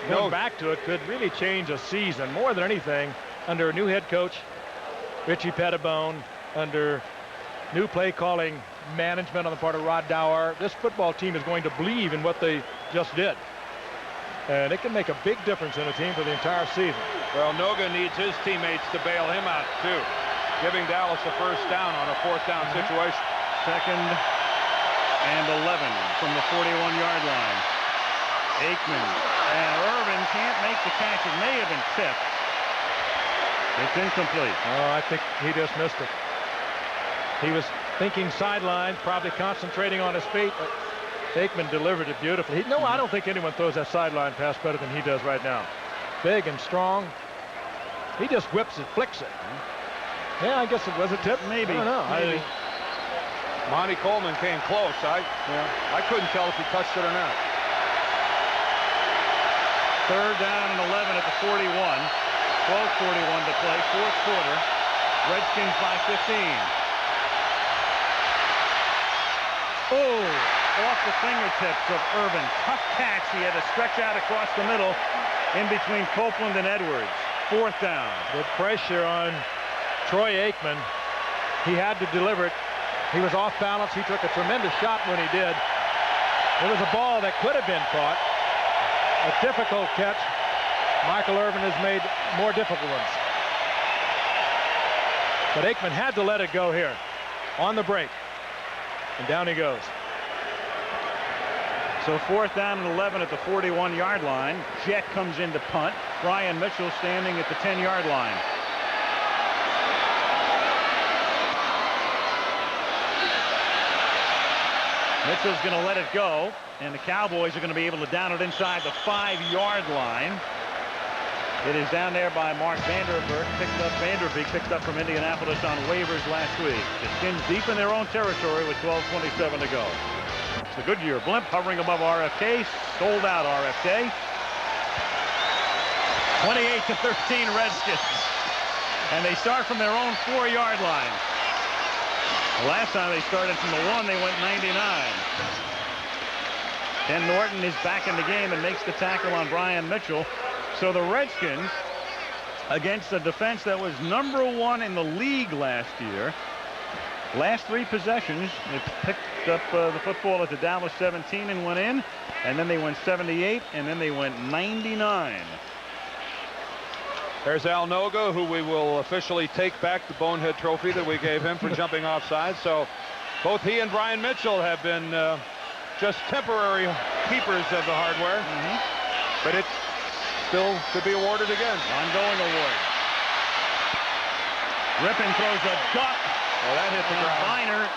S8: going back to it, could really change a season. More than anything, under a new head coach, Richie Pettibone, under new play-calling management on the part of Rod Dower, this football team is going to believe in what they just did. And it can make a big difference in a team for the entire season.
S6: Well, Noga needs his teammates to bail him out, too. Giving Dallas a first down on a 4th down situation.
S5: 2nd and 11 from the 41-yard line. Aikman and Irvin can't make the catch. It may have been tipped. It's incomplete.
S8: Oh, I think he just missed it. He was thinking sidelines, probably concentrating on his feet, but Aikman delivered it beautifully. No, I don't think anyone throws that sideline pass better than he does right now. Big and strong. He just whips it, flicks it. Yeah, I guess it was a tip. Maybe. I don't know.
S5: Maybe.
S6: Monty Coleman came close. I couldn't tell if he touched it or not.
S5: 3rd down and 11 at the 41. 12:41 to play. 4th quarter. Redskins by 15. Oh, off the fingertips of Irvin. Tough catch. He had to stretch out across the middle in between Copeland and Edwards. 4th down.
S8: Good pressure on Troy Aikman. He had to deliver it. He was off balance. He took a tremendous shot when he did. It was a ball that could have been caught. A difficult catch. Michael Irvin has made more difficult ones. But Aikman had to let it go here on the break. And down he goes.
S5: So 4th down and 11 at the 41-yard line. Jet comes in to punt. Brian Mitchell standing at the 10-yard line. Mitchell's going to let it go, and the Cowboys are going to be able to down it inside the 5-yard line. It is down there by Mark Vanderbeek, picked up from Indianapolis on waivers last week. The Skins deep in their own territory with 12:27 to go. It's the Goodyear blimp hovering above RFK. Sold out RFK. 28-13 Redskins. And they start from their own 4-yard line. The last time they started from the 1, they went 99. Ken Norton is back in the game and makes the tackle on Brian Mitchell. So the Redskins, against a defense that was #1 in the league last year, last 3 possessions, they picked up the football at the Dallas 17 and went in, and then they went 78, and then they went 99.
S6: There's Al Noga, who we will officially take back the Bonehead Trophy that we gave him for jumping offside. So both he and Brian Mitchell have been just temporary keepers of the hardware. But it still could be awarded again.
S5: Ongoing award. Rypien throws a duck.
S6: Well, that hit the ground.
S5: Viner.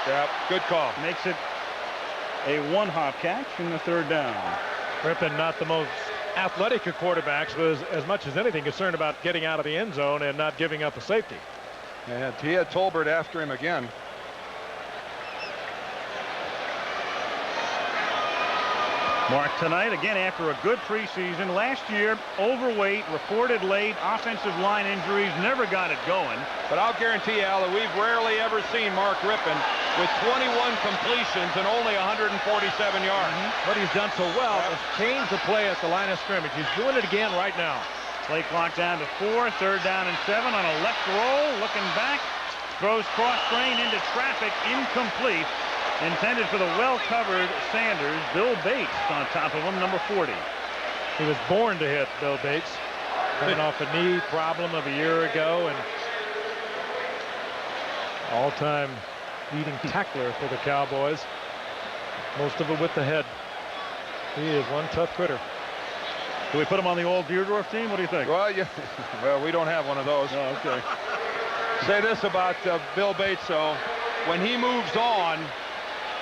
S6: Yeah, good call.
S5: Makes it a 1-hop catch in the 3rd down.
S8: Rypien, not the most athletic of quarterbacks, was as much as anything concerned about getting out of the end zone and not giving up a safety.
S6: And he had Tolbert after him again.
S5: Mark tonight again after a good preseason. Last year, overweight, reported late, offensive line injuries, never got it going.
S6: But I'll guarantee you, Al, that we've rarely ever seen Mark Rypien with 21 completions and only 147 yards.
S8: What he's done so well is change the play at the line of scrimmage. He's doing it again right now.
S5: Play clock down to 4, 3rd down and 7 on a left roll, looking back, throws cross grain into traffic, incomplete. Intended for the well-covered Sanders. Bill Bates on top of him, number 40.
S8: He was born to hit, Bill Bates. Coming off a knee problem of a year ago, and all-time leading tackler for the Cowboys. Most of it with the head. He is one tough critter.
S5: Do we put him on the old Deerdorf team? What do you think?
S6: Well, well, we don't have one of those.
S5: Oh, okay.
S6: Say this about Bill Bates, though. When he moves on,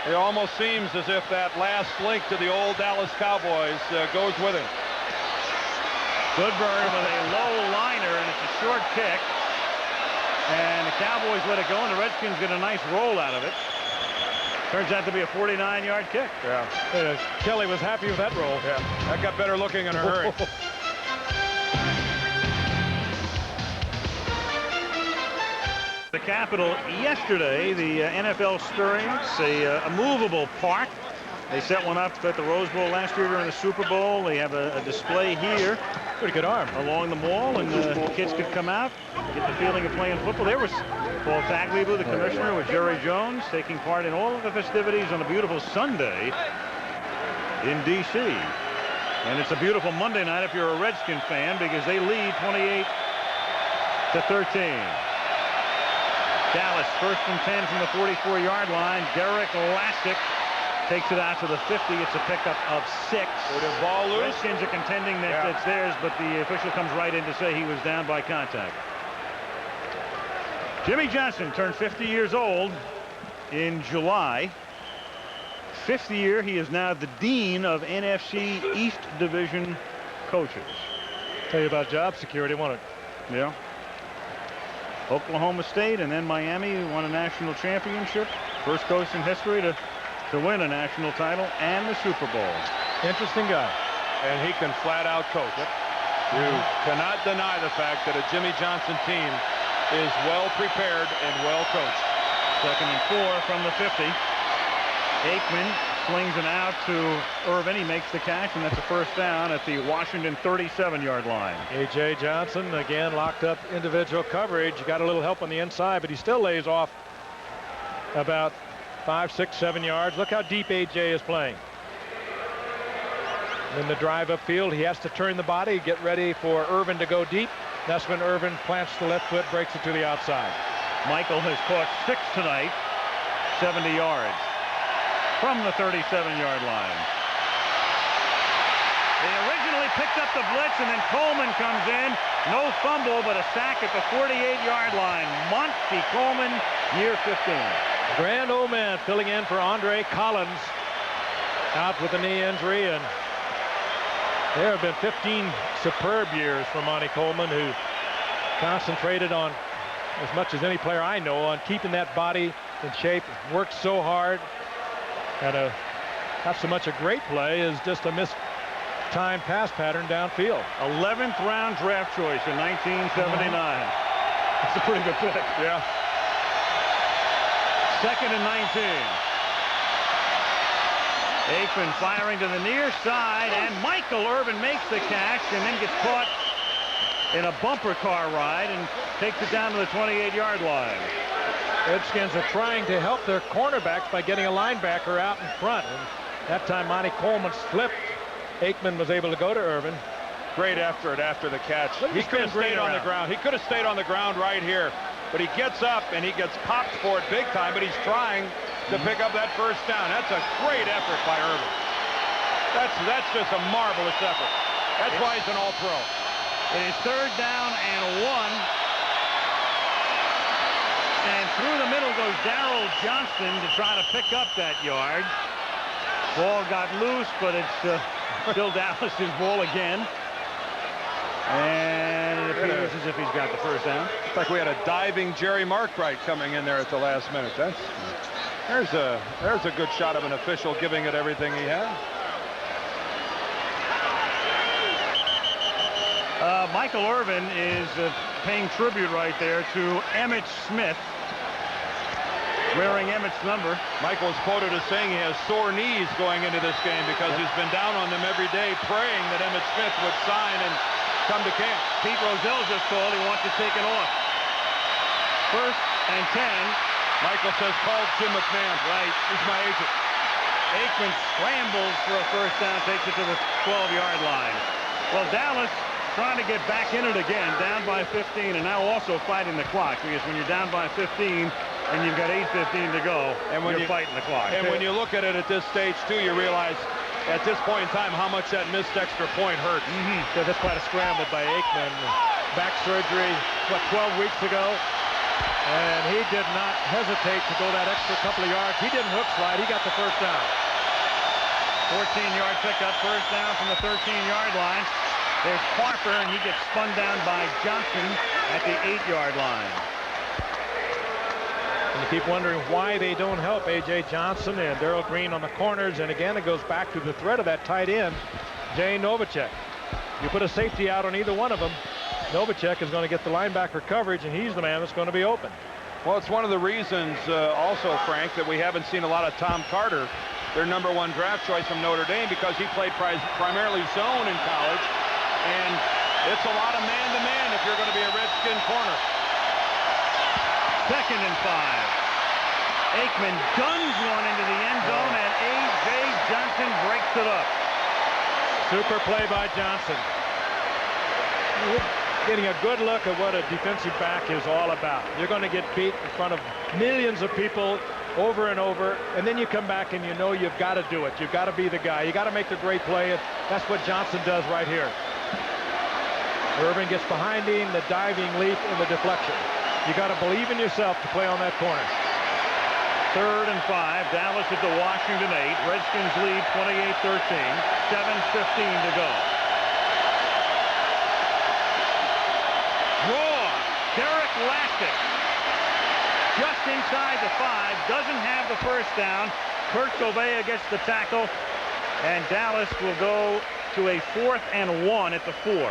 S6: it almost seems as if that last link to the old Dallas Cowboys goes with him.
S5: Goodburn with a low liner, and it's a short kick. And the Cowboys let it go, and the Redskins get a nice roll out of it. Turns out to be a 49-yard kick.
S8: Yeah. Kelly was happy with that roll.
S6: Yeah, that got better looking in a hurry.
S5: The Capitol yesterday, the NFL experience, a movable park. They set one up at the Rose Bowl last year during the Super Bowl. They have a display here.
S8: Pretty good arm.
S5: Along the mall, and the kids could come out, get the feeling of playing football. There was Paul Tagliabue, the commissioner, with Jerry Jones, taking part in all of the festivities on a beautiful Sunday in D.C. And it's a beautiful Monday night if you're a Redskin fan, because they lead 28-13. Dallas first and 10 from the 44-yard line. Derrick Lassic takes it out to the 50. It's a pickup of 6.
S6: Would a ball loose?
S5: Redskins are contending that it's theirs, but the official comes right in to say he was down by contact. Jimmy Johnson turned 50 years old in July. 5th year, he is now the dean of NFC East Division coaches.
S8: Tell you about job security, won't it?
S5: Yeah. Oklahoma State and then Miami won a national championship. First coach in history to win a national title and the Super Bowl.
S8: Interesting guy.
S6: And he can flat out coach. You cannot deny the fact that a Jimmy Johnson team is well prepared and well coached.
S5: 2nd and 4 from the 50. Aikman slings it out to Irvin. He makes the catch, and that's a first down at the Washington 37-yard line.
S8: A.J. Johnson again locked up individual coverage. Got a little help on the inside, but he still lays off about 5, 6, 7 yards. Look how deep A.J. is playing. In the drive upfield, he has to turn the body, get ready for Irvin to go deep. That's when Irvin plants the left foot, breaks it to the outside.
S5: Michael has caught 6 tonight, 70 yards from the 37-yard line. They originally picked up the blitz, and then Coleman comes in. No fumble, but a sack at the 48-yard line. Monty Coleman, year 15.
S8: Grand old man filling in for Andre Collins, out with a knee injury, and there have been 15 superb years for Monty Coleman, who concentrated on, as much as any player I know, on keeping that body in shape. Worked so hard, and not so much a great play as just a missed time pass pattern downfield.
S5: 11th round draft choice in 1979. That's a pretty good pick.
S6: Yeah.
S5: 2nd and 19. Aikman firing to the near side, and Michael Irvin makes the catch and then gets caught in a bumper car ride and takes it down to the 28-yard line.
S8: Redskins are trying to help their cornerbacks by getting a linebacker out in front. And that time Monty Coleman slipped. Aikman was able to go to Irvin.
S6: Great effort after the catch. He could have stayed on the ground. He could have stayed on the ground right here. But he gets up and he gets popped for it big time, but he's trying to pick up that first down. That's a great effort by Irvin. That's just a marvelous effort. That's why he's an all-pro.
S5: It is 3rd down and 1. And through the middle goes Darryl Johnston to try to pick up that yard. Ball got loose, but it's still Dallas's ball again. And it appears as if he's got the first down.
S6: It's like we had a diving Jerry Markwright coming in there at the last minute. There's a good shot of an official giving it everything he had.
S5: Michael Irvin is paying tribute right there to Emmitt Smith, wearing Emmitt's number.
S6: Michael is quoted as saying he has sore knees going into this game because he's been down on them every day praying that Emmitt Smith would sign and come to camp.
S5: Pete Rozelle just told he wants to take it off. 1st and 10.
S6: Michael says, call Jim McMahon.
S5: Right.
S6: He's my agent.
S5: Aikman scrambles for a first down, takes it to the 12-yard line. Well, Dallas trying to get back in it again, down by 15, and now also fighting the clock, because when you're down by 15 and you've got 8:15 to go, and when you're fighting the clock.
S6: And when you look at it at this stage, too, you realize at this point in time how much that missed extra point hurt.
S8: Yeah, that's quite a scramble by Aikman. Back surgery, 12 weeks ago? And he did not hesitate to go that extra couple of yards. He didn't hook slide. He got the first down.
S5: 14-yard pickup, first down from the 13-yard line. There's Harper, and he gets spun down by Johnson at the 8-yard line.
S8: And you keep wondering why they don't help A.J. Johnson and Darrell Green on the corners. And again, it goes back to the threat of that tight end, Jay Novacek. You put a safety out on either one of them, Novacek is going to get the linebacker coverage, and he's the man that's going to be open.
S6: Well, it's one of the reasons also, Frank, that we haven't seen a lot of Tom Carter, their #1 draft choice from Notre Dame, because he played primarily zone in college. And it's a lot of man-to-man if you're going to be a Redskin corner.
S5: 2nd and 5. Aikman guns one into the end zone, and A.J. Johnson breaks it up.
S8: Super play by Johnson. Getting a good look at what a defensive back is all about. You're going to get beat in front of millions of people over and over, and then you come back and you know you've got to do it. You've got to be the guy. You got to make the great play, and that's what Johnson does right here. Irvin gets behind him, the diving leap and the deflection. You got to believe in yourself to play on that corner.
S5: 3rd and 5. Dallas at the Washington 8. Redskins lead 28-13. 7:15 to go. Draw. Derrick Lassic. Just inside the 5. Doesn't have the first down. Kurt Gouveia gets the tackle. And Dallas will go to a 4th and 1 at the 4.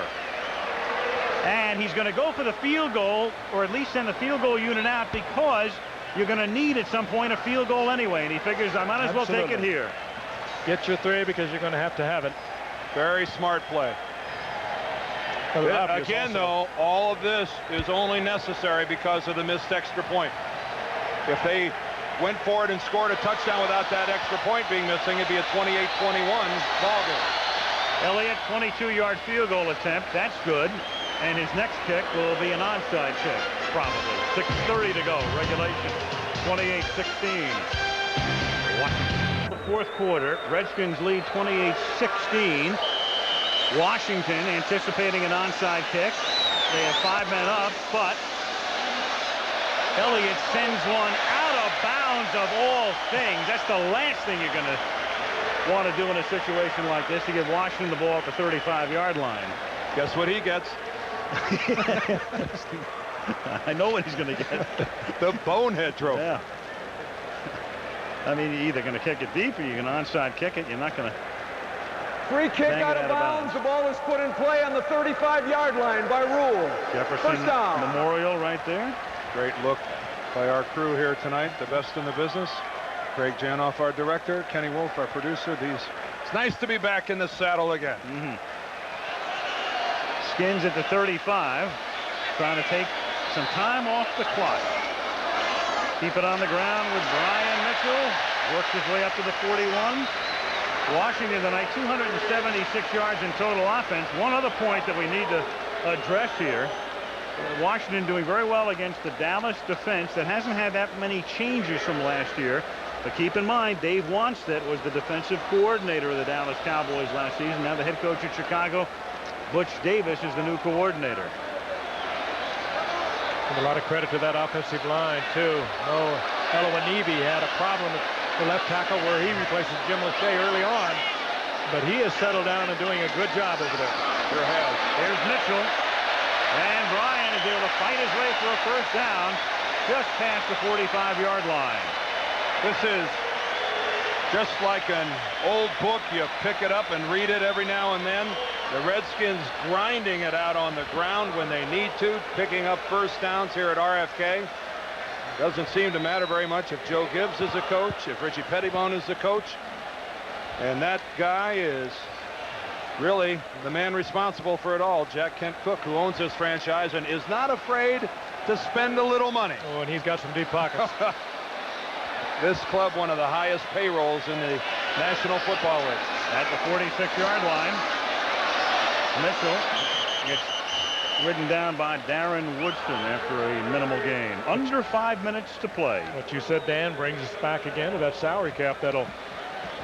S5: And he's going to go for the field goal, or at least send the field goal unit out, because you're going to need at some point a field goal anyway. And he figures, I might as well take it here.
S8: Get your 3 because you're going to have it.
S6: Very smart play. Again, though, all of this is only necessary because of the missed extra point. If they went for it and scored a touchdown without that extra point being missing, it'd be a 28-21 ball game.
S5: Elliott, 22-yard field goal attempt. That's good. And his next kick will be an onside kick, probably. 6:30 to go, regulation. 28-16. The 4th quarter, Redskins lead 28-16. Washington anticipating an onside kick. They have 5 men up, but Elliott sends one out of bounds of all things. That's the last thing you're going to want to do in a situation like this, to give Washington the ball at the 35-yard line.
S6: Guess what he gets?
S5: I know what he's going to get.
S6: The bonehead trophy.
S5: Yeah. I mean, you're either going to kick it deep or you're going to onside kick it. You're not going to.
S7: Free kick out of bounds. The ball is put in play on the 35-yard line by rule.
S5: Jefferson
S7: First down.
S5: Memorial right there.
S6: Great look by our crew here tonight, the best in the business. Craig Janoff, our director, Kenny Wolf, our producer. It's nice to be back in the saddle again.
S5: Skins at the 35, trying to take some time off the clock. Keep it on the ground with Brian Mitchell. Works his way up to the 41. Washington tonight, 276 yards in total offense. One other point that we need to address here. Washington doing very well against the Dallas defense that hasn't had that many changes from last year. But keep in mind, Dave Wanstead was the defensive coordinator of the Dallas Cowboys last season. Now the head coach at Chicago, Butch Davis, is the new coordinator.
S8: And a lot of credit to that offensive line, too. Elowanibi had a problem at the left tackle where he replaces Jim Lachey early on. But he has settled down and doing a good job over there.
S6: Sure has.
S5: Here's Mitchell. And Brian is able to fight his way for a first down just past the 45-yard line.
S6: This is just like an old book. You pick it up and read it every now and then. The Redskins grinding it out on the ground when they need to, picking up first downs here at RFK. Doesn't seem to matter very much if Joe Gibbs is the coach, if Richie Pettibone is the coach. And that guy is really the man responsible for it all, Jack Kent Cooke, who owns this franchise and is not afraid to spend a little money.
S8: Oh, and he's got some deep pockets.
S6: This club, one of the highest payrolls in the National Football League.
S5: At the 46-yard line, Mitchell gets ridden down by Darren Woodson after a minimal gain. Under 5 minutes to play.
S8: What you said, Dan, brings us back again to that salary cap that'll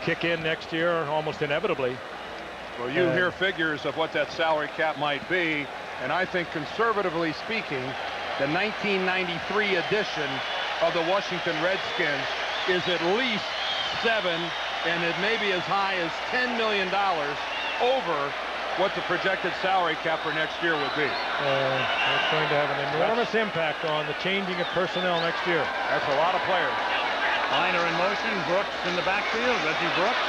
S8: kick in next year almost inevitably.
S6: Well, you hear figures of what that salary cap might be, and I think conservatively speaking, the 1993 edition of the Washington Redskins is at least $7, and it may be as high as $10 million over what the projected salary cap for next year would be.
S8: It's going to have an enormous impact on the changing of personnel next year.
S6: That's a lot of players.
S5: Liner in motion, Brooks in the backfield, Reggie Brooks.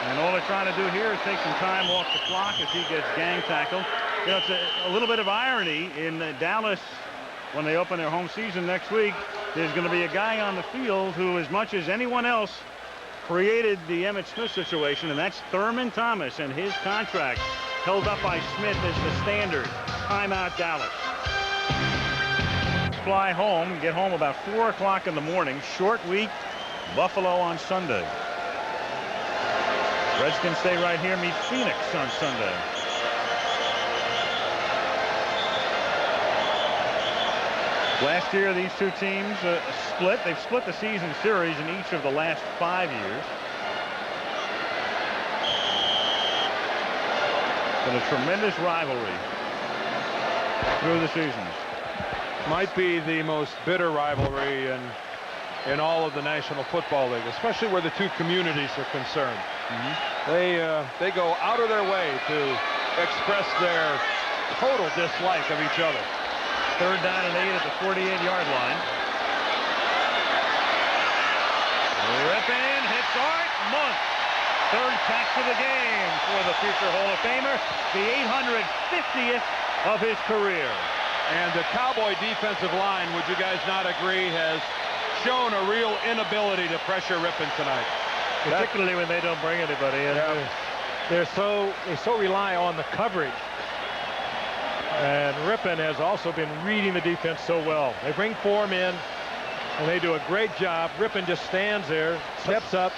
S5: And all they're trying to do here is take some time off the clock as he gets gang tackled. You know, it's a little bit of irony in Dallas when they open their home season next week. There's going to be a guy on the field who, as much as anyone else, created the Emmitt Smith situation, and that's Thurman Thomas, and his contract held up by Smith as the standard. Timeout, Dallas. Fly home, get home about 4 o'clock in the morning. Short week, Buffalo on Sunday. Redskins stay right here, meet Phoenix on Sunday. Last year, these two teams split. They've split the season series in each of the last 5 years. Been a tremendous rivalry through the seasons.
S6: Might be the most bitter rivalry in all of the National Football League, especially where the two communities are concerned. They go out of their way to express their total dislike of each other.
S5: 3rd down and 8 at the 48-yard line. Rypien hits Art Monk. 3rd catch of the game for the future Hall of Famer. The 850th of his career.
S6: And the Cowboy defensive line, would you guys not agree, has shown a real inability to pressure Rypien tonight.
S8: Particularly when they don't bring anybody in. They so rely on the coverage. And Rypien has also been reading the defense so well. They bring 4 men, and they do a great job. Rypien just stands there, steps up,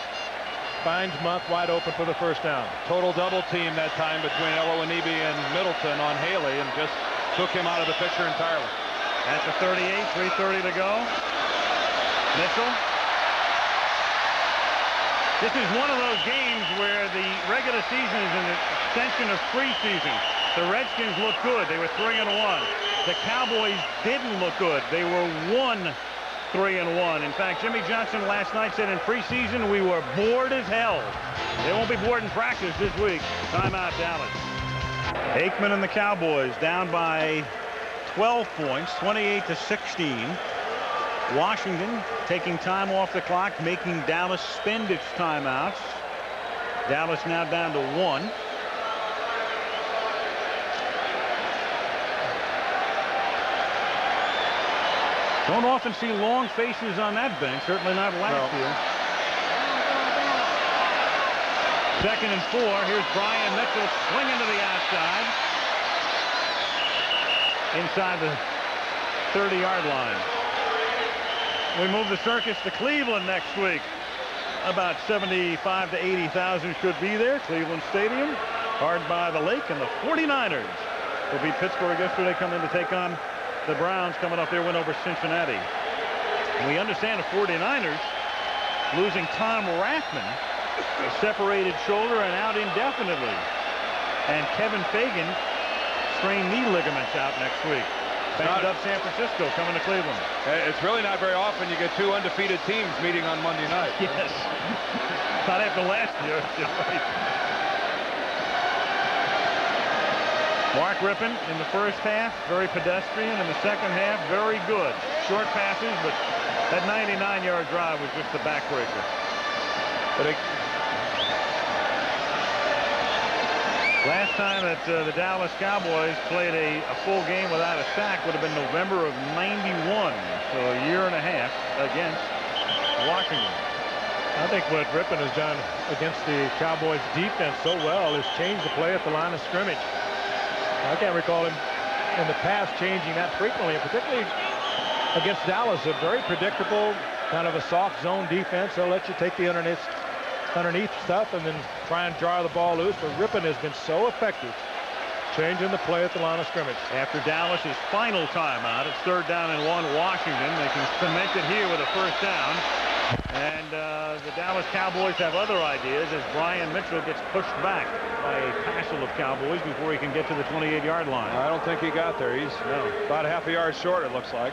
S8: finds Monk wide open for the 1st down.
S6: Total double team that time between Elowanibi and Middleton on Haley, and just took him out of the picture entirely.
S5: At the 38, 3:30 to go. Mitchell. This is one of those games where the regular season is an extension of preseason. The Redskins look good. They were 3-1. The Cowboys didn't look good. They were 1-3-1. In fact, Jimmy Johnson last night said in preseason we were bored as hell. They won't be bored in practice this week. Timeout, Dallas. Aikman and the Cowboys down by 12 points, 28-16. Washington taking time off the clock, making Dallas spend its timeouts. Dallas now down to 1. Don't often see long faces on that bench, certainly not last year. 2nd and 4. Here's Brian Mitchell swinging to the outside. Inside the 30-yard line. We move the circus to Cleveland next week. About 75,000 to 80,000 should be there. Cleveland Stadium, hard by the lake, and the 49ers will beat Pittsburgh yesterday, come in to take on the Browns, coming off their win over Cincinnati. And we understand the 49ers losing Tom Rathman, a separated shoulder and out indefinitely. And Kevin Fagan strained knee ligaments out next week. Banged up San Francisco coming to Cleveland.
S6: It's really not very often you get 2 undefeated teams meeting on Monday night.
S5: Yes. Not after last year. You're right. Mark Rypien in the 1st half, very pedestrian. In the 2nd half, very good. Short passes, but that 99-yard drive was just the backbreaker. But last time that the Dallas Cowboys played a full game without a sack would have been November of '91, so a year and a half against Washington.
S8: I think what Rypien has done against the Cowboys defense so well is change the play at the line of scrimmage. I can't recall him in the past changing that frequently, and particularly against Dallas, a very predictable kind of a soft zone defense. They'll let you take the underneath stuff and then try and draw the ball loose. But Rypien has been so effective changing the play at the line of scrimmage.
S5: After Dallas's final timeout, it's 3rd down and 1 Washington. They can cement it here with a 1st down. And the Dallas Cowboys have other ideas as Brian Mitchell gets pushed back by a passel of Cowboys before he can get to the 28-yard line.
S6: I don't think he got there. He's about half a yard short, it looks like.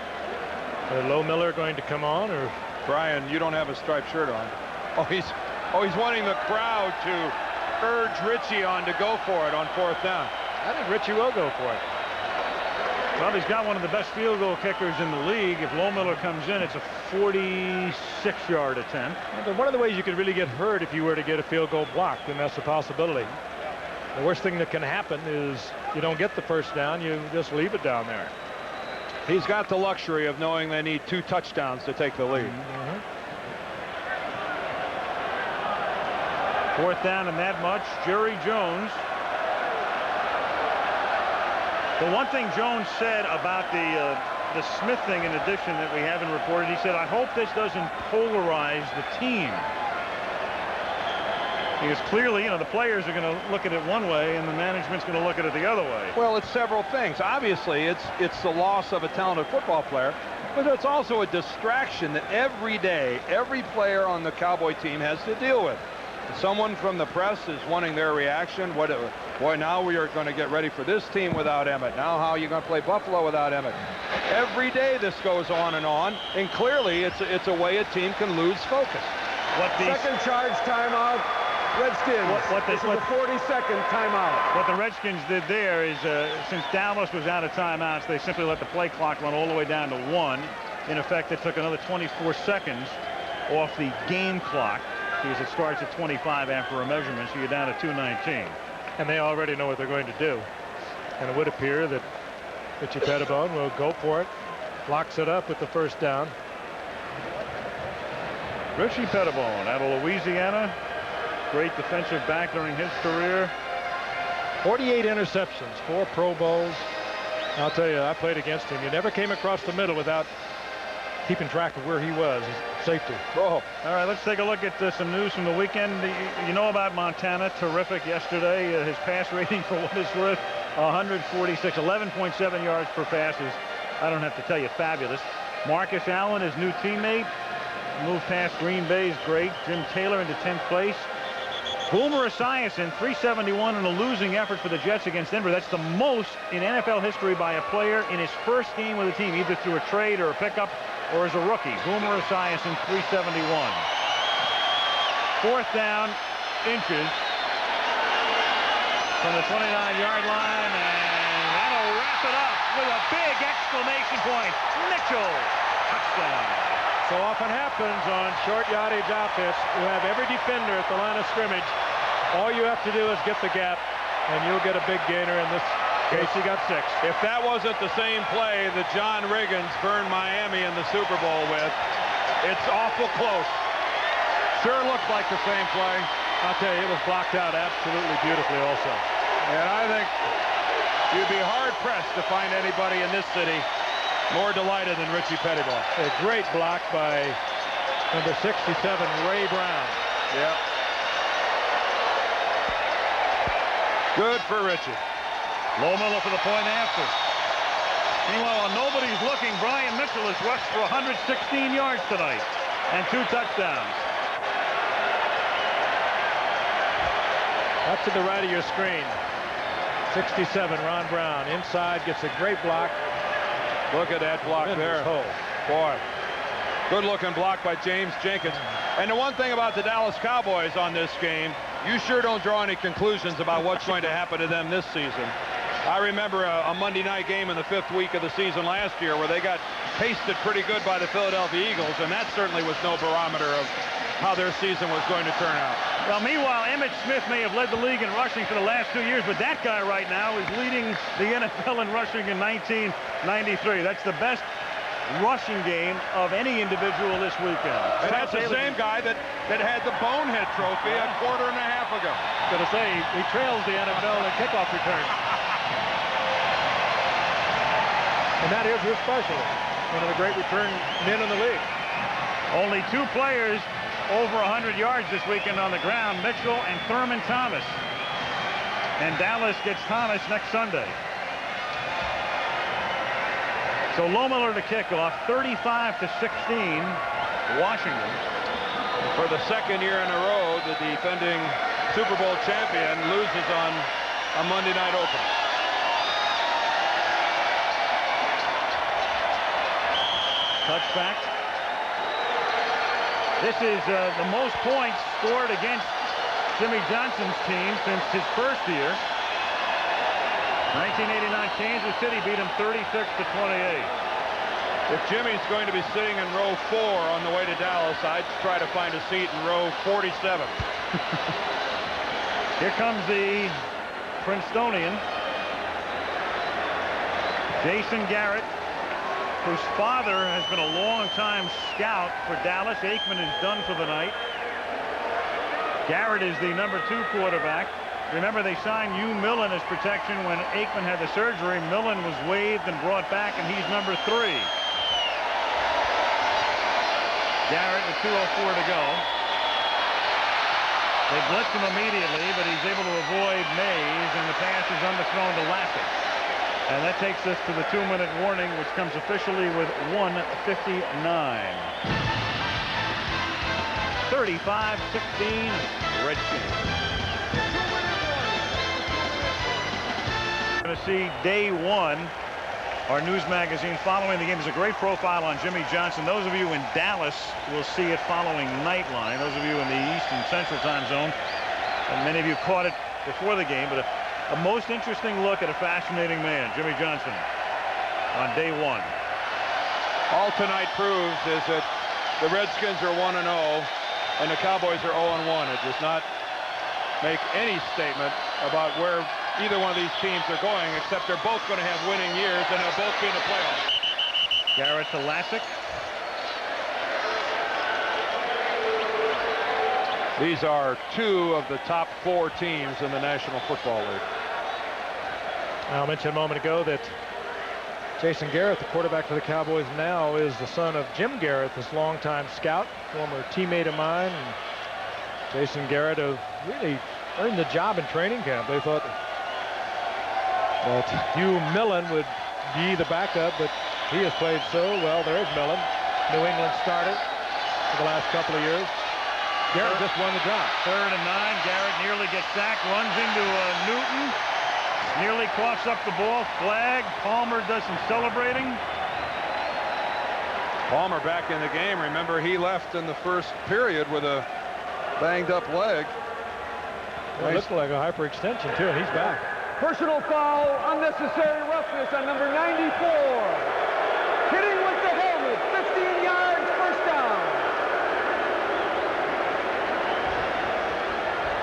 S8: Are Low Miller going to come on, or
S6: Brian, you don't have a striped shirt on. Oh, he's wanting the crowd to urge Richie on to go for it on 4th down.
S8: I think Richie will go for it.
S5: Well, he's got one of the best field goal kickers in the league. If Lohmiller comes in, it's a 46-yard attempt.
S8: But one of the ways you could really get hurt if you were to get a field goal blocked, and that's a possibility. The worst thing that can happen is you don't get the first down, you just leave it down there.
S6: He's got the luxury of knowing they need 2 touchdowns to take the lead.
S5: 4th down and that much. Jerry Jones. The one thing Jones said about the Smith thing, in addition, that we haven't reported, he said, I hope this doesn't polarize the team. Because clearly, you know, the players are going to look at it one way and the management's going to look at it the other way.
S6: Well, it's several things. Obviously, it's the loss of a talented football player, but it's also a distraction that every day, every player on the Cowboy team has to deal with. Someone from the press is wanting their reaction. Boy, now we are going to get ready for this team without Emmitt. Now how are you going to play Buffalo without Emmitt? Every day this goes on, and clearly it's a way a team can lose focus.
S7: Second charge timeout. Redskins. This is a 40-second timeout.
S5: What the Redskins did there is, since Dallas was out of timeouts, they simply let the play clock run all the way down to 1. In effect, it took another 24 seconds off the game clock, because it starts at 25 after a measurement, so you're down to 2:19.
S8: And they already know what they're going to do. And it would appear that Richie Pettibone will go for it, locks it up with the first down.
S5: Richie Pettibone out of Louisiana, great defensive back during his career.
S8: 48 interceptions, 4 Pro Bowls. I'll tell you, I played against him. You never came across the middle without keeping track of where he was. Safety.
S5: All right, let's take a look at some news from the weekend. You know about Montana. Terrific yesterday. His pass rating, for what it's worth, 146, 11.7 yards per pass is, I don't have to tell you, fabulous. Marcus Allen, his new teammate, moved past Green Bay's great Jim Taylor into 10th place. Boomer Esiason, 371 in a losing effort for the Jets against Denver. That's the most in NFL history by a player in his first game with a team, either through a trade or a pickup or as a rookie. Boomer Esiason, 371. 4th down, inches from the 29-yard line, and that'll wrap it up with a big exclamation point. Mitchell, touchdown.
S8: So often happens on short yardage offense. You have every defender at the line of scrimmage. All you have to do is get the gap, and you'll get a big gainer. In this case, he got 6.
S6: If that wasn't the same play that John Riggins burned Miami in the Super Bowl with, it's awful close. Sure looked like the same play.
S8: I'll tell you, it was blocked out absolutely beautifully also.
S6: And I think you'd be hard-pressed to find anybody in this city more delighted than Richie Pettibone.
S8: A great block by number 67, Ray Brown.
S6: Yep. Good for Richie.
S5: Lohmiller for the point after. Meanwhile, while nobody's looking, Brian Mitchell has rushed for 116 yards tonight and 2 touchdowns.
S8: Up to the right of your screen. 67, Ron Brown. Inside, gets a great block.
S6: Look at that block there. Boy, good-looking block by James Jenkins. And the one thing about the Dallas Cowboys on this game, you sure don't draw any conclusions about what's going to happen to them this season. I remember a Monday night game in the 5th week of the season last year where they got pasted pretty good by the Philadelphia Eagles, and that certainly was no barometer of how their season was going to turn out.
S5: Well, meanwhile, Emmitt Smith may have led the league in rushing for the last 2 years, but that guy right now is leading the NFL in rushing in 1993. That's the best rushing game of any individual this weekend.
S6: And that's the same guy that had the Bonehead Trophy a quarter and a half ago.
S8: Going to say, he trails the NFL in kickoff returns. And that is his specialty. One of the great return men in the league.
S5: Only 2 players over 100 yards this weekend on the ground, Mitchell and Thurman Thomas. And Dallas gets Thomas next Sunday. So Lohmiller to kickoff, 35-16, Washington.
S6: For the 2nd year in a row, the defending Super Bowl champion loses on a Monday night opener.
S5: Touchback. This is the most points scored against Jimmy Johnson's team since his first year. 1989 Kansas City beat him 36-28.
S6: If Jimmy's going to be sitting in row 4 on the way to Dallas, I'd try to find a seat in row 47.
S5: Here comes the Princetonian, Jason Garrett, whose father has been a long-time scout for Dallas. Aikman is done for the night. Garrett is the number 2 quarterback. Remember, they signed Hugh Millen as protection when Aikman had the surgery. Millen was waived and brought back, and he's number 3. Garrett with 2:04 to go. They blitz him immediately, but he's able to avoid Mays, and the pass is underthrown to Lassic. And that takes us to the 2-minute warning, which comes officially with 1:59. 35-16, Redskins. We're going to see day 1. Our news magazine following the game. There's a great profile on Jimmy Johnson. Those of you in Dallas will see it following Nightline. Those of you in the East and Central time zone, and many of you caught it before the game, but a most interesting look at a fascinating man, Jimmy Johnson, on day 1.
S6: All tonight proves is that the Redskins are 1-0 and the Cowboys are 0-1. It does not make any statement about where either one of these teams are going, except they're both going to have winning years and they'll both be in the playoffs.
S5: Garrett to Lassic.
S6: These are 2 of the top 4 teams in the National Football League.
S2: I mentioned a moment ago that Jason Garrett, the quarterback for the Cowboys now, is the son of Jim Garrett, this longtime scout, former teammate of mine. And Jason Garrett really earned the job in training camp. They thought that Hugh Millen would be the backup, but he has played so well. There's Millen, New England starter for the last couple of years. Garrett just won the job.
S5: 3rd and 9. Garrett nearly gets sacked, runs into Newton, nearly coughs up the ball. Flag. Palmer does some celebrating.
S6: Palmer back in the game. Remember, he left in the first period with a banged up leg.
S2: Well, it looked like a hyperextension too, and he's back.
S7: Personal foul, unnecessary roughness on number 94. Hitting with the helmet, 15 yards, first down.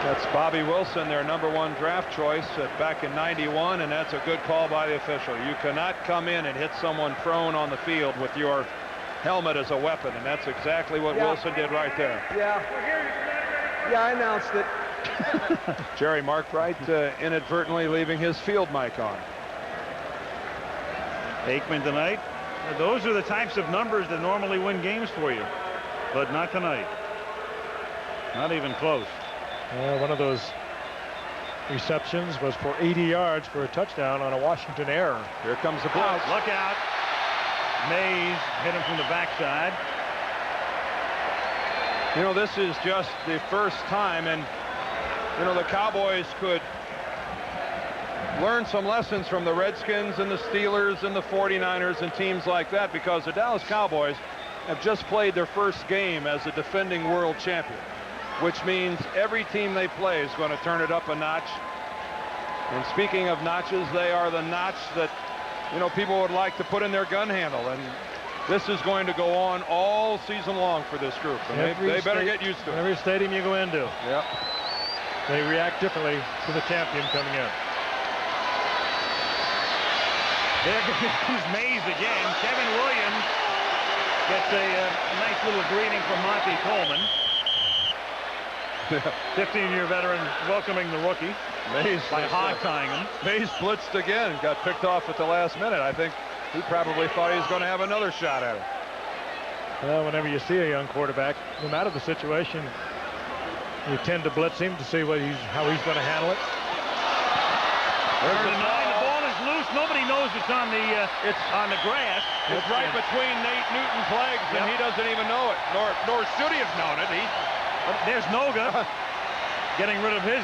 S6: That's Bobby Wilson, their number 1 draft choice back in '91, and that's a good call by the official. You cannot come in and hit someone prone on the field with your helmet as a weapon, and that's exactly what Wilson did right there.
S7: Yeah, I announced it.
S6: Jerry Markwright inadvertently leaving his field mic on.
S5: Aikman tonight. Those are the types of numbers that normally win games for you, but not tonight. Not even close.
S2: One of those receptions was for 80 yards for a touchdown on a Washington error.
S6: Here comes the blitz.
S5: Look out. Mays hit him from the backside.
S6: You know, this is just the first time, and you know, the Cowboys could learn some lessons from the Redskins and the Steelers and the 49ers and teams like that, because the Dallas Cowboys have just played their first game as a defending world champion, which means every team they play is going to turn it up a notch. And speaking of notches, they are the notch that, you know, people would like to put in their gun handle, and this is going to go on all season long for this group, and they better get used to it.
S2: Every stadium you go into.
S6: Yep.
S2: They react differently to the champion coming in.
S5: There comes Mays again. Kevin Williams gets a nice little greeting from Monty Coleman. 15-year veteran welcoming the rookie.
S6: Mays
S5: by hog-tying him.
S6: Mays blitzed again, got picked off at the last minute. I think he probably thought he was going to have another shot at it.
S2: Well, whenever you see a young quarterback, no matter the situation, you tend to blitz him to see how he's going to handle it.
S5: There's the 9. The ball is loose. Nobody knows it's on the grass.
S6: It's right between Nate Newton's legs, and he doesn't even know it. Nor should he have known it.
S5: There's Noga getting rid of his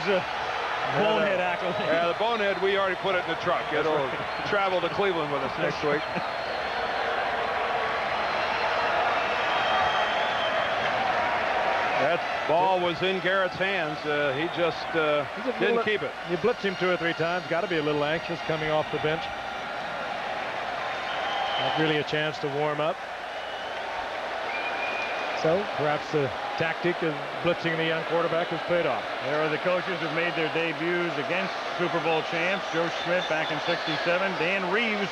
S5: bonehead accolade.
S6: Yeah, the bonehead, we already put it in the truck. It'll travel to Cleveland with us next week. Ball was in Garrett's hands. He just didn't keep it.
S8: You blitz him 2 or 3 times. Got to be a little anxious coming off the bench. Not really a chance to warm up. So perhaps the tactic of blitzing the young quarterback has paid off.
S5: There are the coaches who've made their debuts against Super Bowl champs. Joe Schmidt back in '67. Dan Reeves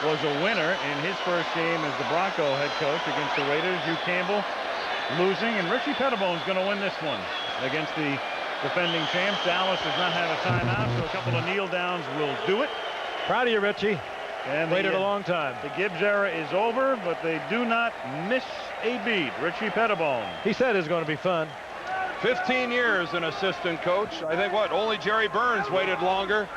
S5: was a winner in his first game as the Bronco head coach against the Raiders. Hugh Campbell losing, and Richie Pettibone's going to win this one against the defending champs. Dallas does not have a timeout, so a couple of kneel downs will do it.
S8: Proud of you, Richie.
S5: And
S8: waited a long time.
S5: The Gibbs era is over, but they do not miss a beat. Richie Pettibone.
S8: He said it's going to be fun.
S6: 15 years an assistant coach. I think only Jerry Burns waited longer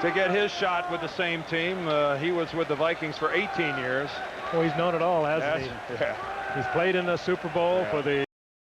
S6: to get his shot with the same team. He was with the Vikings for 18 years.
S8: Well, he's known it all, hasn't he?
S6: Yeah.
S8: He's played in the Super Bowl for the